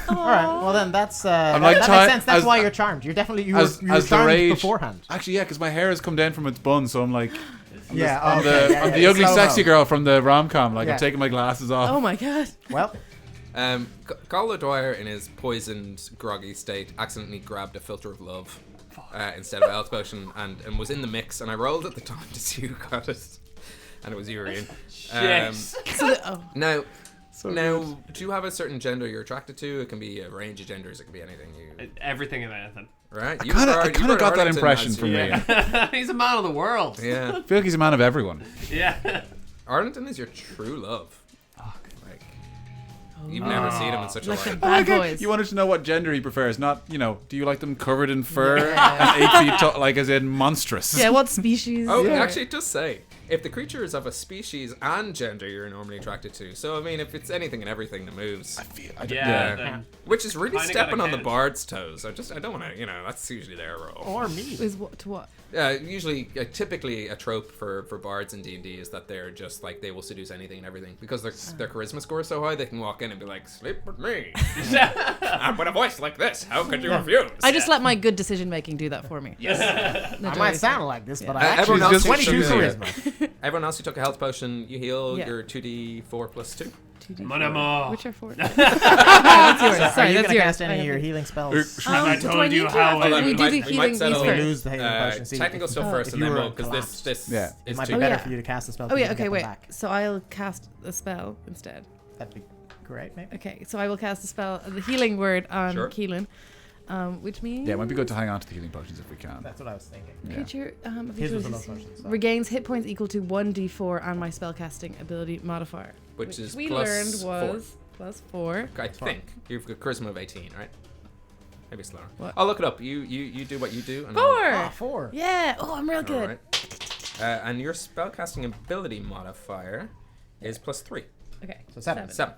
All right. Well, then that's that, like that ti- makes sense. That's as- why you're charmed. You're definitely you as- were, you were as the charmed rage- beforehand. Actually, yeah, because my hair has come down from its bun, so I'm like, Yeah. I'm okay, the, yeah, I'm yeah, the ugly slow-mo. sexy girl from the rom-com. Like, Yeah. I'm taking my glasses off. Oh my god. Well, Colin Dwyer, in his poisoned, groggy state, accidentally grabbed a filter of love instead of a health potion and was in the mix. And I rolled at the time to see who got it, and it was Urian. Yes. Now, So now, good. do you have a certain gender you're attracted to? It can be a range of genders. It can be anything. Everything and anything. Right? I kind of got that impression from me. He's a man of the world. Yeah. I feel like he's a man of everyone. Yeah. Arlington is your true love. Like, you've never seen him in such a Like the light. bad boys. You wanted to know what gender he prefers, not, do you like them covered in fur and 8 feet tall, like as in monstrous? Yeah. What species? Oh, Yeah. actually, it does say if the creature is of a species and gender you're normally attracted to. So, I mean, if it's anything and everything that moves, Yeah. Then which is really Kinda stepping gotta on the count. bard's toes. I don't want to, that's usually their role. or me. Is what to what? Usually, typically, a trope for bards in D&D is that they're just like they will seduce anything and everything because their charisma score is so high they can walk in and be like, "Sleep with me," and with a voice like this, how could you refuse? I just let my good decision making do that for me. I might sound like this, but I everyone actually else have is 22 just- charisma. Everyone else who took a health potion, you heal Yeah. your 2d4 plus 2. 2D4. Mon amour. Which are 4? Are Sorry, you that's going to yours. cast any I of your have- healing spells? Have I do told I you need to? how Hold I on, we do the healing settle- these We first. lose the healing potion. See, technical stuff if first, and you then were we'll because collapsed, this Yeah. is it might too be better yeah. for you to cast the spell. Oh yeah. because you Okay. can Wait. get them back. So I'll cast a spell instead. That'd be great, maybe. Okay. So I will cast a spell, the healing word on Sure. Keelan, which means Yeah, it might be good to hang on to the healing potions if we can. That's what I was thinking. Yeah. creature His was the low potion. So. regains hit points equal to 1d4 on my spellcasting ability modifier, which is we plus learned 4. was +4. I think you've got charisma of 18, right? Maybe slower. What? I'll look it up. You do what you do. And 4. Ah, 4. Yeah. Oh, I'm real I'll, good. alright. And your spellcasting ability modifier is plus 3. Okay. So 7. 7.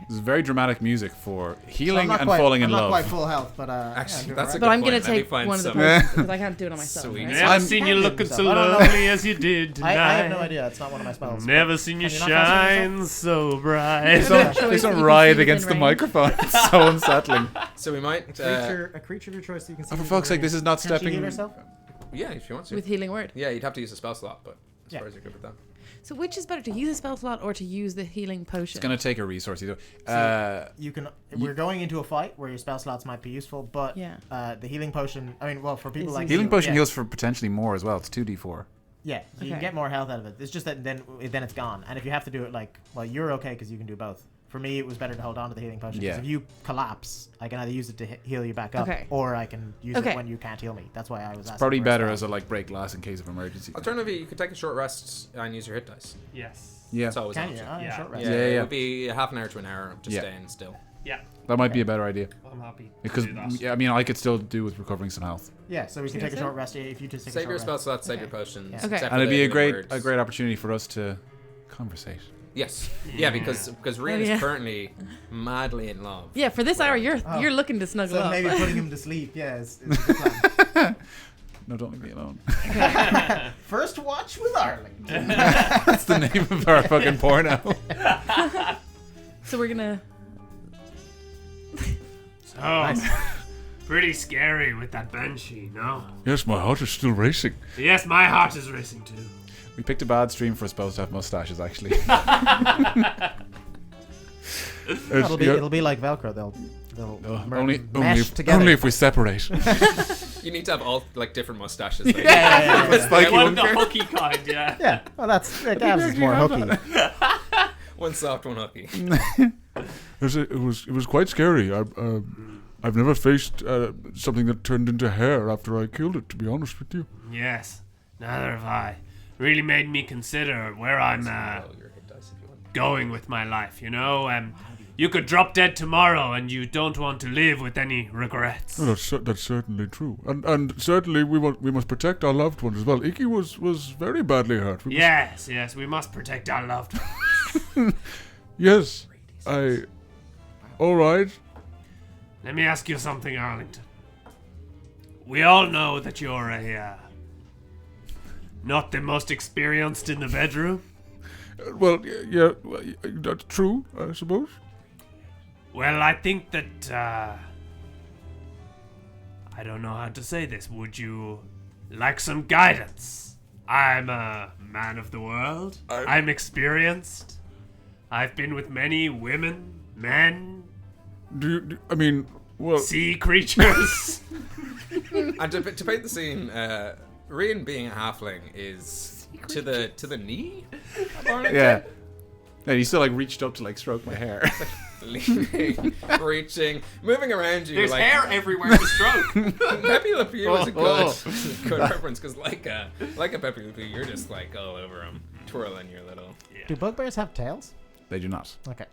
This is very dramatic music for healing I'm not and quite, falling in I'm not love. quite full health, but Actually, yeah, that's a But good I'm gonna point. Let me take find one of the some- potions because I can't do it on myself. Sweet. Right? Never I'm- seen you looking so I don't know. lovely as you did tonight. I have no idea. It's not one of my spells. Never seen you Can you not cast it shine so bright. Please Yeah. don't, please You don't can ride see against the within range. microphone. It's so unsettling. So we might. A creature of your choice. You can see. Oh, for fuck's sake, this is not Can she stepping. heal herself? Yeah, if you want to. With healing word. Yeah, you'd have to use a spell slot, but as Yeah. far as you're good with that. So which is better, to use a spell slot or to use the healing potion? It's gonna take a resource either. You can. We're going into a fight where your spell slots might be useful, but Yeah. the healing potion. I mean, well, for people Is like Healing you, potion yeah, heals for potentially more as well. It's 2d4. Yeah, so you can Okay. get more health out of it. It's just that then it's gone, and if you have to do it you're okay because you can do both. For me, it was better to hold on to the healing potion because Yeah. if you collapse, I can either use it to heal you back up, Okay. or I can use Okay. it when you can't heal me. That's why I was asking. Probably for a better spell. as a break glass in case of emergency. Alternatively, you could take a short rest and use your hit dice. Yes. Yeah, It's always Can an you? option. Oh, Yeah. short rest. Yeah, Yeah, it yeah. would be half an hour to an hour of just Yeah. staying still. Yeah. that might be a better idea I'm happy. because to do that. yeah, I mean I could still do with recovering some health, Yeah, so we can take a Seriously? short rest if you just take Save a your short spell rest. slots, save Okay. your potions. Yeah. Okay. except and for it'd be the a great words. opportunity for us to conversate. Yes. Yeah, because Rian yeah. is currently madly in love. Yeah, for this hour, you're Oh. looking to snuggle So up. maybe putting him to sleep, yeah, is a good plan. No, don't leave me alone. First watch with Arlington. That's the name of our fucking porno. So we're gonna. So, pretty scary with that Banshee, no? Yes, my heart is still racing. Yes, my heart is racing too. We picked a bad stream for us both to have mustaches, actually. It'll be like Velcro. They'll mesh together. Only if we separate. You need to have all like different mustaches. Like, Yeah. It's like One you of the hooky kind, yeah. Yeah. Well, that's Gav's is more hooky. one soft, one hooky. It was quite scary. I've never faced something that turned into hair after I killed it, to be honest with you. Yes, neither have I. Really made me consider where I'm going with my life, you know? You could drop dead tomorrow and you don't want to live with any regrets. Well, that's certainly true. And certainly we must protect our loved ones as well. Iggy was very badly hurt. Yes, we must protect our loved ones. Yes, all right. Let me ask you something, Arlington. We all know that you're not the most experienced in the bedroom. Well, yeah, that's true, I suppose. Well, I think that, I don't know how to say this. Would you like some guidance? I'm a man of the world. I'm experienced. I've been with many women, men, I mean, well... sea creatures. And to paint the scene, Rian being a halfling is to the knee. Yeah. And he still like reached up to like stroke my hair. Leaning, reaching, moving around you. There's like, hair everywhere to stroke. Pepe Le Pew is a good reference because like a Pepe Le Pew, you're just like all over him, twirling your little. Do bugbears have tails? They do not. Okay.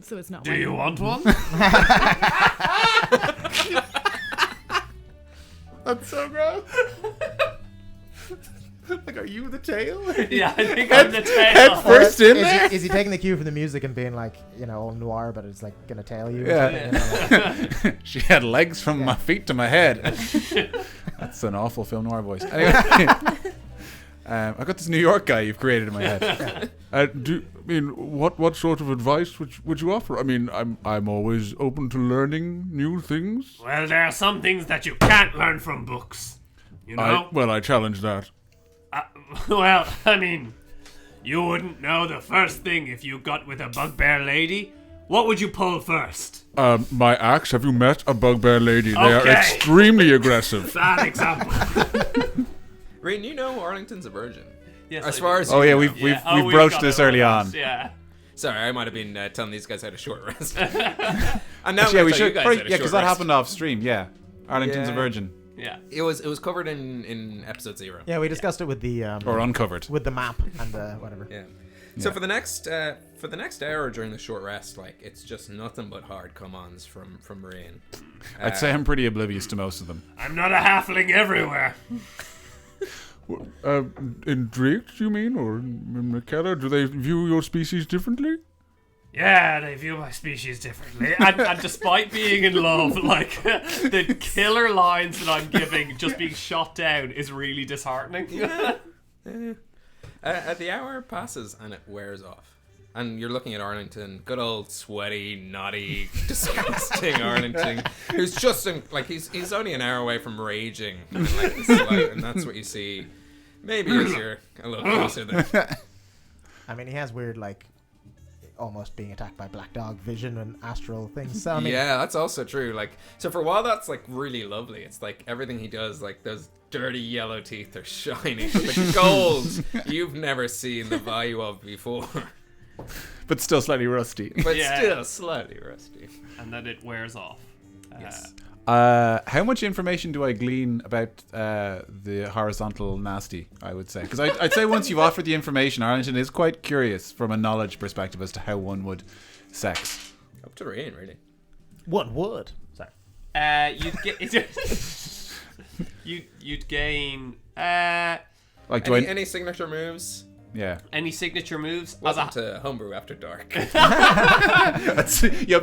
So it's not. Do you want one? That's so gross. Like, are you the tail? Yeah, I think I'm the tail. Head first in is there? is he taking the cue from the music and being like, all noir, but it's like gonna tail you? Yeah. She had legs from my feet to my head. That's an awful film noir voice. Anyway, I got this New York guy you've created in my head. What sort of advice would you offer? I mean, I'm always open to learning new things. Well, there are some things that you can't learn from books. You know? I challenge that. Well, I mean, you wouldn't know the first thing if you got with a bugbear lady. What would you pull first? My axe. Have you met a bugbear lady? They are Okay. extremely aggressive. Bad example. Rian, you know Arlington's a virgin. Yes, As I far do. as Oh you yeah, know. we've broached got this it early on on. us, Yeah. Sorry, I might have been telling these guys how to short rest. And now Actually, yeah, we tell you should. guys how to Yeah, because short that rest. happened off stream. Yeah, Arlington's a Yeah. virgin, Yeah. It was covered in episode 0. Yeah, we discussed it with the or uncovered. with the map and whatever. Yeah. So for the next hour during the short rest, like it's just nothing but hard come-ons from Rian. I'd say I'm pretty oblivious to most of them. I'm not a halfling everywhere. In Drake, you mean, or in Mikkeller? Do they view your species differently? Yeah, they view my species differently. And despite being in love, like, the killer lines that I'm giving just being shot down is really disheartening. The hour passes and it wears off. And you're looking at Arlington, good old sweaty, naughty, disgusting Arlington, who's just he's only an hour away from raging, and that's what you see. Maybe as you're a little closer there. I mean, he has weird almost being attacked by black dog vision and astral things. So, I mean, Yeah, that's also true. Like, so for a while, that's like really lovely. It's like everything he does, like those dirty yellow teeth are shining, the gold you've never seen the value of before, But still slightly rusty. but Yeah. still slightly rusty. And then it wears off. Yes. How much information do I glean about the horizontal nasty, I would say? Because I'd say once you've offered the information, Arlington is quite curious from a knowledge perspective as to how one would sex. Up to Rian, really. one would. Sorry. You'd get... you'd gain... Like, do Any, I? any signature moves? Yeah. Any signature moves? Welcome to Homebrew After Dark. You have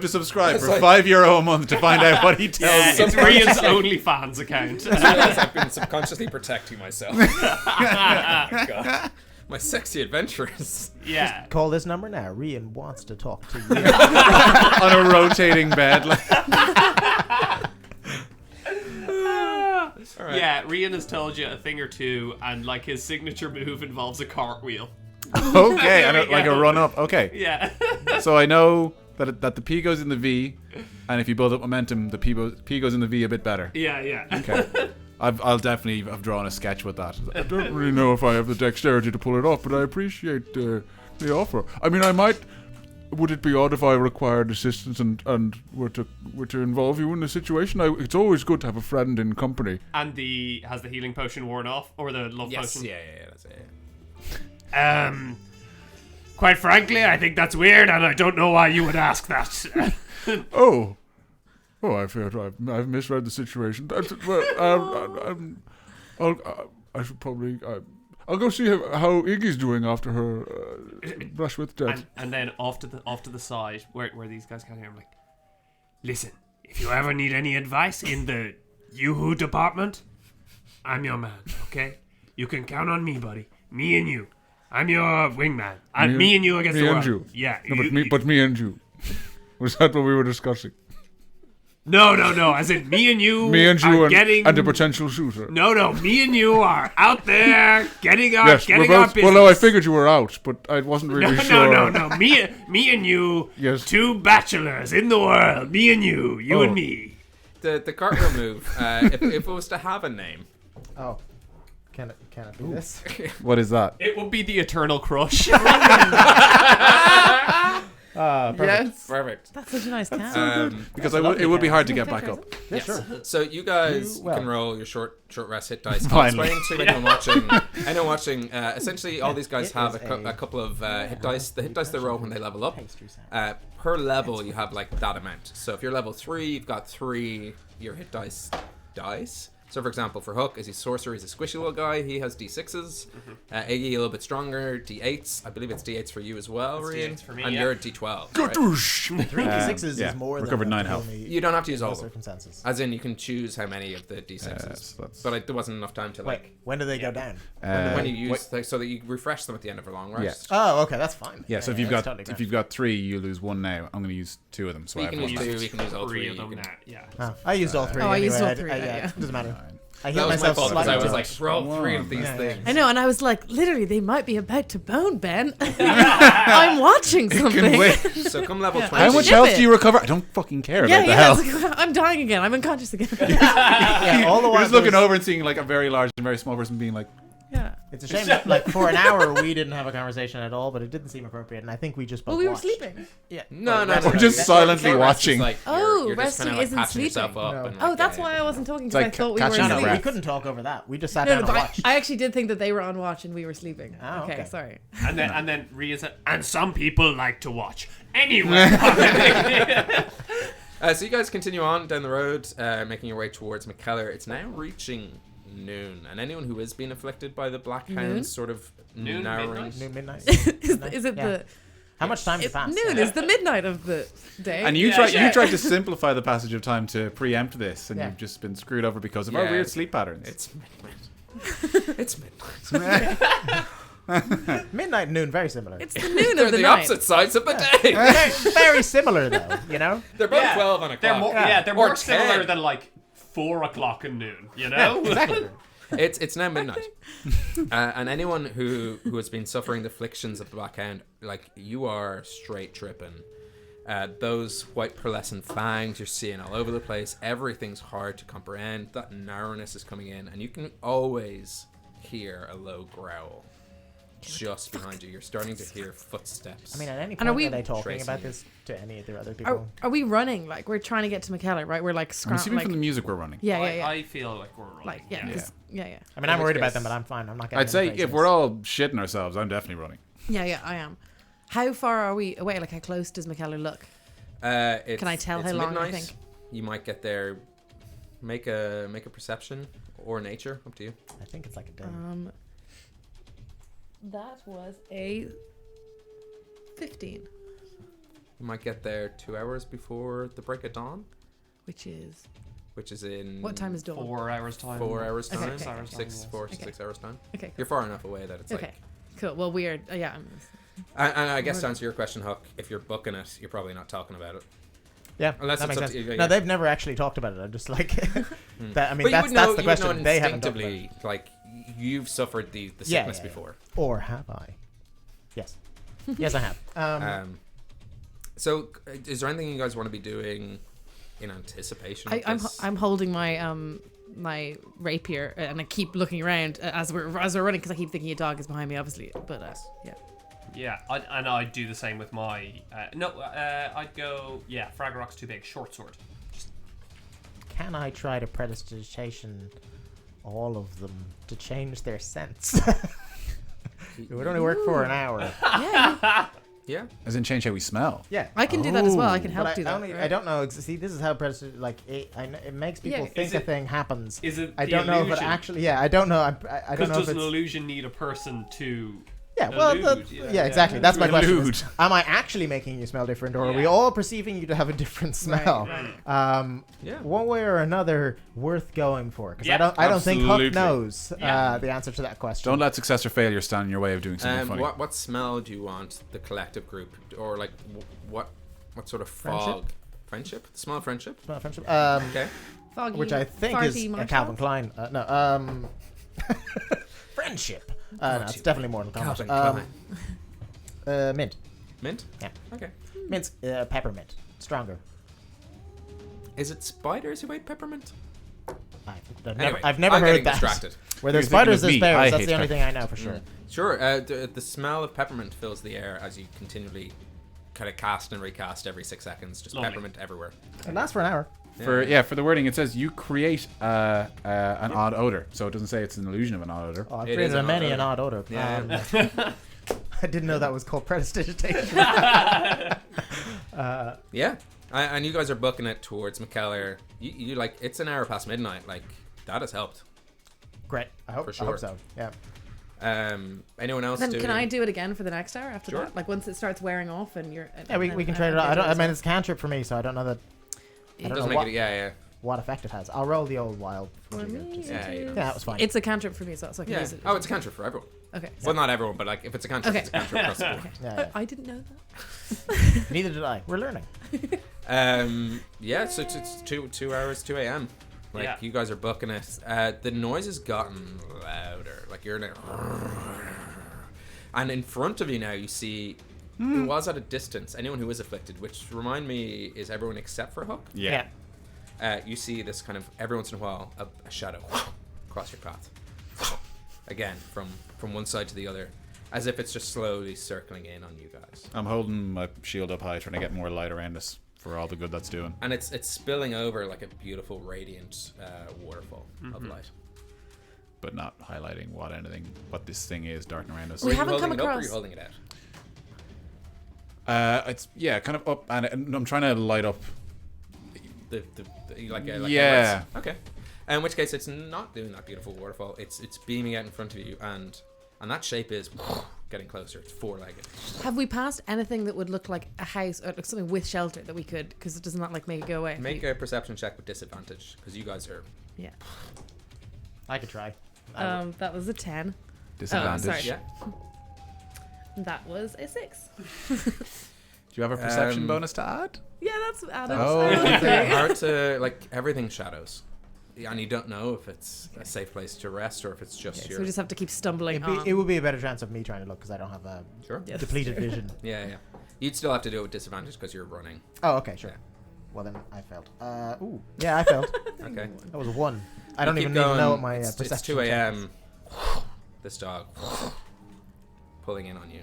to subscribe for €5 a month to find out what he tells you. It's Rian's OnlyFans account. I realize I've been subconsciously protecting myself. God. My sexy adventures. Yeah. Call this number now. Rian wants to talk to you. On a rotating bed. Right. Yeah, Rian has told you a thing or two, and like his signature move involves a cartwheel. Okay, There we like a go. run up. Okay. Yeah. So I know that the P goes in the V, and if you build up momentum, the P goes in the V a bit better. Yeah. Okay. I'll definitely have drawn a sketch with that. I don't really know if I have the dexterity to pull it off, but I appreciate the offer. I mean, I might. Would it be odd if I required assistance and were to involve you in the situation? It's always good to have a friend in company. And has the healing potion worn off, or the love Yes, potion? yeah, that's it. Quite frankly, I think that's weird, and I don't know why you would ask that. Oh, I fear I've misread the situation. I should probably. I'll go see how Iggy's doing after her brush with death. And then off to the side, where these guys can't hear him, like, listen, if you ever need any advice in the Yoo-hoo department, I'm your man, okay? You can count on me, buddy. Me and you. I'm your wingman. Me and you against me the and world. you. Yeah. No, but me and you. Was that what we were discussing? No. As in, me and you. Me and you are getting. and the potential shooter. No. Me and you are out there getting our Yes, getting we're our both. business. Well, no, I figured you were out, but I wasn't really sure. No. Me and you. Yes. Two bachelors in the world. Me and you. You and me. The cartwheel move, if it was to have a name, Oh. Can it be this? What is that? It would be the Eternal Crush. Perfect. perfect. That's such a nice cat. Because it would be hard to get back up. Yeah, sure. So you guys well. can roll your short rest hit dice. Finally. I'll explain to anyone watching. Essentially, all these guys It have is a couple of hit dice. The hit dice they roll when they level up. Pastry sandwich. Per level, you have like that amount. So if you're level 3, you've got 3 your hit dice. So for example, for Hook, is he sorcerer? He's a squishy little guy. He has d6s. Iggy, a little bit stronger, d8s. I believe it's d8s for you as well, It's Rian. D8s for me, and yeah. you're d12. Right? Gadoosh! 3 d6s yeah, is more recovered than 9 enough health. to You don't have to use all those of them. circumstances. As in, you can choose how many of the d6s. so that's- But there wasn't enough time to like. Wait, when do they go down? When you use so that you refresh them at the end of a long rest. Oh, okay, that's fine. Yeah, so if that's totally if grand. you've got 3, you lose 1 now. I'm going to use 2 of them. So You I can have use 1 2, left. you can use all 3. Three You of them can, now. Yeah. Oh, I used all 3. Oh, I used anyway. all 3, yeah. It doesn't matter. I that heal was my myself fault because I slightly. was like, roll 3 of these Yeah, things. I know, and I was like, literally, they might be about to bone, Ben. I'm watching something. wait. So come level 20. How much Ship health it. do you recover? I don't fucking care Yeah, about the yeah. health. it's like, I'm dying again. I'm unconscious again. Yeah, all the You're while just looking there's- over and seeing like a very large and very small person being like, yeah. It's a shame that, like, for an hour we didn't have a conversation at all, but it didn't seem appropriate, and I think we just both Well, we were watched. sleeping. Yeah. No. We're just silently Short rest is watching. like Oh, you're just resting kinda like isn't patching yourself sleeping. up. No. And Oh, like, that's yeah, why yeah. I wasn't talking It's because like I thought we were catching No, your no, asleep. we breath. couldn't talk over that. We just sat No, down no, and but watched. I actually did think that they were on watch and we were sleeping. Oh, okay, okay. sorry. And then Rhea said, and some people like to watch. Anyway. So you guys continue on down the road, making your way towards Mikkeller. It's now reaching noon, and anyone who is being afflicted by the Black Noon? Hounds sort of Noon, narrowing. midnight? Noon, midnight. Is it Yeah. the How much time has it's passed? noon? Is the midnight of the day? and you Yeah. tried to simplify the passage of time to preempt this, and Yeah. you've just been screwed over because of our Yeah. weird sleep patterns. It's midnight. It's midnight. Midnight and noon, very similar. It's the noon They're of the the night. opposite sides of the day. very similar, though, you know? They're both Yeah. 12 on a They're clock. more, Yeah. they're Or more 10. similar than like 4 o'clock and noon, you know? Exactly. It's now midnight, and anyone who has been suffering the afflictions of the Black Hound, like you are straight tripping. Those white pearlescent fangs you're seeing all over the place. Everything's hard to comprehend. That narrowness is coming in, and you can always hear a low growl just behind you. You're starting to hear footsteps. I mean, at any And are point we are they talking tracing about you? this to any of the other people? Are we running? Like we're trying to get to Mikkeller, right? We're like I'm scrambling. assuming Like, from the music we're running. yeah. I feel like we're running. Like yeah, 'cause- yeah. I mean, I'm in worried which about case- them, but I'm fine. I'm not getting I'd say any if we're all shitting ourselves, I'm definitely running. Yeah, I am. How far are we away? Like how close does Mikkeller look? Can I tell how long I think? You might get there. Make a perception or nature, up to you. I think it's like a day. That was a 15, You might get there 2 hours before the break of dawn, which is in what time is dawn? 4 hours time. 4 hours Okay, time. okay. 6 hours time. Six, yes. 4 to Okay. 6 hours time. Okay. You're far enough away that it's Okay. like. Cool. Well, weird. Yeah. And I guess to answer your question, Huck, if you're booking it, you're probably not talking about it. Yeah, Unless that it's makes up to sense. you, No, yeah. they've never actually talked about it. I'm just like, that. I mean, But that's the you would know question. They haven't talked about it. instinctively, like you've suffered the Yeah, sickness yeah. before. Or have I? Yes. Yes, I have. So, is there anything you guys want to be doing in anticipation? Of I'm this? I'm holding my my rapier and I keep looking around as we're running because I keep thinking a dog is behind me, obviously. But yeah. Yeah, I'd do the same with my. I'd go. Yeah, Fraggle Rock's too big. Short sword. Can I try to prestidigitation all of them to change their sense? It would only work for an hour. Yeah. As in change how we smell. Yeah. I can do that as well. I can help But do that. I don't know. See, this is how it makes people Yeah, think is a it- thing happens. Is it? I the don't know if it illusion? actually. Yeah, I don't know. I don't Because know if does an it's. illusion need a person to? Yeah, well, allude, yeah, exactly. That's my question. Allude. Am I actually making you smell different, or are we Yeah. all perceiving you to have a different smell? Yeah. One way or another, worth going for. Because Yeah, I don't think Huck absolutely. knows Yeah. the answer to that question. Don't let success or failure stand in your way of doing something funny. What smell do you want the collective group, or like what sort of fog? Friendship? The smell of friendship. Smell of friendship. Okay. Foggy, Which I think is farty a Calvin marshmallows? Klein. No. Friendship. No, it's definitely more than Calvin Klein. Klein. Mint. Mint. Yeah. Okay. Mint's peppermint. Stronger. Is it spiders who ate peppermint? I've Anyway, never I'm heard getting that. distracted. Where there's You're thinking spiders, of there's me. bears. I That's hate the only thing I know for sure. Sure. The smell of peppermint fills the air as you continually kind of cast and recast every 6 seconds. Just Lovely. peppermint everywhere. It lasts for an hour. For the wording, it says you create an odd odor. So it doesn't say it's an illusion of an odd odor. Oh, I've It created is a an many odd an odd odor. Yeah. I didn't know that was called prestidigitation. Yeah. And you guys are booking it towards Mikkeller. You like it's an hour past midnight. Like that has helped. Great. I hope sure. so. Yeah. Anyone else? Then doing? can I do it again for the next hour after Sure. that? Like once it starts wearing off and you're. Yeah, we can trade it out. I mean, it's a cantrip for me, so I don't know that. I It don't does know make what, it. Yeah. what effect it has. I'll roll the old wild. For me, Yeah, it you know. is- Yeah, that was fine. It's a cantrip for me as well, so I can Yeah. use it. Oh, it's a cantrip for everyone. Okay. Well, not everyone, but like if it's a cantrip, Okay. it's a cantrip across the board. Yeah, I didn't know that. Neither did I. We're learning. Yeah, so it's 2 hours, 2 a.m. Like Yeah. you guys are booking it. The noise has gotten louder. Like you're in and in front of you now you see it was at a distance. Anyone who is afflicted, which remind me is everyone except for Hook. Yeah. You see this kind of every once in a while a shadow cross your path. Again, from one side to the other, as if it's just slowly circling in on you guys. I'm holding my shield up high, trying to get more light around us for all the good that's doing. And it's spilling over like a beautiful, radiant waterfall of light. But not highlighting what this thing is darting around us. We Are you haven't holding come it up or are across- you holding it out? It's kind of up, and I'm trying to light up. The like Yeah. lights? Okay. In which case, it's not doing that beautiful waterfall. It's beaming out in front of you, and that shape is getting closer. It's four-legged. Have we passed anything that would look like a house or like something with shelter that we could? Because it does not like make it go away. Make a perception check with disadvantage because you guys are. Yeah. I could try. That was a 10. Disadvantage. sorry. Yeah. That was a 6. Do you have a perception Um, bonus to add? Yeah, that's Adam. Oh. It's hard to like everything shadows, and you don't know if it's a safe place to rest or if it's just So your. we just have to keep stumbling on. It would be a better chance of me trying to look because I don't have a Sure. Yeah. depleted vision. Yeah. You'd still have to do it with disadvantage because you're running. Oh, okay, sure. Yeah. Well, then I failed. Yeah, I failed. Okay. That was a 1. I don't You even keep need to know going. what my It's perception 2 check is. a.m. This dog pulling in on you.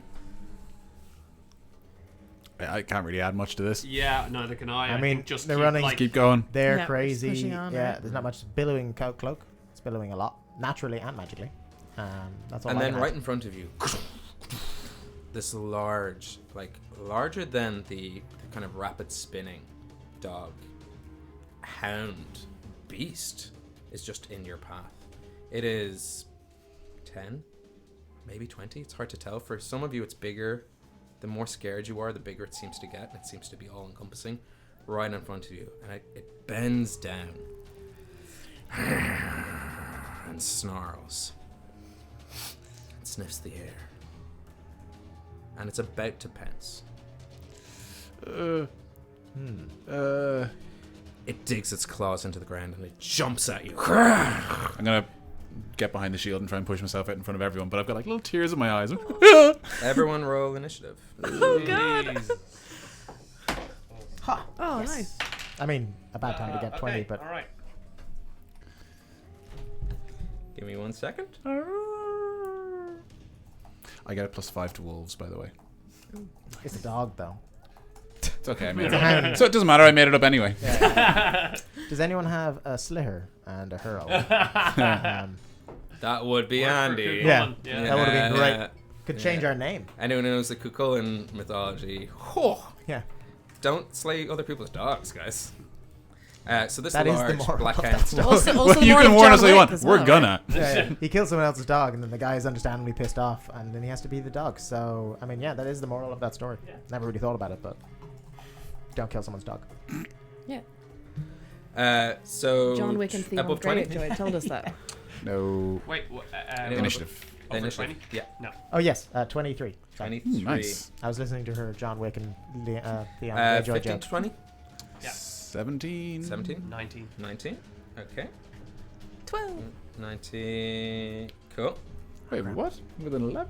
I can't really add much to this. Yeah, neither can I. I mean, think just they're keep, running- Like, Keep going. They're Yeah, crazy. just pushing on, Yeah, right? there's not much billowing cloak. It's billowing a lot, naturally and magically. That's all. And I then can right add. in front of you, this large, like larger than the kind of rapid spinning dog, hound, beast is just in your path. It is 10, maybe 20. It's hard to tell. For some of you, it's bigger. The more scared you are, the bigger it seems to get. And it seems to be all-encompassing right in front of you. And it bends down and snarls and sniffs the air. And it's about to pounce. It digs its claws into the ground and it jumps at you. I'm gonna get behind the shield and try and push myself out in front of everyone, but I've got like little tears in my eyes. Everyone roll initiative. Oh god. Jeez. Oh, nice. I mean, a bad time to get 20, okay, but all right. Give me 1 second. I get a +5 to wolves, by the way. it's a dog, though. It's okay, I made it up. So it doesn't matter, I made it up anyway. Does anyone have a Sliher and a Hurl? That would be handy. Yeah. Yeah. That would have been great. Uh, Could change our name. Anyone who knows the Cuchulainn mythology, Yeah. don't slay other people's dogs, guys. So this That is the large moral black of hound. that story. Also You more can of warn John us all you Wick want. as We're well, gonna. Yeah. He kills someone else's dog, and then the guy is understandably pissed off, and then he has to be the dog. So, I mean, yeah, that is the moral of that story. Yeah. Never really thought about it, but don't kill someone's dog. Yeah. So John Wick and Theon above 20. Greyjoy told us that. No. Wait, Initiative. Over Initiative. 20? Yeah, Oh, yes, 23. Sorry. 23. Nice. I was listening to her John Wick and Theon Greyjoy 15 joke. to 20. Yeah. 17. 17. 19. 19. Okay. 12. 19. Cool. Wait, what? With an 11?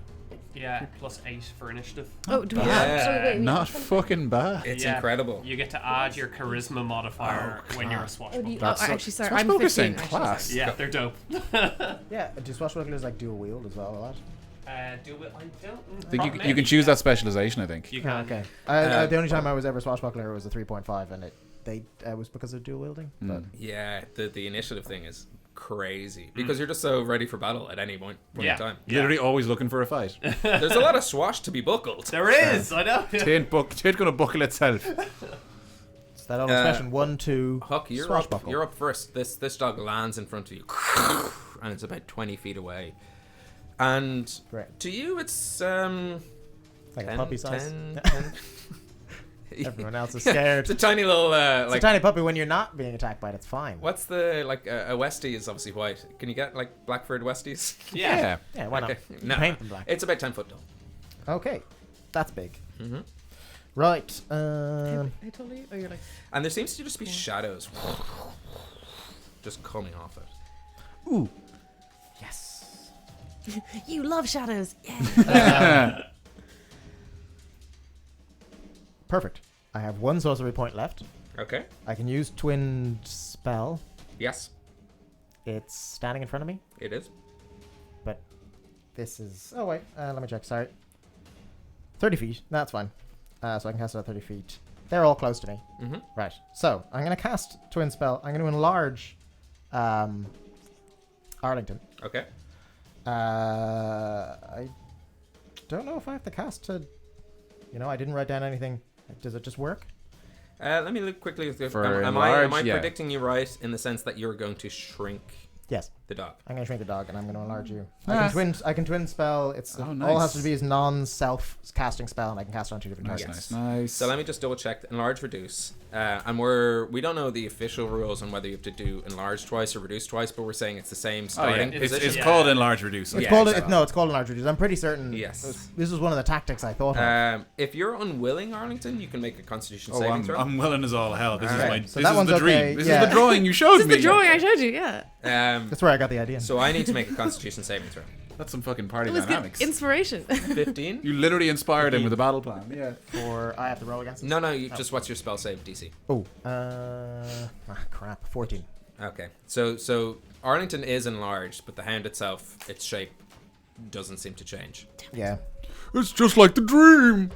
Yeah, +8 for initiative. Oh, do we bad. have? Oh, wait, Not fucking bad. It's Yeah. incredible. You get to add your charisma modifier when you're a Oh, do you, swashbuckler. That's so- actually, sorry. Swashbuckler's I'm 15. saying actually, class. sorry. Yeah, they're dope. Yeah, do swashbucklers like dual wield as well a lot? Do it. I don't. I think you can choose that specialization, I think. You Oh, can. okay. Uh, The only time I was ever swashbuckler was a 3.5, and it was because of dual wielding. But Yeah, the initiative thing is crazy because you're just so ready for battle at any point in time. Yeah. Literally always looking for a fight. There's a lot of swash to be buckled. There is. I know. Taint gonna buckle itself. it's that old expression: 1, 2. Huck, you're swashbuckle. up first. This dog lands in front of you, and it's about 20 feet away. And Great. to you, it's Like a puppy size. 10. Everyone else is Yeah, scared. it's a tiny little It's like. a tiny puppy when you're not being attacked by it. It's fine. What's the like a Westie is obviously white. Can you get like Blackford Westies? Yeah. Yeah, why not? Okay. No, Paint them black. it's about 10 foot tall. Okay, that's big. Mm-hmm. Right. I told you. Oh, you're like. And there seems to just be shadows just coming off it. Ooh. Yes. You love shadows. Yeah. Perfect. I have one sorcery point left. Okay. I can use twin spell. Yes, It's standing in front of me. it is. This is. Oh wait. Let me check. Sorry. 30 feet. That's fine. So I can cast it at 30 feet. They're all close to me. Mm-hmm. Right. So I'm going to cast twin spell. I'm going to enlarge Arlington. Okay. I don't know if I have to cast to. I didn't write down anything. Does it just work? Let me look quickly. For Am I large, yeah. predicting you right in the sense that you're going to shrink Yes. the dog? I'm going to shrink the dog and I'm going to enlarge you. Nice. I can twin spell. It's Oh, all it nice. has to be is non-self casting spell, and I can cast it on 2 different Nice, targets. nice. So let me just double check. Enlarge, reduce. And we don't know the official rules on whether you have to do enlarge twice or reduce twice, but we're saying it's the same Oh, yeah. starting It's position. called enlarge reduce. It's Yeah, called exactly. it's called enlarge reduce. I'm pretty certain. Yes. This was one of the tactics I thought of. If you're unwilling, Arlington, you can make a Constitution Oh, saving throw. I'm willing as all hell. This is Alright. my. So This that is one's the okay, dream. This yeah. is the drawing you showed This is me. the drawing I showed you. Yeah. That's where I got the idea. So I need to make a Constitution saving throw. That's some fucking party It was good dynamics. inspiration. 15? You literally inspired him with a battle plan. Yeah. I have to roll against it. No, just what's your spell save DC? Oh. Crap. 14. Okay. So Arlington is enlarged, but the hound itself, its shape doesn't seem to change. Yeah. It's just like the dream.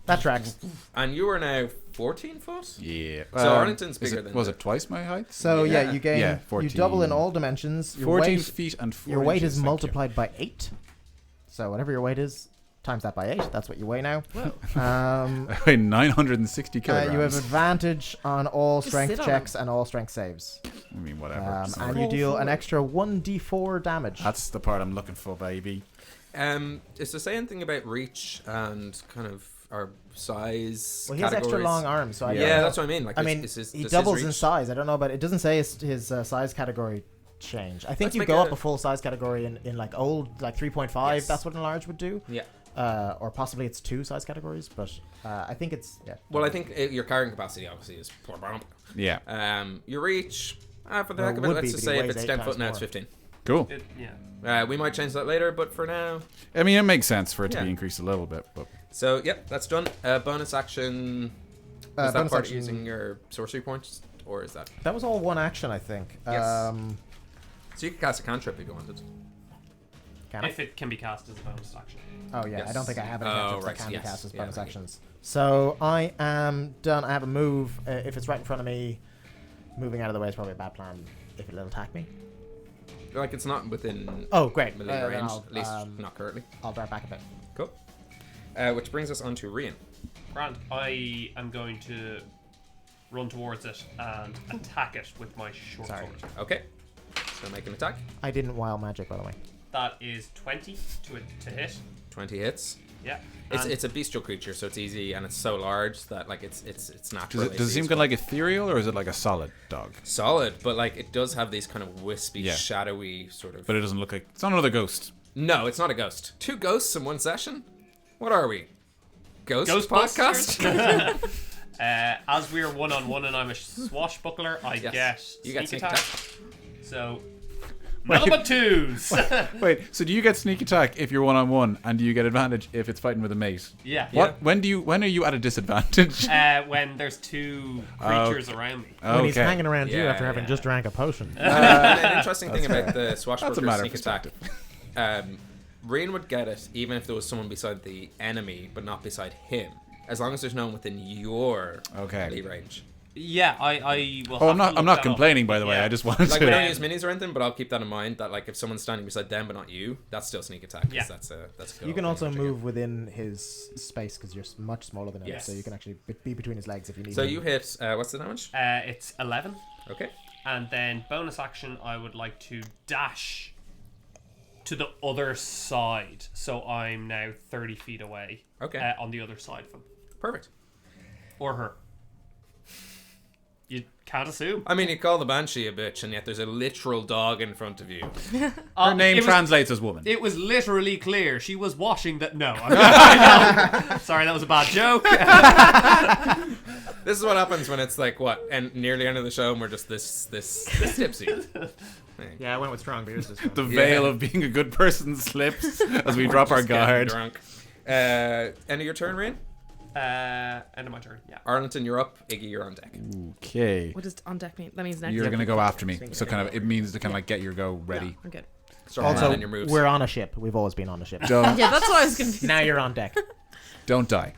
That tracks. And you are now 14 foot? Yeah. So Arlington's bigger than Was the- it twice my height? So yeah, Yeah. you gain. Yeah, You 14. double in all dimensions. Your 14 weight. feet and 4 Your weight inches, is thank you. multiplied by 8. So whatever your weight is, times that by 8. That's what you weigh now. Whoa. Wait, 960 kilograms. You have advantage on all Just strength sit on checks and all strength saves. I mean, whatever. It's not And really- you deal an extra 1d4 damage. That's the part I'm looking for, baby. Is there say anything about reach and kind of our size? Well, he has extra categories? long arms, so I don't Yeah, know. that's what I mean. Like, I mean, he doubles in size. I don't know, but it doesn't say his size category change. I think Let's you make go a- up a full size category in like old, like 3.5. Yes. That's what enlarge would do. Yeah. Or possibly it's 2 size categories, but I think it's Well, I think your carrying capacity obviously is. Yeah. Your reach. For the Well, heck of it it, would let's be, just but he say if weighs it's 8 10 times foot now, it's more. 15. Cool. We might change that later, but for now. I mean, it makes sense for it to Yeah. be increased a little bit, but So, yep, that's done. Bonus action. Is that bonus part action- using your sorcery points, or is that? That was all one action, I think. Yes. So you could cast a cantrip if you wanted. Can I? If it can be cast as a bonus action. Oh yeah, Yes. I don't think I have any Oh, cantrips right, that can yes. be cast as Yeah, bonus thank you. actions. So I am done. I have a move. If it's right in front of me, moving out of the way is probably a bad plan. If it'll attack me. Like, it's not within Oh, great. melee Then range, I'll, at least not currently. I'll dart back a bit. Cool. Which brings us on to Rian. Grant, I am going to run towards it and attack it with my short Sorry. sword. Okay. So make an attack. I didn't wild magic, by the way. That is 20 to hit. 20 hits. Yeah. It's And it's a bestial creature, so it's easy, and it's so large that like it's natural. does it seem kind of like ethereal, or is it like a solid dog? solid, but like it does have these kind of wispy, Yeah. shadowy sort of. But it doesn't look like it's not another ghost. No, it's not a ghost. 2 ghosts in one session. What are we? Ghost Ghostbusters? podcast? As we're one-on-one and I'm a swashbuckler, I Yes. get You get sneak sneak attack. attack. So, nothing but 2s. Wait, so do you get sneak attack if you're 1-on-1, and do you get advantage if it's fighting with a mate? Yeah. What? When are you at a disadvantage? When there's 2 creatures around me. When he's hanging around you Yeah, after having yeah. just drank a potion. An interesting thing about the That's a swashbuckler matter of sneak attack. Rain would get it even if there was someone beside the enemy, but not beside him, as long as there's no one within your Okay. melee range. Yeah, I will. Oh, have to I'm look not that complaining, up. by the way. Yeah. I just wanted Like, we to. don't use minis or anything, but I'll keep that in mind. That like if someone's standing beside them but not you, that's still sneak attack. 'Cause Yeah. that's a You can goal. also move within his space because you're much smaller than him, Yes. so you can actually be between his legs if you need. So him. you hit. What's the damage? It's 11, Okay. and then bonus action. I would like to dash to the other side, so I'm now 30 feet away. Okay. On the other side of him Perfect. or her. You can't assume. I mean, you call the Banshee a bitch, and yet there's a literal dog in front of you. Her name it was- translates as woman. It was literally clear. She was washing that. No, I'm sorry, that was a bad joke. This is what happens when it's like what, and nearly end of the show, and we're just this tipsy. Yeah, I went with strong beers this The one. veil of being a good person slips as we drop our Just getting guard. drunk. End of your turn, Rain. End of my turn. Yeah. Arlington, you're up. Iggy, you're on deck. Okay. What does on deck mean? That means next. You're gonna go after me, Swing so it kind of it means to kind of like get your go ready. I'm good. Start Also, planning your moves. we're on a ship. We've always been on a ship. Don't Yeah, that's why I was confused. Now you're on deck. don't die.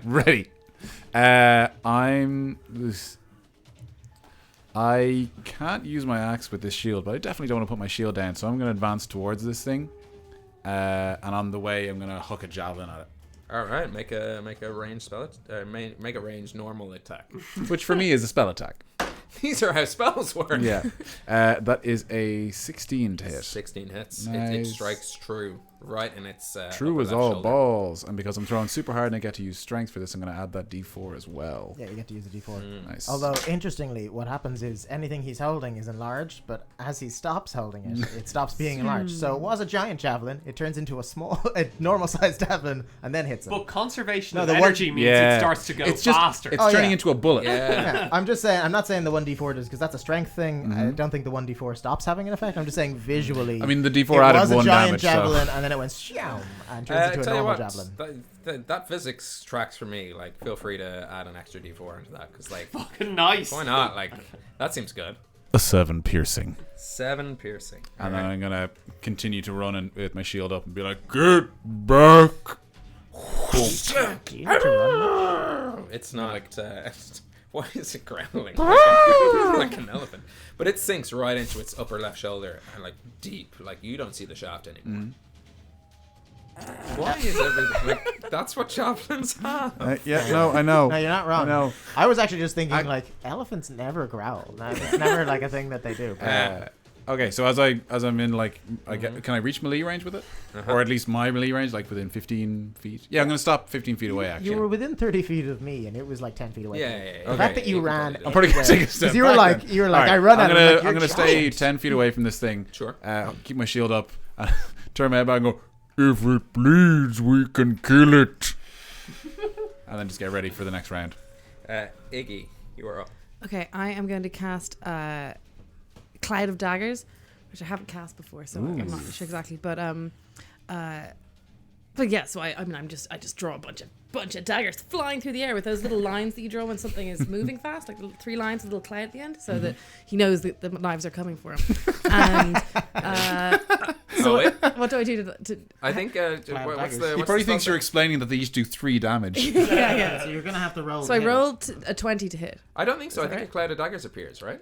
Ready. I can't use my axe with this shield, but I definitely don't want to put my shield down, so I'm gonna advance towards this thing. And on the way, I'm gonna hook a javelin at it. All right, make a ranged spell. Make a ranged normal attack. Which for me is a spell attack. These are how spells work. Yeah. That is a 16 to hit. 16 hits. It Nice. strikes true right in its. True upper as left all shoulder. balls. And because I'm throwing super hard and I get to use strength for this, I'm going to add that d4 as well. Yeah, you get to use a d4. Nice. Although, interestingly, what happens is anything he's holding is enlarged, but as he stops holding it, it stops being enlarged. So it was a giant javelin. It turns into a normal-sized javelin, and then hits him. But conservation No, of the word- energy means it starts to go it's just, faster. It's Oh, turning yeah. into a bullet. Yeah. I'm just saying. I'm not saying the 1d4 does because that's a strength thing. I don't think the 1d4 stops having an effect. I'm just saying visually. I mean, the d4 it added was a 1 giant damage. javelin, So. and then it went shyoom and turns into a Tell you normal what, javelin. that physics tracks for me. Like, feel free to add an extra d4 into that, because like, Fucking nice. why not? Like, that seems good. A 7 piercing. 7 piercing. And then Alright. I'm going to continue to run in, with my shield up and be like, get back. You need to run. It's not. Why is it growling? Like an elephant. But it sinks right into its upper left shoulder and like deep. Like you don't see the shaft anymore. Why is everything like that's what chaplains have? Yeah, no, I know. No, you're not wrong. No. I was actually just thinking like elephants never growl. It's never like a thing that they do. Okay, so as I'm in like, can I reach melee range with it, or at least my melee range, like within 15 feet? Yeah, I'm gonna stop 15 feet away. Actually, You were within 30 feet of me, and it was like 10 feet away. Yeah, from me. yeah, The yeah. fact that you can ran, totally do I'm probably gonna anywhere. take a step. 'Cause you were back like, then. you were like, All right, I run I'm at gonna, him. Like, I'm you're gonna stay giant. 10 feet away from this thing. Sure. Keep my shield up. And turn my head back and go. If it bleeds, we can kill it. And then just get ready for the next round. Iggy, you are up. Okay, I am going to cast Cloud of Daggers, which I haven't cast before, so I'm not sure exactly. But yeah, so I mean, I just draw a bunch of daggers flying through the air with those little lines that you draw when something is moving fast, like little 3 lines with a little cloud at the end, so that he knows that the knives are coming for him. And what do I do to I think what's daggers. the He what's probably the thinks spell you're explaining that they each do 3 damage. yeah. So you're gonna have to roll. So I to hit it. rolled a 20 to hit. I don't think so. I Is that think right? a cloud of daggers appears, right?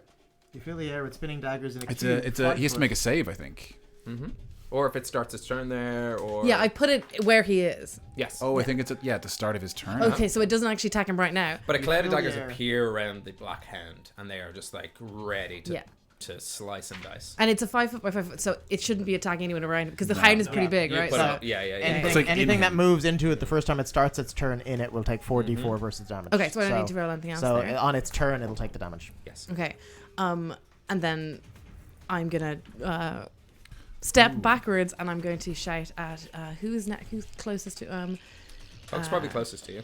You fill the air with spinning daggers in a It's cube. a. He has to make a save, I think. Mm-hmm. Or if it starts its turn there, or Yeah, I put it where he is. yes. Oh, I think it's at the start of his turn. Okay, so it doesn't actually attack him right now. But a cloud of fill the daggers air. appear around the black hound, and they are just like ready to Yeah. to slice and dice. And it's a 5 foot by 5 foot, so it shouldn't be attacking anyone around him because the hound is pretty big, You right? put So it up- yeah. Anything, It's like anything in that him. moves into it the first time it starts its turn in it will take 4d4 versus damage. okay, so I don't need to roll anything else So there. on its turn, it'll take the damage. Yes. Okay, and then I'm gonna step backwards and I'm going to shout at who's closest to Huck's probably closest to you.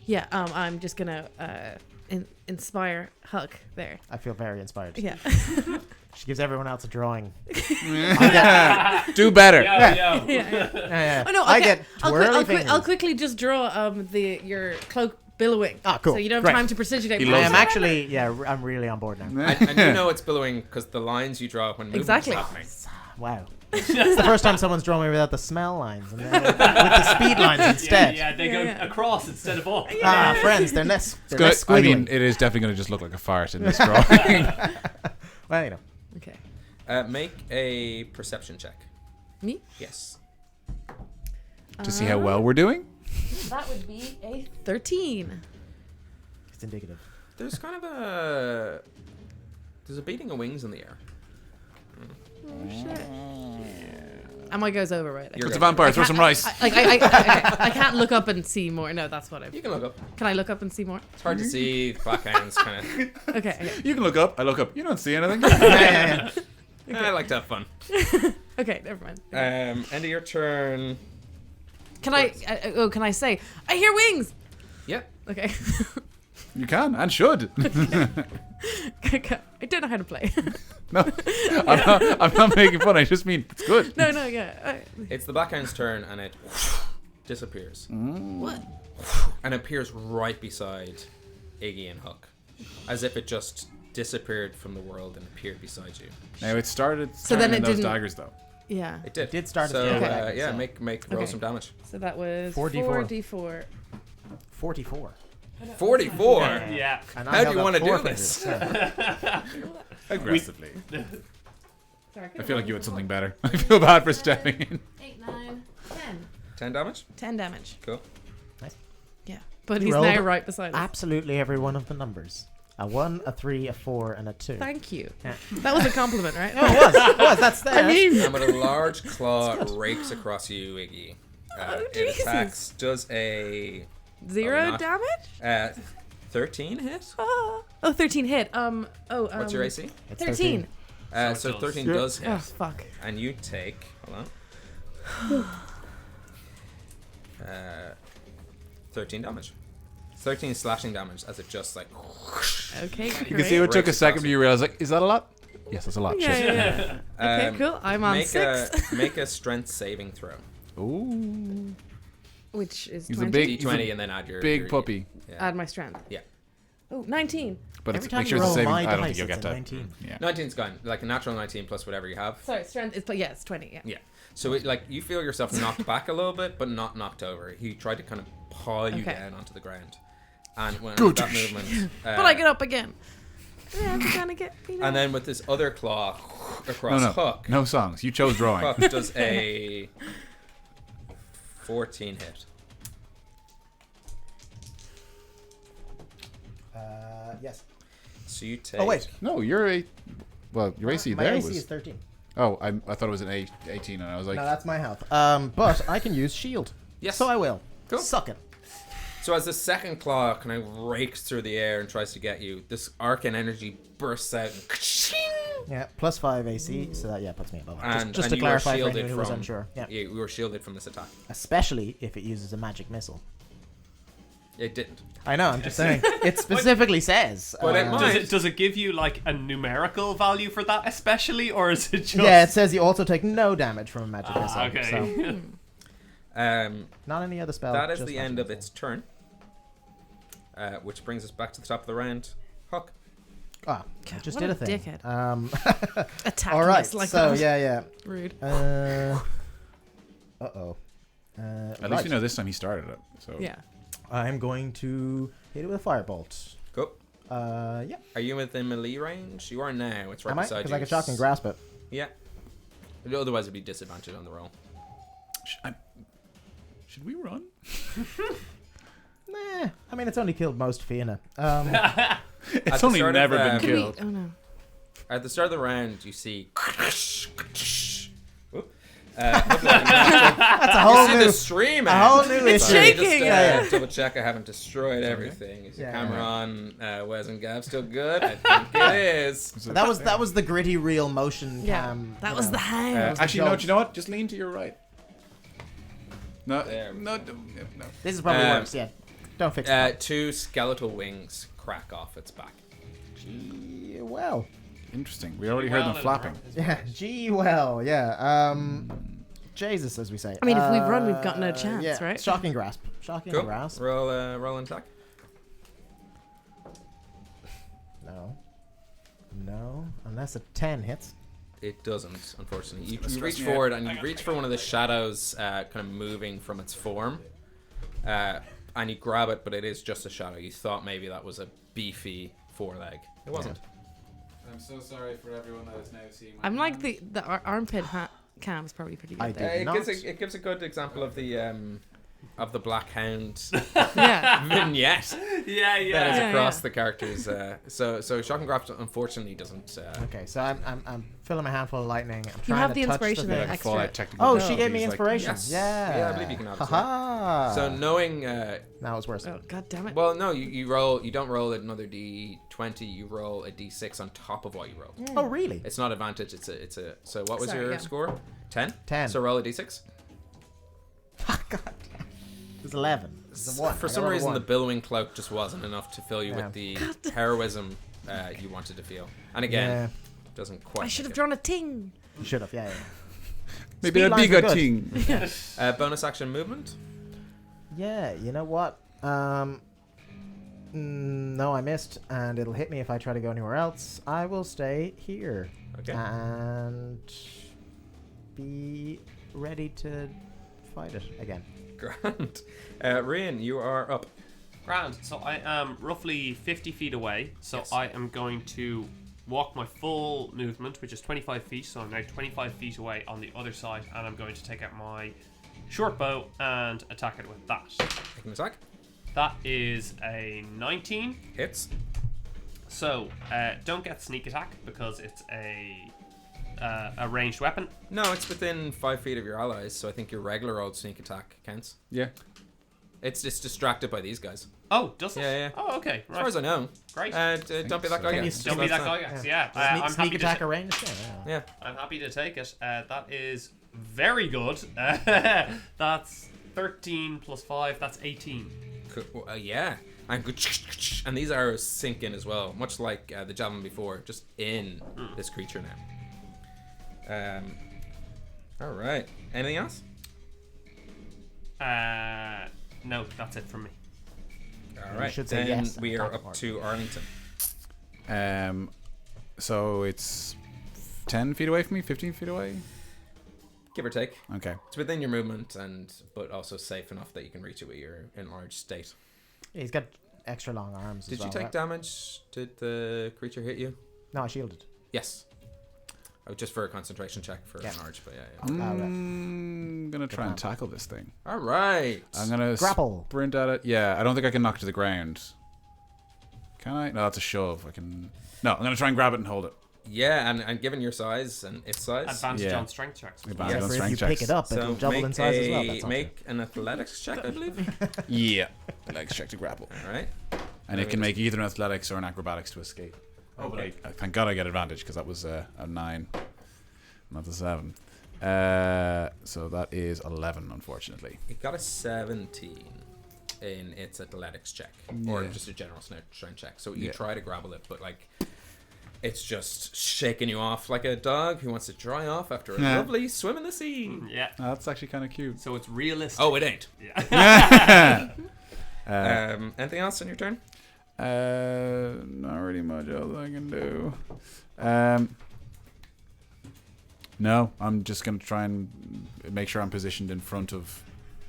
yeah I'm just gonna inspire Huck there. I feel very inspired. Yeah. She gives everyone else a drawing. Do better. Yeah. Yeah. Oh no, I okay. get twirly fingers. I'll quickly just draw your cloak billowing. Ah, cool. So you don't have Great. time to prestidigitate. He I loves am it. actually, I'm really on board now. And you know it's billowing because the lines you draw when moving Exactly. is happening. Wow. It's the first time someone's drawn me without the smell lines and then with the speed lines instead. Yeah, they go Yeah. across instead of up. Ah, friends, they're less I squiggly. mean, it is definitely going to just look like a fart in this drawing. Well, you know. Okay. Make a perception check. Me? Yes. To see how well we're doing. That would be a 13. It's indicative. There's kind of there's a beating of wings in the air. Oh shit. And my goes over, right? You're It's a good. vampire. Throw some rice. I can't look up and see more. No, that's what I. You can look up. Can I look up and see more? It's hard to see. Black hounds kind of. Okay. You can look up. I look up. You don't see anything. Yeah. I like to have fun. Okay, never mind. End of your turn. Can I? Can I say? I hear wings. Yeah. Okay. You can and should. I don't know how to play. No, I'm not making fun. I just mean it's good. No, yeah. It's the black hound's turn, and it disappears. What? And appears right beside Iggy and Huck, as if it just disappeared from the world and appeared beside you. Now it started. So then turning it those didn't- daggers though. Yeah. It did. It did start So as daggers, yeah, so- make roll Okay. some damage. So that was 4d4. 4d4. 44. 44. Yeah. And How I do you held want up to do 4 this? fingers. Yeah. Aggressively. Sorry, I feel like you had something better. I feel bad for stepping in. 8, 9, 10. 10 damage. 10 damage. Cool. Yeah. But You he's rolled now right beside us. Absolutely every one of the numbers. A 1, a 3, a 4, and a 2. Thank you. Yeah. That was a compliment, right? Oh, it was. That's there. And with a large claw rakes across you, Iggy. It Jesus. attacks. Does a 0 not. damage? 13 hit. Oh, 13 hit. What's your AC? It's 13. So it 13 does. does hit, Oh, fuck. and you take. Hold on. 13 damage. 13 slashing damage as it just like. Okay, great. You can see it took a Breaks second across for you to realize, like, is that a lot? Yes, that's a lot. Yeah, Shit. yeah, yeah. Okay, cool. I'm on make 6. make a strength saving throw. Ooh. Which is He's 20. a big- D20 and then add your Big your- puppy. Yeah. Add my strength. Yeah. Oh, 19. But Every it's, time make sure you it's a roll saving. my I don't dice, think you'll it's get a that. 19. Yeah. 19's gone. Like a natural 19 plus whatever you have. Sorry, strength is, yeah, it's 20, yeah. Yeah. So it, like you feel yourself knocked back a little bit, but not knocked over. He tried to kind of paw you Okay. down onto the ground, and when Good. that movement, But I get up again. Yeah, I'm trying to get beat and up. then with this other claw across No, Hook, no songs. You chose drawing. Hook does a 14 hit. Yes. So you take. Oh wait, No, you're a. Well, your AC my there AC was. is 13. Oh, I thought it was an 18, and I was like, No, that's my health. But I can use shield. Yes. So I will. Cool. Suck it. So as the second claw kind of rakes through the air and tries to get you, this arcane energy bursts out and Yeah, plus 5 AC, so that puts me above. And- Just and to you were clarify for shielded anyone who was from- unsure. Yeah. you were shielded from this attack. Especially if it uses a magic missile. It didn't. I know, I'm just saying. It specifically says. But it might. Does it give you like a numerical value for that, especially, or is it just? Yeah, it says you also take no damage from a magic missile. Okay. So, not any other spell. That is just the magic end of missile. its turn. Which brings us back to the top of the round. Huck. Ah, I just what did a a thing. dickhead. Attack All right, us like so that. yeah. Rude. Uh-oh. at least you know this time he started it. So Yeah. I'm going to hit it with a firebolt. Go. Yeah. Are you within melee range? You are now. It's right Am I? beside you. Because I can shock and grasp it. Yeah. Otherwise, it'd be disadvantage on the roll. should we run? Nah. I mean, it's only killed most Fianna. It's the only start of, never been Can we, killed. oh no. At the start of the round, you see. Whoop. That's a whole you see new, the stream. a whole new It's issue. shaking. Just, Yeah. double check I haven't destroyed everything. Is your Yeah, camera yeah. on? Wes and Gav still good? I think it is. That was the gritty real motion Yeah. cam. That you was know. the hang. Actually, no. Do you know what? Just lean to your right. No, There. no. This is probably worse. Yeah. Don't fix it. 2 skeletal wings crack off its back. Gee, well. Interesting. We already heard them flapping. Yeah. Gee, well. Yeah. Jesus, as we say. I mean, if we run, we've got no chance, yeah. right? Shocking grasp. Shocking Cool. grasp. Roll an attack. No. Unless a 10 hits. It doesn't, unfortunately. You stress reach me forward out. and you reach for one of the shadows, kind of moving from its form, and you grab it, but it is just a shadow. You thought maybe that was a beefy foreleg. It wasn't. I'm so sorry for everyone that is now seeing. I'm like the armpit cam is probably pretty I good did. there. Not- It gives a good example of the Black Hound Yeah. vignette Yeah, that is Yeah, across yeah. the characters. So Shocking Grasp unfortunately doesn't. Okay, so I'm filling a handful of lightning. I'm You trying have to the touch inspiration the there, thing. extra. Fallout technical Oh, she difficulties, gave me like- inspiration. Yes. Yeah. Yeah, I believe you can have it, Haha. So knowing, Now it's worse. Oh, god damn it. well, no, you roll. You don't roll another d20. You roll a d6 on top of what you rolled. Oh, really? It's not advantage. It's a. So what was Sorry, your yeah. score? 10. 10. So roll a d6. God damn. It's 11. It's a 1. For I some got a reason, 1. the billowing cloak just wasn't enough to fill you Yeah. with the heroism you wanted to feel. And again, Yeah. doesn't quite. I should have make drawn a ting. You should have, yeah. Maybe Speed a lines bigger are good. team. it. Bonus action movement. Yeah, you know what? No, I missed, and it'll hit me if I try to go anywhere else. I will stay here Okay. and be ready to fight it again. Grand. Rian, you are up. Grand. So I am roughly 50 feet away. So Yes. I am going to walk my full movement, which is 25 feet. So I'm now 25 feet away on the other side, and I'm going to take out my short bow and attack it with that. Make an attack. That is a 19. Hits. So don't get sneak attack because it's a ranged weapon. No, it's within 5 feet of your allies, so I think your regular old sneak attack counts. Yeah. It's just distracted by these guys. Oh, does it? Yeah, yeah. Oh, okay. As far as I know. Great. Don't be that guy. Can you guys. Don't be that That's guy, guys. Yeah, I'm Sneak happy attack to. range? Yeah. Yeah. I'm happy to take it. That is very good. That's 13 plus 5. That's 18. Cool. Yeah. And good. And these arrows sink in as well, much like the javelin before, just in this creature now. All right. Anything else? No, that's it from me. All You right. should say then yes at we the are top up part. to Arlington. So it's 10 feet away from me, 15 feet away. Give or take. Okay. It's within your movement, but also safe enough that you can reach it with your enlarged state. Yeah, he's got extra long arms. Did as you well, take right? damage? Did the creature hit you? No, I shielded. Yes. Oh, just for a concentration check for Yeah. enlarged, but yeah. right. I'm going to try and tackle this thing. All right. I'm going to Grapple. sprint at it. Yeah, I don't think I can knock it to the ground. Can I? No, that's a shove. I can... No, I'm going to try and grab it and hold it. Yeah, and given your size and its size, Advantage Yeah. on strength checks. Advantage Yes. on If strength you checks. pick it up, so it'll double in size as well. That's all make an athletics check, I believe. Yeah. Athletics check to grapple. All right. And it can make either an athletics or an acrobatics to escape. Oh, but thank God I get advantage because that was a 9, not a 7. So that is 11, unfortunately. It got a 17 in its athletics check, or Yeah. just a general strength check. So you Yeah. try to grapple it, but like it's just shaking you off like a dog who wants to dry off after a Yeah. lovely swim in the sea. Yeah. Oh, that's actually kind of cute. So it's realistic. Oh, it ain't. Yeah. Anything else on your turn? Not really much else I can do. No, I'm just gonna try and make sure I'm positioned in front of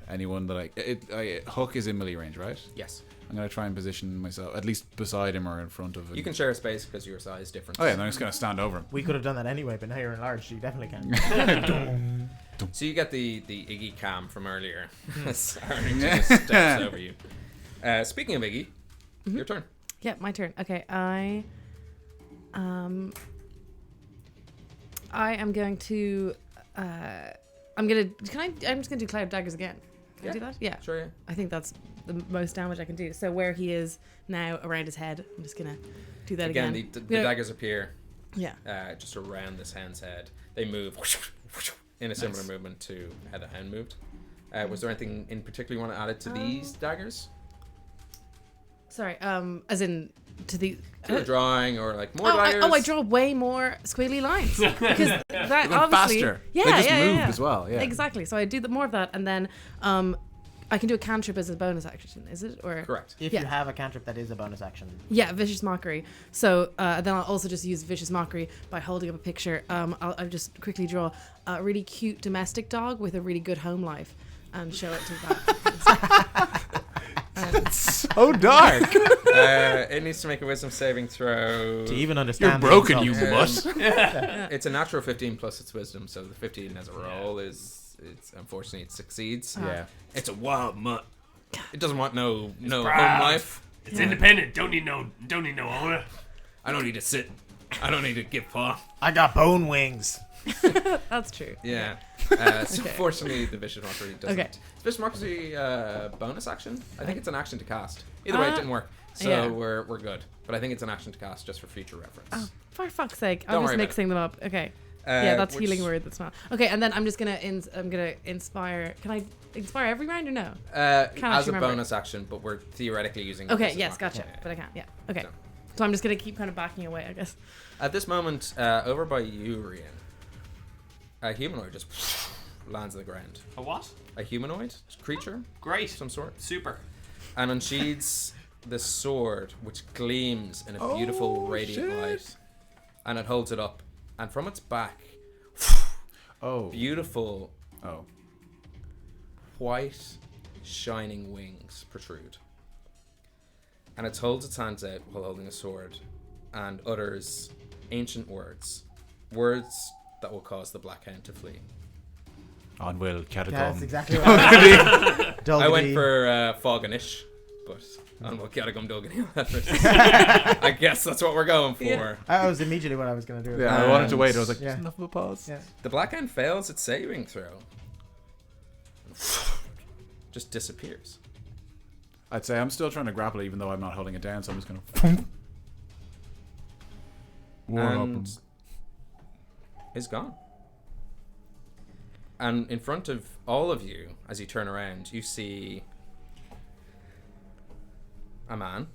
anyone that Hook is in melee range, right? Yes. I'm gonna try and position myself at least beside him or in front of him. You can share a space because your size difference. Oh yeah, then I'm just gonna stand over him. We could have done that anyway, but now you're enlarged, so you definitely can. So you get the Iggy cam from earlier. Starting to just steps over you. Speaking of Iggy, your turn. Yeah, my turn. Okay, I am going to I'm just gonna do Cloud Daggers again. Can I do that? Yeah. Sure, yeah. I think that's the most damage I can do. So where he is now around his head, I'm just gonna do that again. The daggers appear Yeah. just around this hand's head. They move in a similar movement to how the hand moved. Was there anything in particular you want to add to these daggers? Sorry. As in to the. To the drawing or like more daggers? I draw way more squiggly lines because that obviously faster. Yeah, They just yeah, moved yeah. as well. Yeah. Exactly. So I do more of that, and then I can do a cantrip as a bonus action. Is it or Correct. If Yeah. you have a cantrip that is a bonus action. Yeah, Vicious Mockery. So then I'll also just use Vicious Mockery by holding up a picture. I'll just quickly draw a really cute domestic dog with a really good home life and show it to that. So dark. It needs to make a wisdom saving throw. To even understand. You're broken, the you insults. mutt. It's a natural 15 plus its wisdom, so the 15 as a roll it's unfortunately it succeeds. Yeah. It's a wild mutt. It doesn't want no home proud. life. It's independent. Don't need no owner. I don't need to sit. I don't need to give paw. I got bone wings. That's true. Yeah. So unfortunately, the Vicious Mockery doesn't. Okay. Is Vicious Mockery bonus action? I think it's an action to cast. Either way, it didn't work. So yeah. we're good. But I think it's an action to cast just for future reference. Oh, for fuck's sake! Don't I'm worry just about mixing them up. Okay. Yeah, that's which- healing word. That's not okay. And then I'm just gonna inspire. Can I inspire every round or no? As a actually remember. bonus action, but we're theoretically using. Okay. Vicious Yes. Mockery. Gotcha. Yeah. But I can't. Yeah. Okay. So- So I'm just gonna keep kind of backing away, I guess. At this moment, over by you, Rian, a humanoid just lands on the ground. A what? A humanoid creature Great. of some sort. Super. And unsheathes the sword, which gleams in a beautiful radiant light. And it holds it up. And from its back, Oh. beautiful Oh. white, shining wings protrude. And it holds its hands out while holding a sword and utters ancient words. Words that will cause the Black Hound to flee. On will Yeah, that's catacomb. exactly what I I went for Foganish, but on will catacomb Dogany. I guess that's what we're going for. Yeah. That was immediately what I was going to do. Yeah, I wanted to wait. I was like, Yeah. just enough of a pause. Yeah. The Black Hound fails its saving throw. Just disappears. I'd say I'm still trying to grapple, even though I'm not holding it down. So I'm just gonna. What and happened? is gone. And in front of all of you, as you turn around, you see a man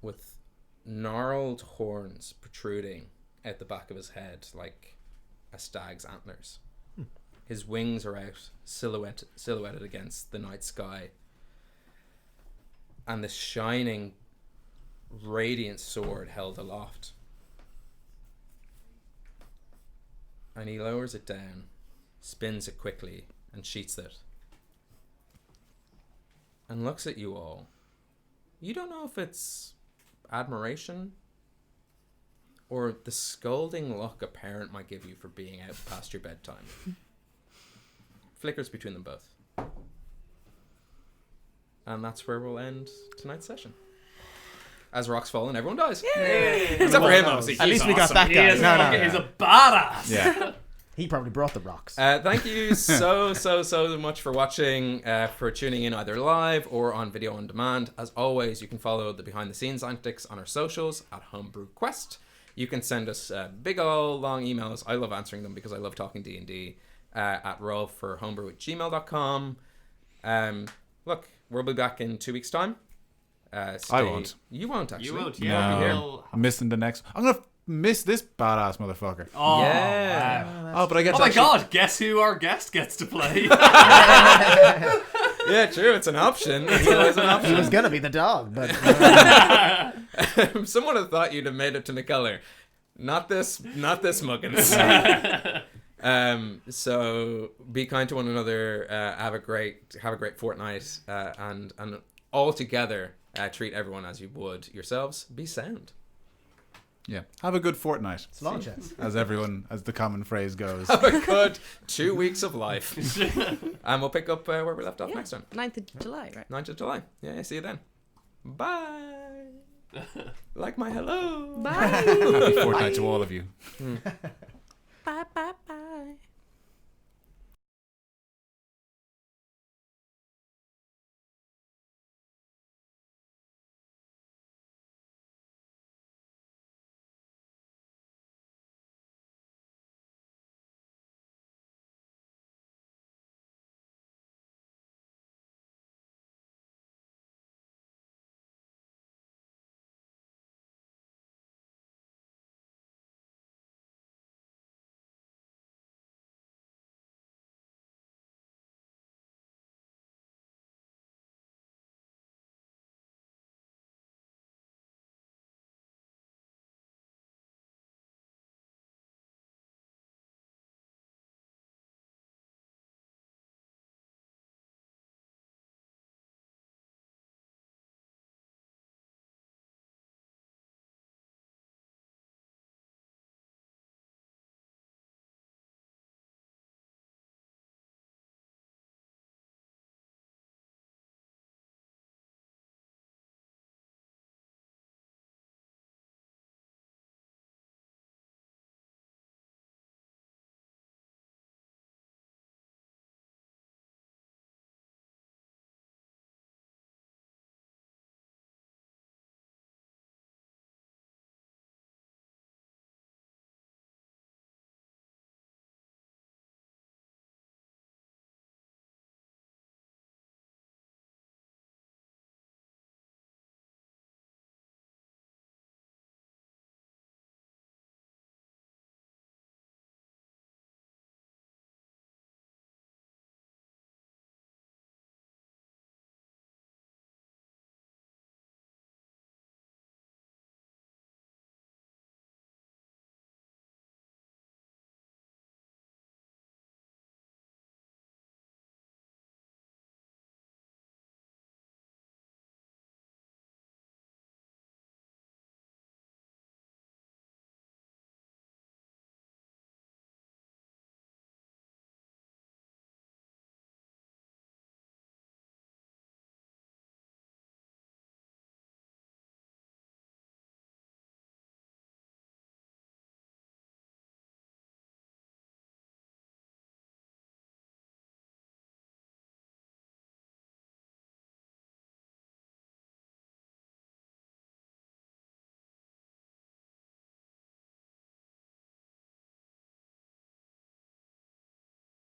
with gnarled horns protruding out the back of his head like a stag's antlers. His wings are out, silhouetted against the night sky. And this shining, radiant sword held aloft. And he lowers it down, spins it quickly, and sheaths it. And looks at you all. You don't know if it's admiration or the scolding look a parent might give you for being out past your bedtime. flickers between them both. And that's where we'll end tonight's session. As rocks fall and everyone dies. Except for him, obviously. At least we got awesome. that He guy. is, No. he's a badass. Yeah. He probably brought the rocks. Thank you so much for watching, for tuning in either live or on video on demand. As always, you can follow the behind the scenes antics on our socials at Homebrew Quest. You can send us big ol' long emails. I love answering them because I love talking D&D at rollforhomebrew@gmail.com. Look, we'll be back in 2 weeks' time. I won't. You won't, actually. You won't, You yeah. won't be here. We'll- I'm missing the next. I'm gonna miss this badass motherfucker. Oh, Yeah. wow. Oh, but I get. Oh to my actually- god, guess who our guest gets to play? Yeah, true. It's an option. It's always an It option. was gonna be the dog, but Someone had thought you'd have made it to Mikkeller. Not this Muggins. So be kind to one another. Have a great fortnight, and all together treat everyone as you would yourselves. Be sound. Yeah. Have a good fortnight, it's long chance. as the common phrase goes. Have a good 2 weeks of life, and we'll pick up where we left off next time. 9th of July, right? 9th of July. Yeah, see you then. Bye. Like my hello. Bye. Happy fortnight to all of you. Bye.